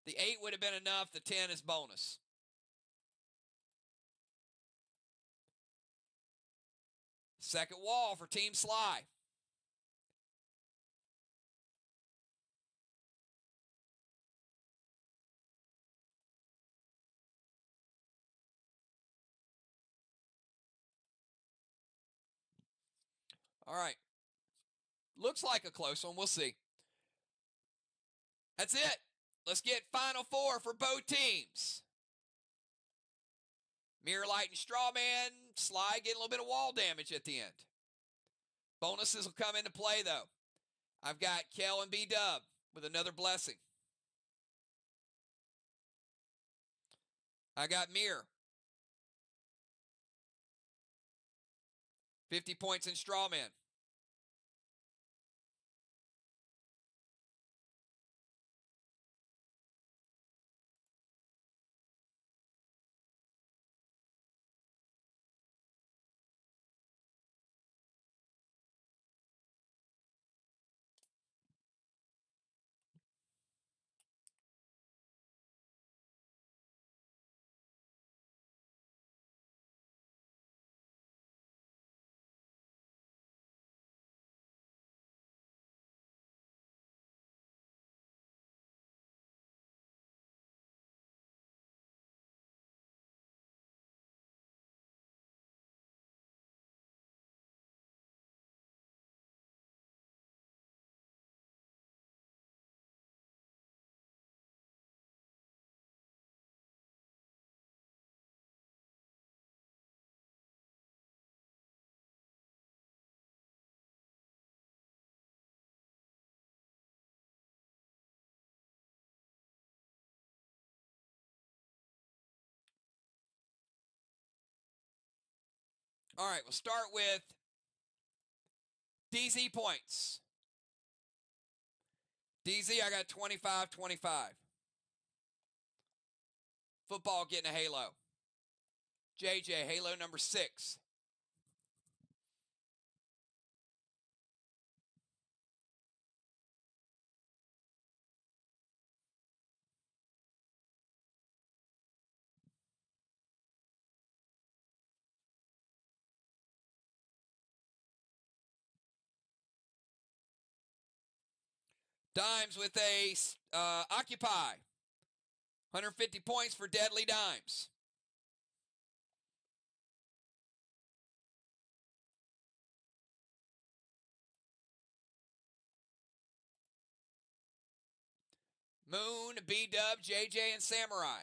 The 8 would have been enough. The 10 is bonus. Second wall for Team SLY. All right. Looks like a close one. We'll see. That's it. Let's get final 4 for both teams. Mirror Light and Strawman. SLY getting a little bit of wall damage at the end. Bonuses will come into play, though. I've got Kel and B-Dub with another blessing. I got MIR. 50 points in Strawman. All right, we'll start with DZ points. DZ, I got 25-25. Football getting a halo. JJ, halo number 6. Dimes with a Occupy. 150 points for Deadly Dimes. Moon, B-Dub, JJ, and Samurai.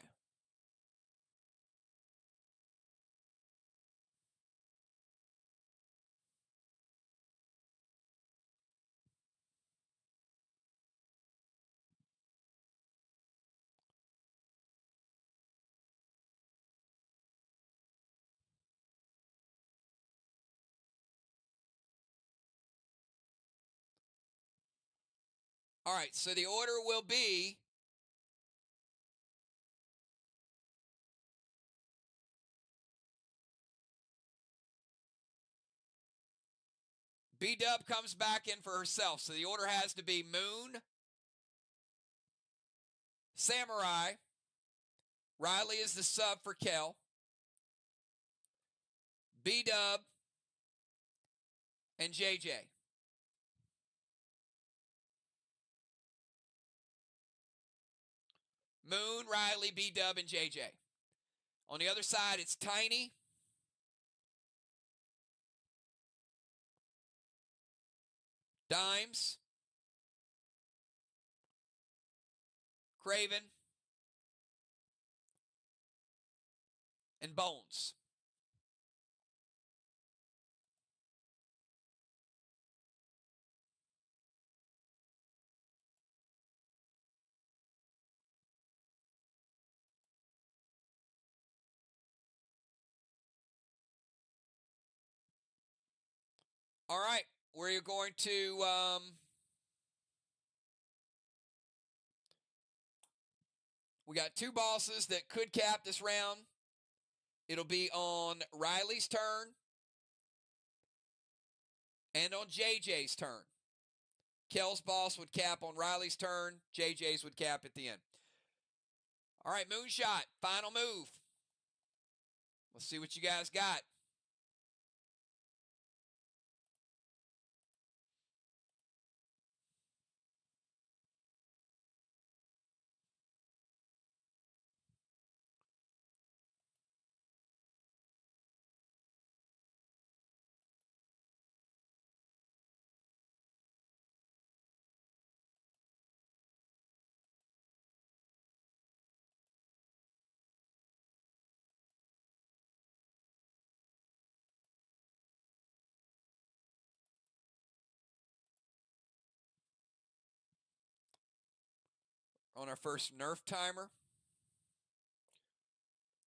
All right, so the order will be B-Dub comes back in for herself. So the order has to be Moon, Samurai. Riley is the sub for Kel. B-Dub and JJ. Moon, Riley, B-Dub, and JJ. On the other side, it's Tiny, Dimes, Craven, and Bones. All right, we're going to we got two bosses that could cap this round. It'll be on Riley's turn and on JJ's turn. Kel's boss would cap on Riley's turn. JJ's would cap at the end. All right, Moonshot, final move. Let's see what you guys got. On our first nerf timer.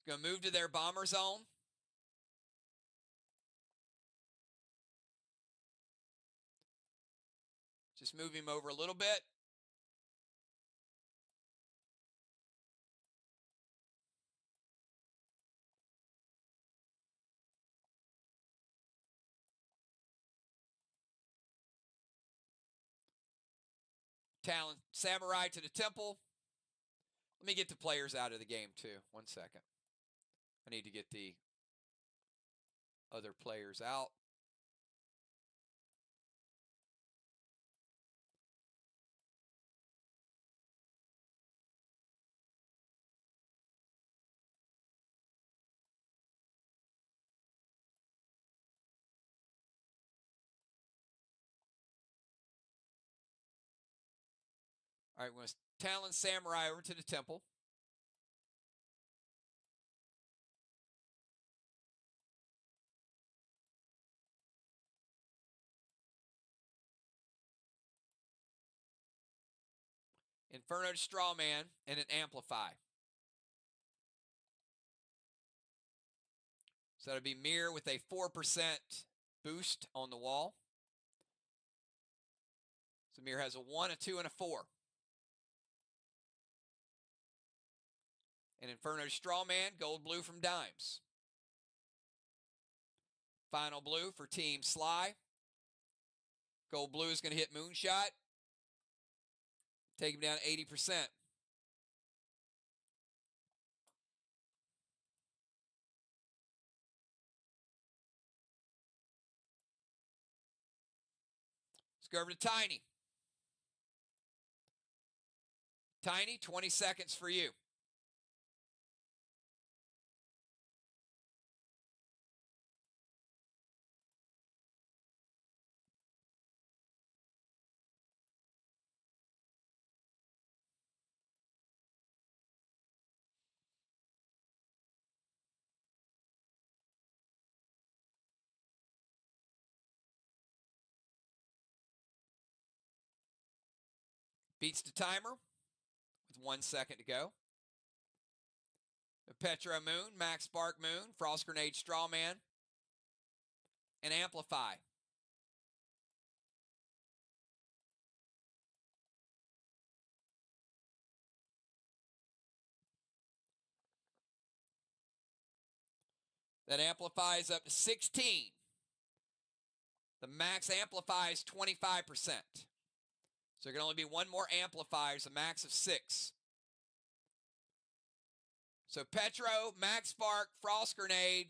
Going to move to their bomber zone. Just move him over a little bit. Talon Samurai to the temple. Let me get the players out of the game too. 1 second. I need to get the other players out. All right, we're going to Talon Samurai over to the temple. Inferno to Strawman and an Amplify. So that'll be MIR with a 4% boost on the wall. So MIR has a 1, a 2, and a 4. And Inferno to Strawman, gold blue from Dimes. Final blue for Team SLY. Gold blue is going to hit Moonshot. Take him down 80%. Let's go over to Tiny. Tiny, 20 seconds for you. Beats the timer with 1 second to go. Petro Moon, Max Spark Moon, Frost Grenade Strawman, and Amplify. That amplifies up to 16. The max amplifies 25%. So there can only be one more amplifier, a max of 6. So Petro, Max Spark, Frost Grenade,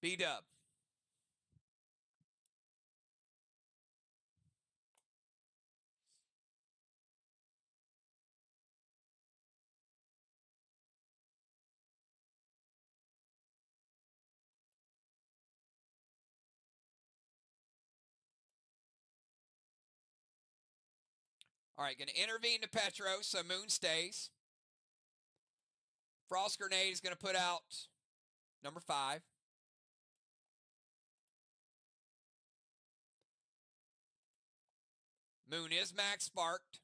B-Dub. All right, going to intervene to Petro, so Moon stays. Frost Grenade is going to put out number 5. Moon is max sparked.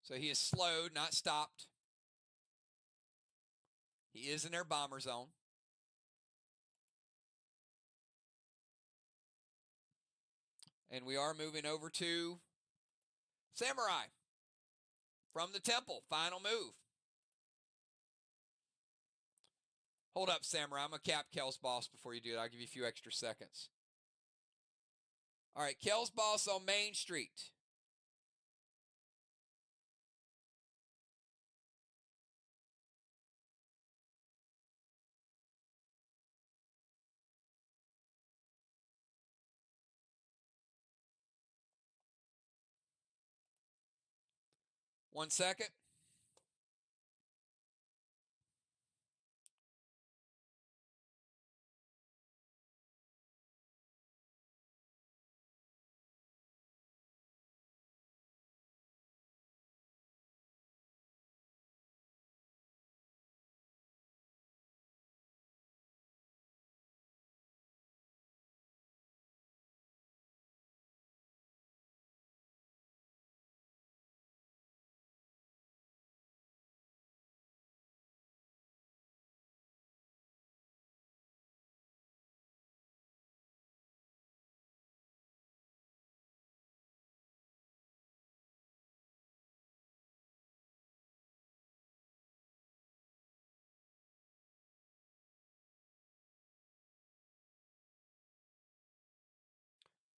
So he is slowed, not stopped. He is in their bomber zone. And we are moving over to Samurai from the temple. Final move. Hold up, Samurai. I'm going to cap Kel's boss before you do it. I'll give you a few extra seconds. All right, Kel's boss on Main Street. One second.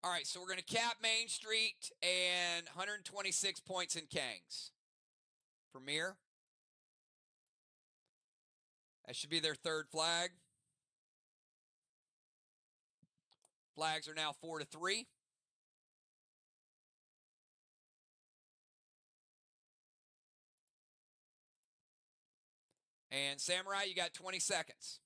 All right, so we're going to cap Main Street and 126 points in Kangs. For MIR. That should be their third flag. Flags are now 4-3. And Samurai, you got 20 seconds.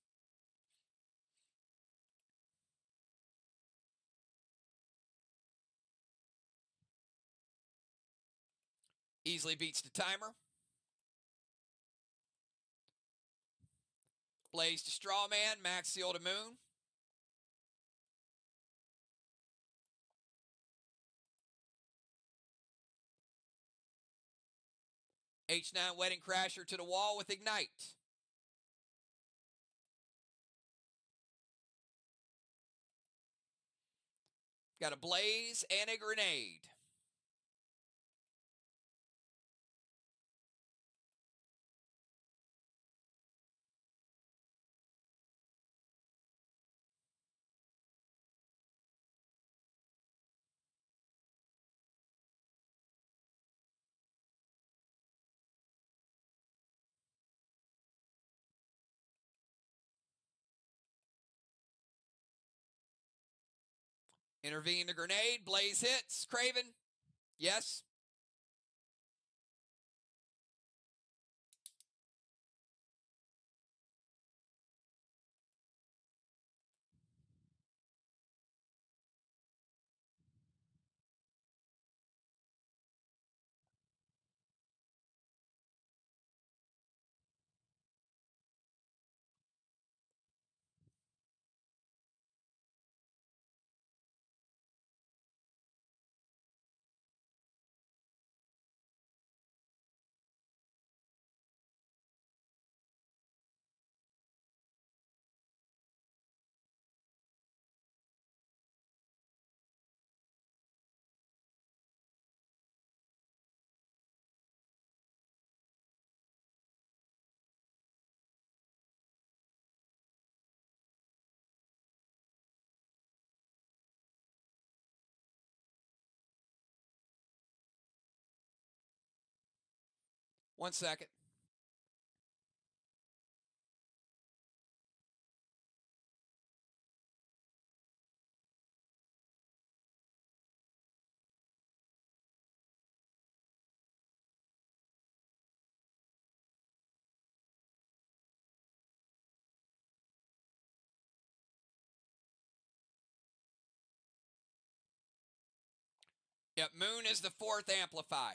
Easily beats the timer. Blaze to Strawman, Max Seal to Moon. H9 Wedding Crasher to the wall with Ignite. Got a Blaze and a Grenade. Intervene the Grenade. Blaze hits. Craven. Yes. 1 second. Yep, Moon is the 4th amplify.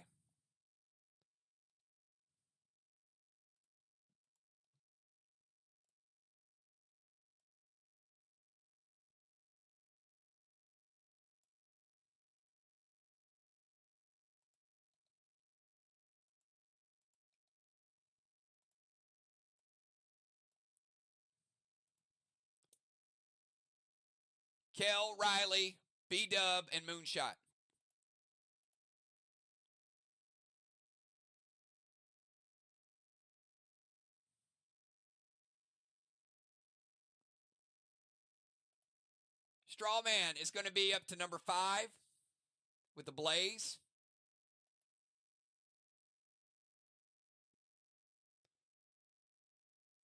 Kel, Riley, B-Dub, and Moonshot. Strawman is going to be up to number 5 with the Blaze.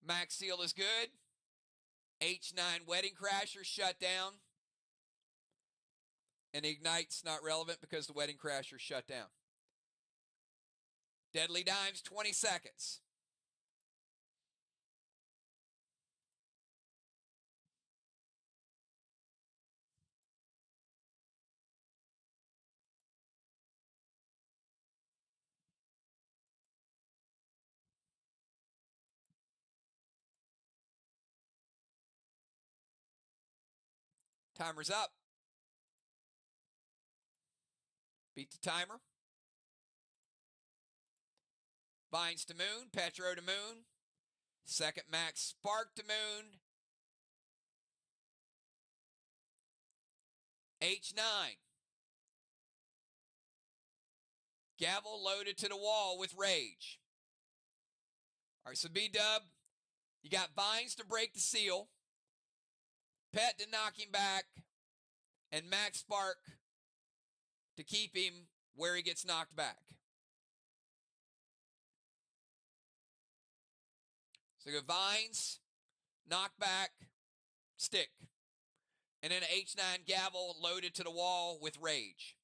Max Seal is good. H9 Wedding Crasher shut down. And Ignite's not relevant because the Wedding Crasher shut down. Deadly Dimes, 20 seconds. Timer's up. Beat the timer. Vines to Moon, Petro to Moon. Second Max Spark to Moon. H9. Gavel loaded to the wall with Rage. All right, so B-Dub, you got Vines to break the seal. Pet to knock him back. And Max Spark to keep him where he gets knocked back. So go Vines, knock back, stick. And then an H9 Gavel loaded to the wall with Rage.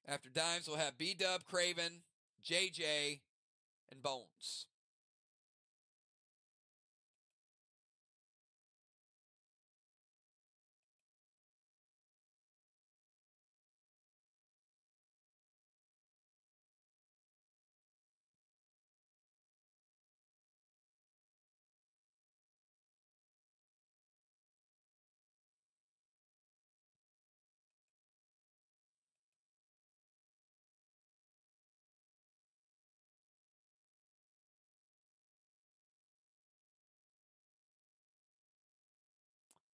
After Dimes, we'll have B-Dub, Craven, JJ, and Bones.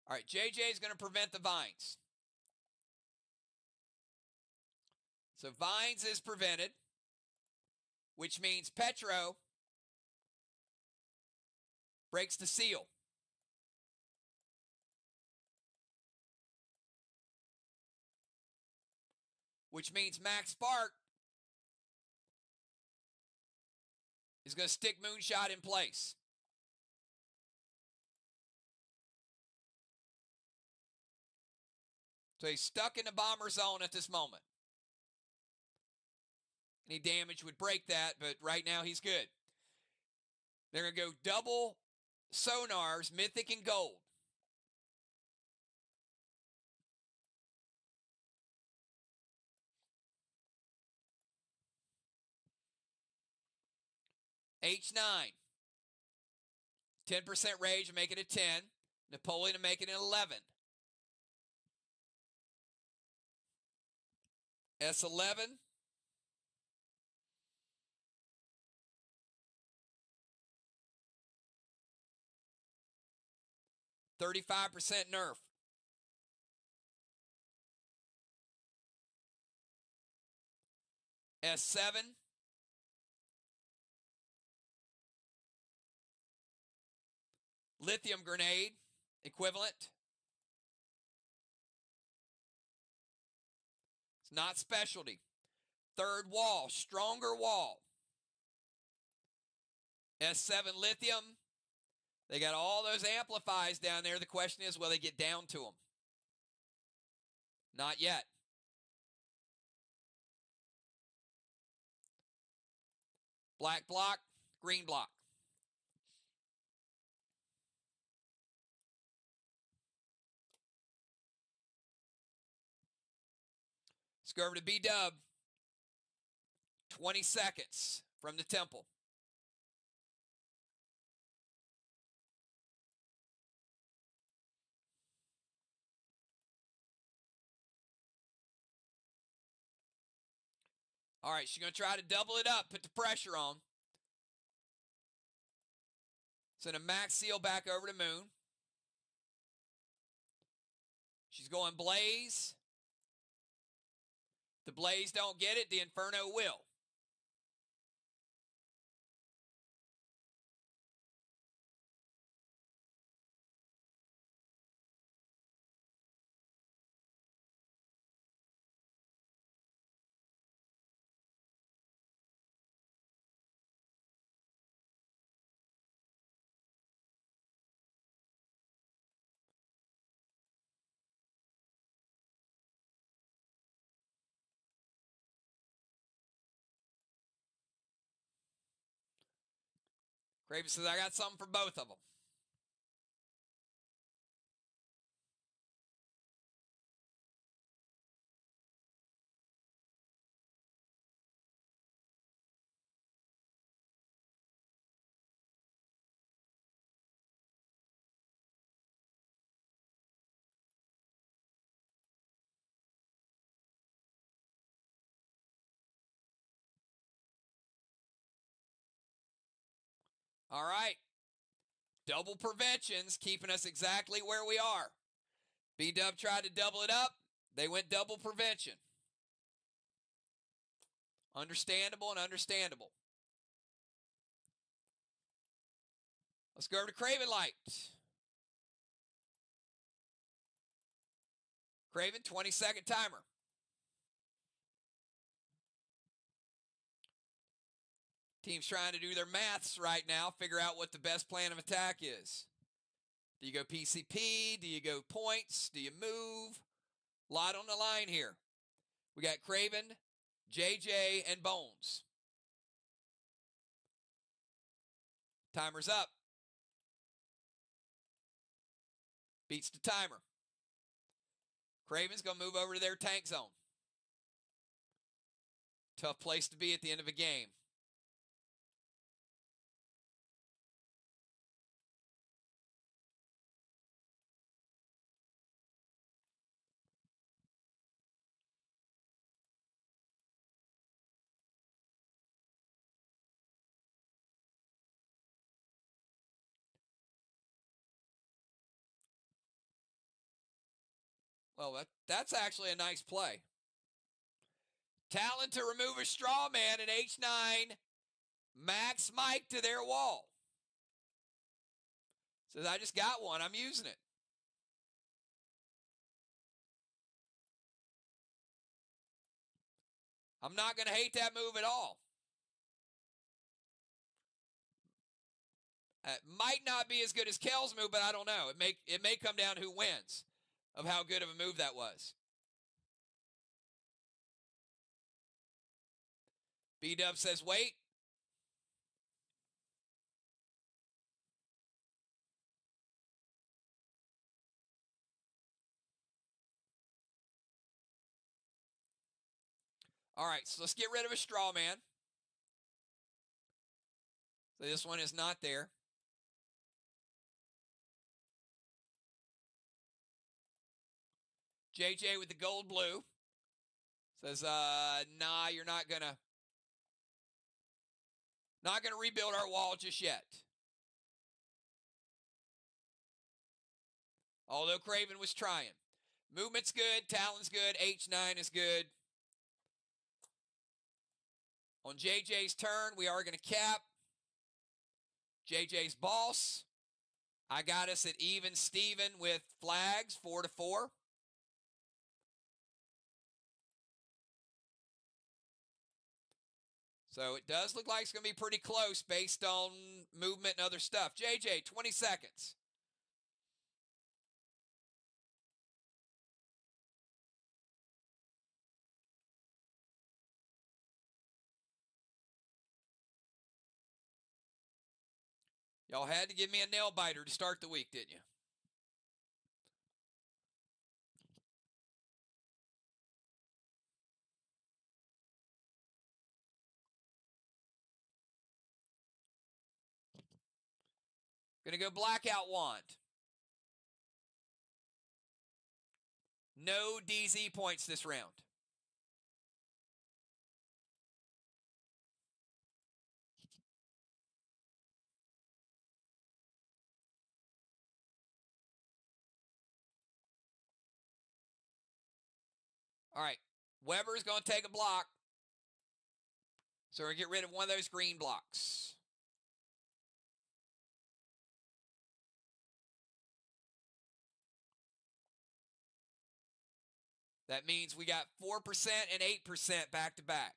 All right, JJ is going to prevent the Vines. So Vines is prevented, which means Petro breaks the seal. Which means Max Spark is going to stick Moonshot in place. So he's stuck in the bomber zone at this moment. Any damage would break that, but right now he's good. They're going to go double sonars, Mythic and Gold. H9. 10% Rage to make it a 10. Napoleon to make it an 11. S11. %35 nerf. S7. Lithium grenade, equivalent. It's not specialty. Third wall, stronger wall. S7 lithium. They got all those amplifies down there. The question is, will they get down to them? Not yet. Black block, green block. Let's go over to B-Dub. 20 seconds from the temple. All right, she's going to try to double it up, put the pressure on. Send a max seal back over to Moon. She's going Blaze. The Blaze don't get it, the Inferno will. Craven says, I got something for both of them. All right. Double preventions, keeping us exactly where we are. B-Dub tried to double it up. They went double prevention. Understandable and understandable. Let's go over to Craven Light. Craven, 20-second timer. Team's trying to do their maths right now, figure out what the best plan of attack is. Do you go PCP? Do you go points? Do you move? A lot on the line here. We got Craven, JJ, and Bones. Timer's up. Beats the timer. Craven's going to move over to their tank zone. Tough place to be at the end of a game. Well, that's actually a nice play. Talon to remove a straw man, and H9 Max Mike to their wall. Says, I just got one. I'm using it. I'm not going to hate that move at all. It might not be as good as Kel's move, but I don't know. It may come down to who wins of how good of a move that was. B-Dub says, wait. All right, so let's get rid of a straw man. So this one is not there. JJ with the gold blue says, nah, you're not gonna rebuild our wall just yet. Although Craven was trying. Movement's good, Talon's good, H9 is good. On JJ's turn, we are going to cap. JJ's boss. I got us at even Steven with flags, 4-4. So it does look like it's going to be pretty close based on movement and other stuff. JJ, 20 seconds. Y'all had to give me a nail biter to start the week, didn't you? Going to go blackout wand. No DZ points this round. All right. Weber's going to take a block. So we're going to get rid of one of those green blocks. That means we got 4% and 8% back to back.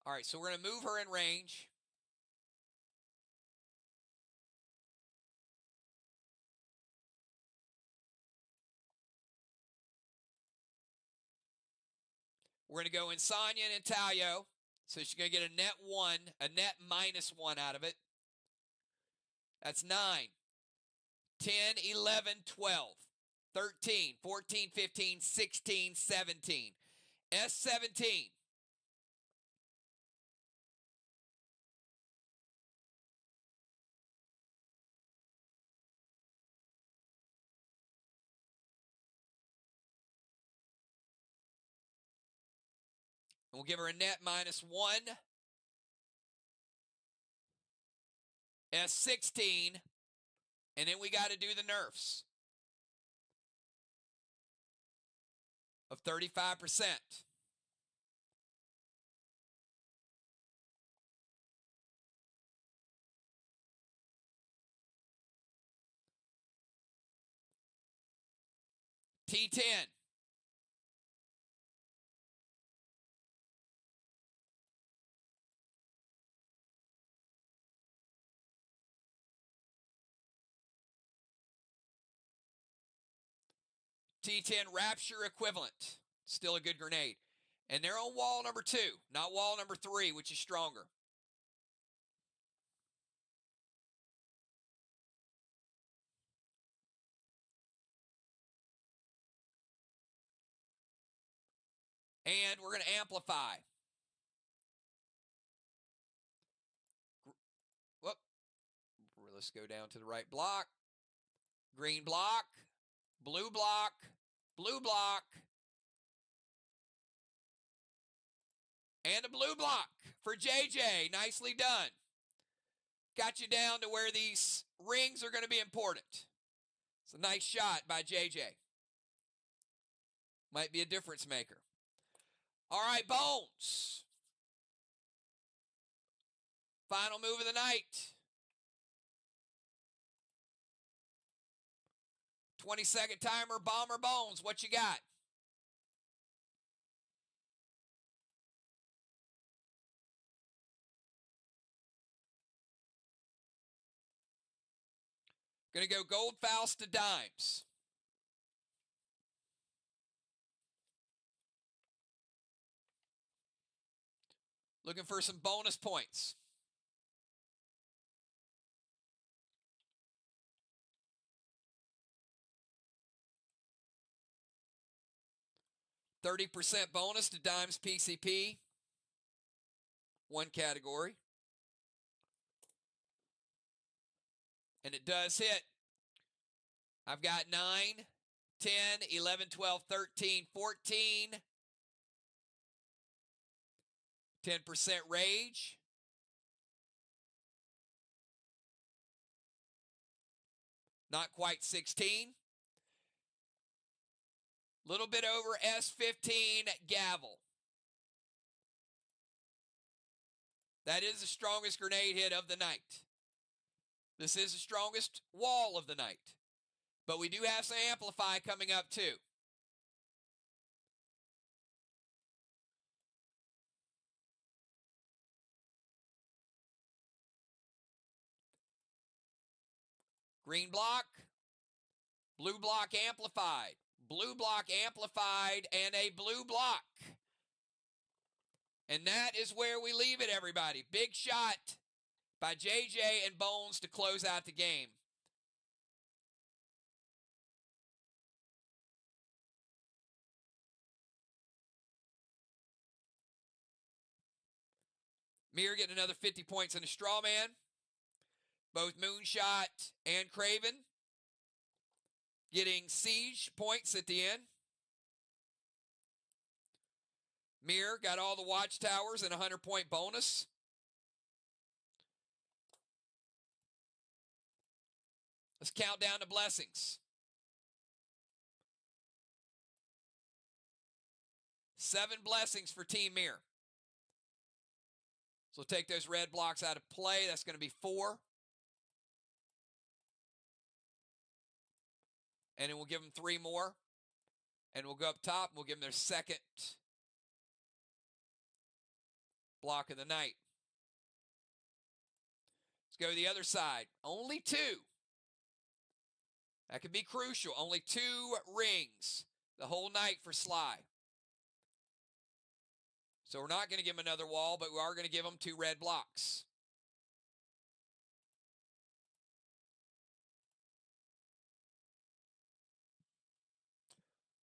All right, so we're going to move her in range. We're going to go Insania and Intaglio. So she's going to get a net 1, a net -1 out of it. That's 9, 10, 11, 12, 13, 14, 15, 16, 17. S17. And we'll give her a net -1. S16. And then we got to do the nerfs of 35%. T10. T10 Rapture equivalent. Still a good grenade. And they're on wall number 2, not wall number 3, which is stronger. And we're going to amplify. Whoop. Let's go down to the right block. Green block. Blue block. Blue block. And a blue block for JJ. Nicely done. Got you down to where these rings are going to be important. It's a nice shot by JJ. Might be a difference maker. All right, Bones. Final move of the night. 20-second timer, Bomber Bones. What you got? Going to go Gold Faust to dimes. Looking for some bonus points. %30 bonus to dimes PCP. One category. And it does hit. I've got 9, 10, 11, 12, 13, 14. 10% rage. Not quite 16. Little bit over S15 gavel. That is the strongest grenade hit of the night. This is the strongest wall of the night. But we do have some amplify coming up too. Green block, blue block amplified, blue block amplified, and a blue block. And that is where we leave it, everybody. Big shot by JJ and Bones to close out the game. MIR getting another 50 points in a straw man. Both Moonshot and Craven getting siege points at the end. MIR got all the watchtowers and a 100-point bonus. Let's count down the blessings. 7 blessings for Team MIR. So we'll take those red blocks out of play. That's going to be 4. And then we'll give them 3 more. And we'll go up top and we'll give them their second block of the night. Let's go to the other side. Only 2. That could be crucial. Only 2 rings the whole night for SLY. So we're not going to give them another wall, but we are going to give them 2 red blocks.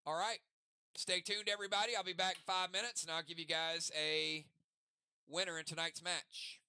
All right. Stay tuned, everybody. I'll be back in 5 minutes, and I'll give you guys a winner in tonight's match.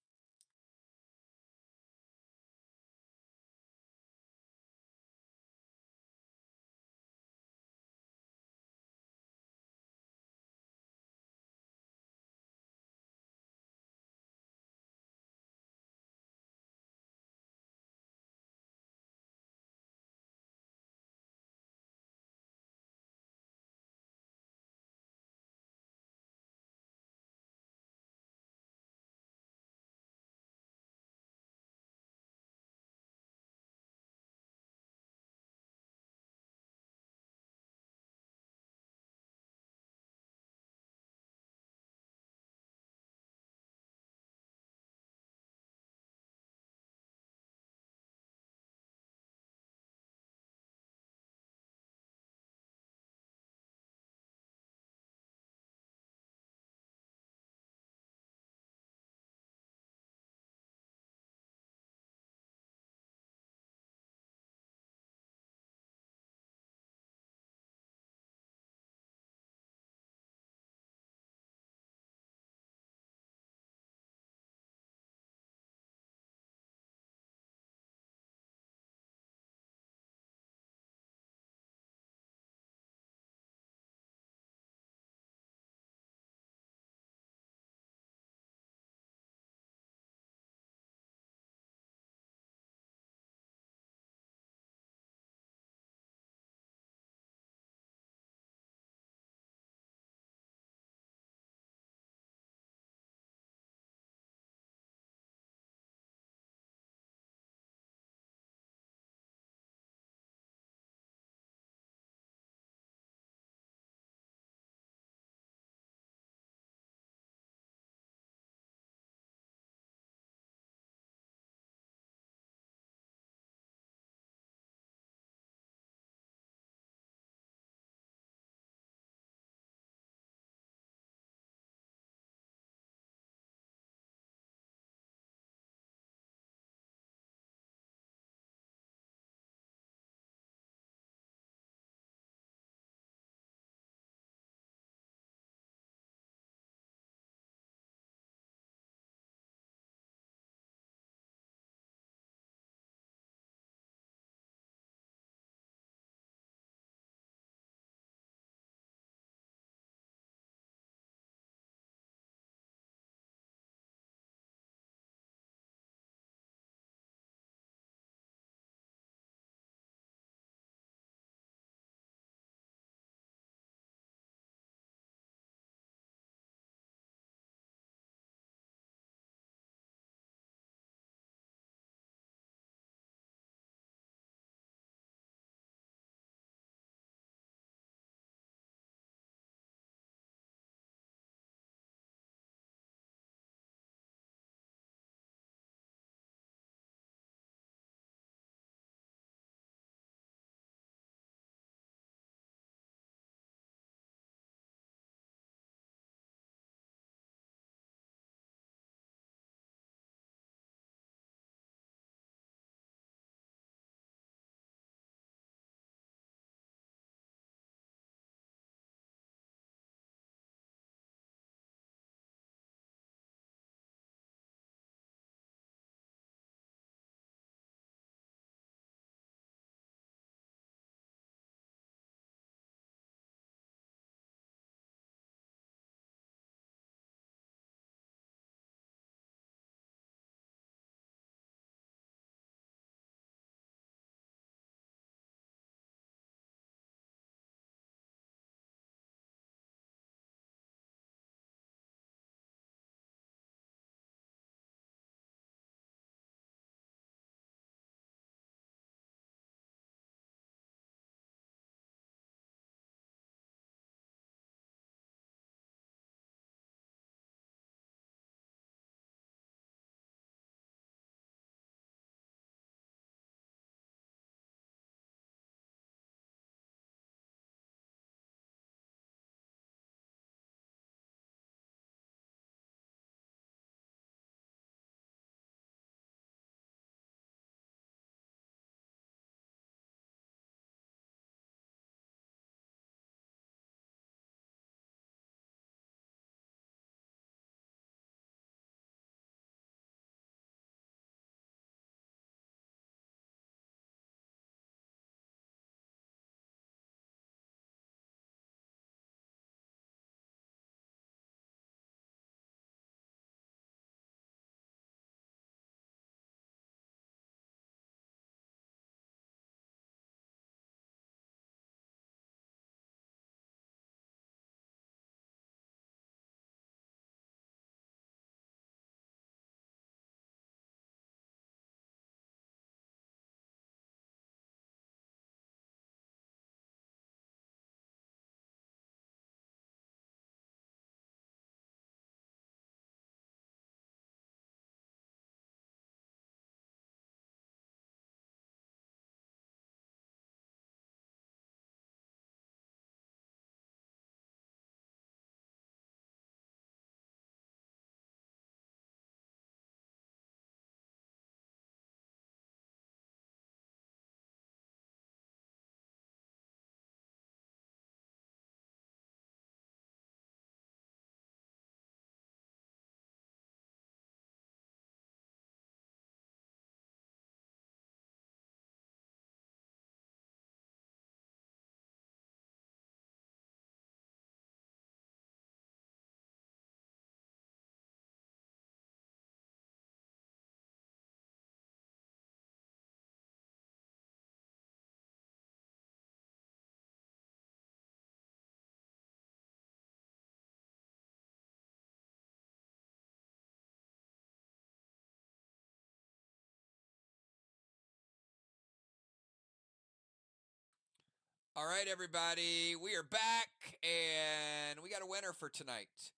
All right, everybody, we are back, and we got a winner for tonight.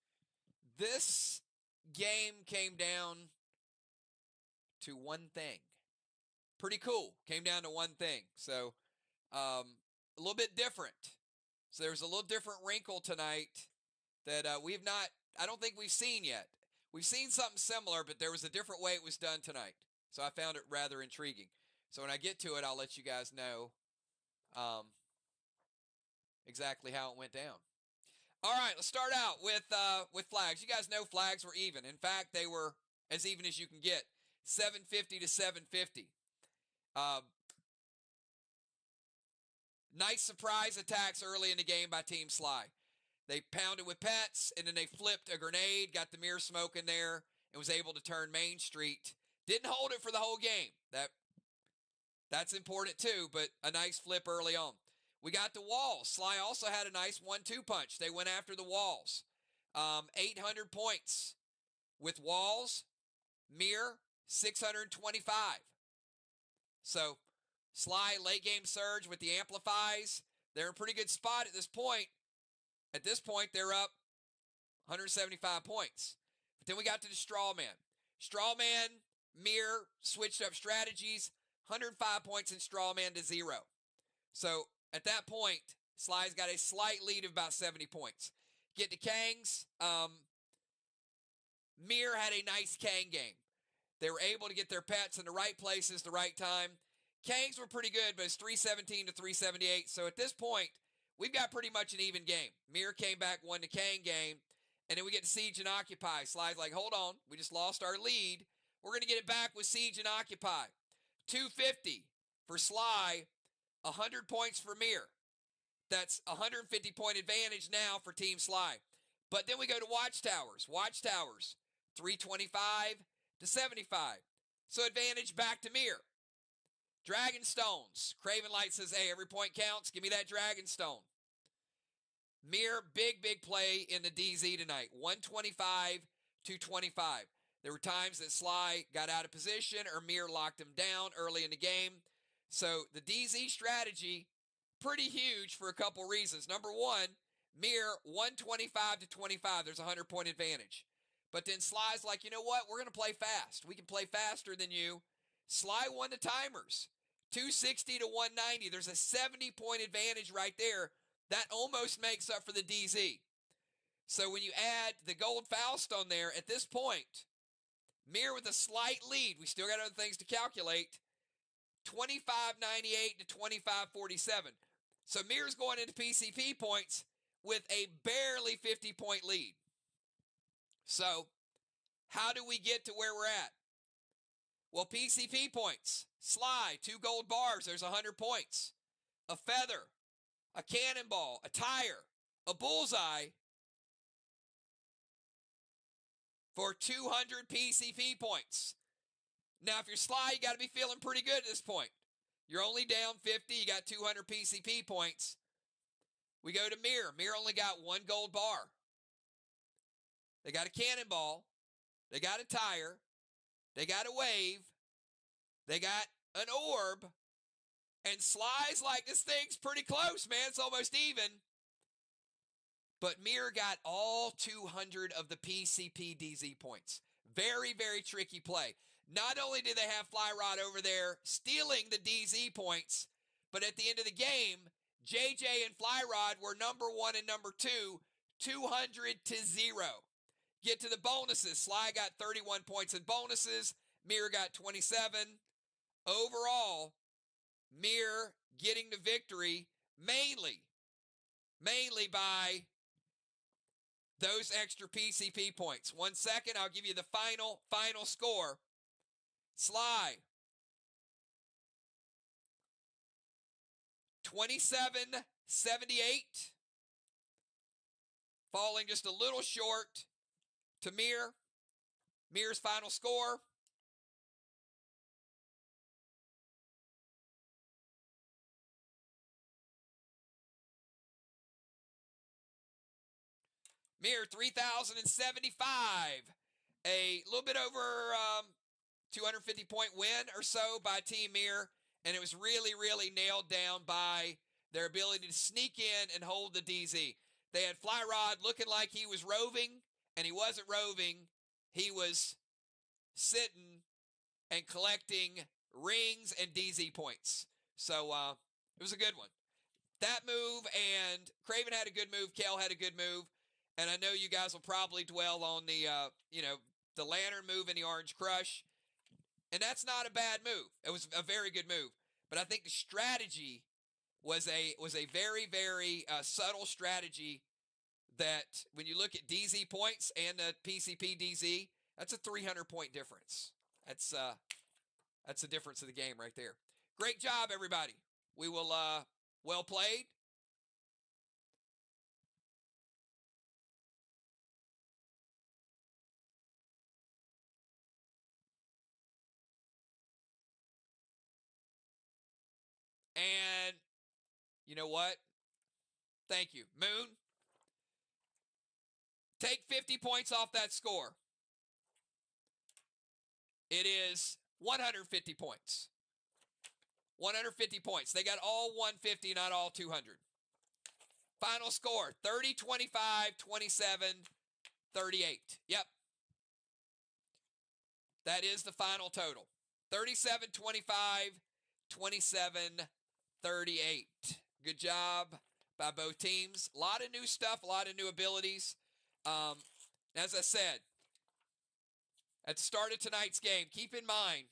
This game came down to one thing. Pretty cool. Came down to one thing. So, a little bit different. So there's a little different wrinkle tonight that we've not, I don't think we've seen yet. We've seen something similar, but there was a different way it was done tonight. So I found it rather intriguing. So when I get to it, I'll let you guys know exactly how it went down. All right, let's start out with flags. You guys know flags were even. In fact, they were as even as you can get, 750 to 750. Nice surprise attacks early in the game by Team SLY. They pounded with pets, and then they flipped a grenade, got the MIR smoke in there, and was able to turn Main Street. Didn't hold it for the whole game. That's important too, but a nice flip early on. We got the walls. SLY also had a nice 1-2 punch. They went after the walls. 800 points with walls. MIR, 625. So SLY late game surge with the amplifies. They're in a pretty good spot at this point. At this point, they're up 175 points. But then we got to the Strawman. Strawman, MIR switched up strategies. 105 points in Strawman to 0. So at that point, SLY's got a slight lead of about 70 points. Get to Kang's. MIR had a nice Kang game. They were able to get their pets in the right places, the right time. Kang's were pretty good, but it's 317 to 378. So at this point, we've got pretty much an even game. MIR came back, won the Kang game, and then we get to Siege and Occupy. SLY's like, hold on, we just lost our lead. We're going to get it back with Siege and Occupy. 250 for SLY, 100 points for MIR. That's 150 point advantage now for Team SLY. But then we go to Watchtowers. Watchtowers, 325 to 75. So advantage back to MIR. Dragonstones. Craven Light says, hey, every point counts. Give me that Dragonstone. MIR, big play in the DZ tonight. 125 to 25. There were times that SLY got out of position or MIR locked him down early in the game. So the DZ strategy, pretty huge for a couple reasons. Number one, MIR 125 to 25. There's a 100-point advantage. But then SLY's like, you know what? We're going to play fast. We can play faster than you. SLY won the timers. 260 to 190. There's a 70-point advantage right there. That almost makes up for the DZ. So when you add the gold Faust on there, at this point, MIR with a slight lead. We still got other things to calculate. 2598 to 2547. So MIR's going into PCP points with a barely 50-point lead. So how do we get to where we're at? Well, PCP points. SLY, 2 gold bars. There's 100 points. A feather, a cannonball, a tire, a bullseye for 200 PCP points. Now, if you're SLY, you got to be feeling pretty good at this point. You're only down 50. You got 200 PCP points. We go to MIR. MIR only got 1 gold bar. They got a cannonball. They got a tire. They got a wave. They got an orb. And SLY's like, this thing's pretty close, man. It's almost even. But MIR got all 200 of the PCP DZ points. Very tricky play. Not only did they have Fly Rod over there stealing the DZ points, but at the end of the game, JJ and Fly Rod were number 1 and number 2, 200 to 0. Get to the bonuses. SLY got 31 points in bonuses. MIR got 27. Overall, MIR getting the victory mainly by those extra PCP points. 1 second, I'll give you the final score. SLY, 27-78, falling just a little short to MIR. MIR's final score, MIR 3,075, a little bit over 250-point win or so by Team MIR, and it was really nailed down by their ability to sneak in and hold the DZ. They had Fly Rod looking like he was roving, and he wasn't roving. He was sitting and collecting rings and DZ points. So it was a good one. That move, and Craven had a good move. Kel had a good move. And I know you guys will probably dwell on the, the Lantern move and the Orange Crush. And that's not a bad move. It was a very good move. But I think the strategy was a very, very subtle strategy that when you look at DZ points and the PCP DZ, that's a 300-point difference. That's the difference of the game right there. Great job, everybody. We will, well played. And you know what? Thank you. Moon, take 50 points off that score. It is 150 points. 150 points. They got all 150, not all 200. Final score, 30, 25, 27, 38. Yep. That is the final total. 37, 25, 27, 38. Good job by both teams. A lot of new stuff, a lot of new abilities. As I said, at the start of tonight's game, keep in mind,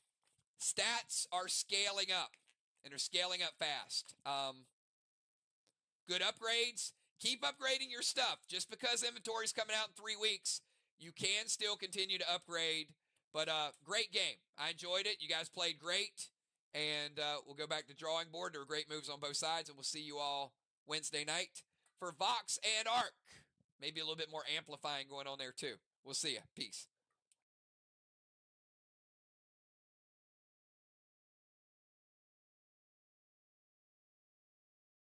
stats are scaling up, and they're scaling up fast. Good upgrades. Keep upgrading your stuff. Just because inventory is coming out in 3 weeks, you can still continue to upgrade. But great game. I enjoyed it. You guys played great. And we'll go back to drawing board. There were great moves on both sides, and we'll see you all Wednesday night for Vox and Arc. Maybe a little bit more amplifying going on there, too. We'll see you. Peace.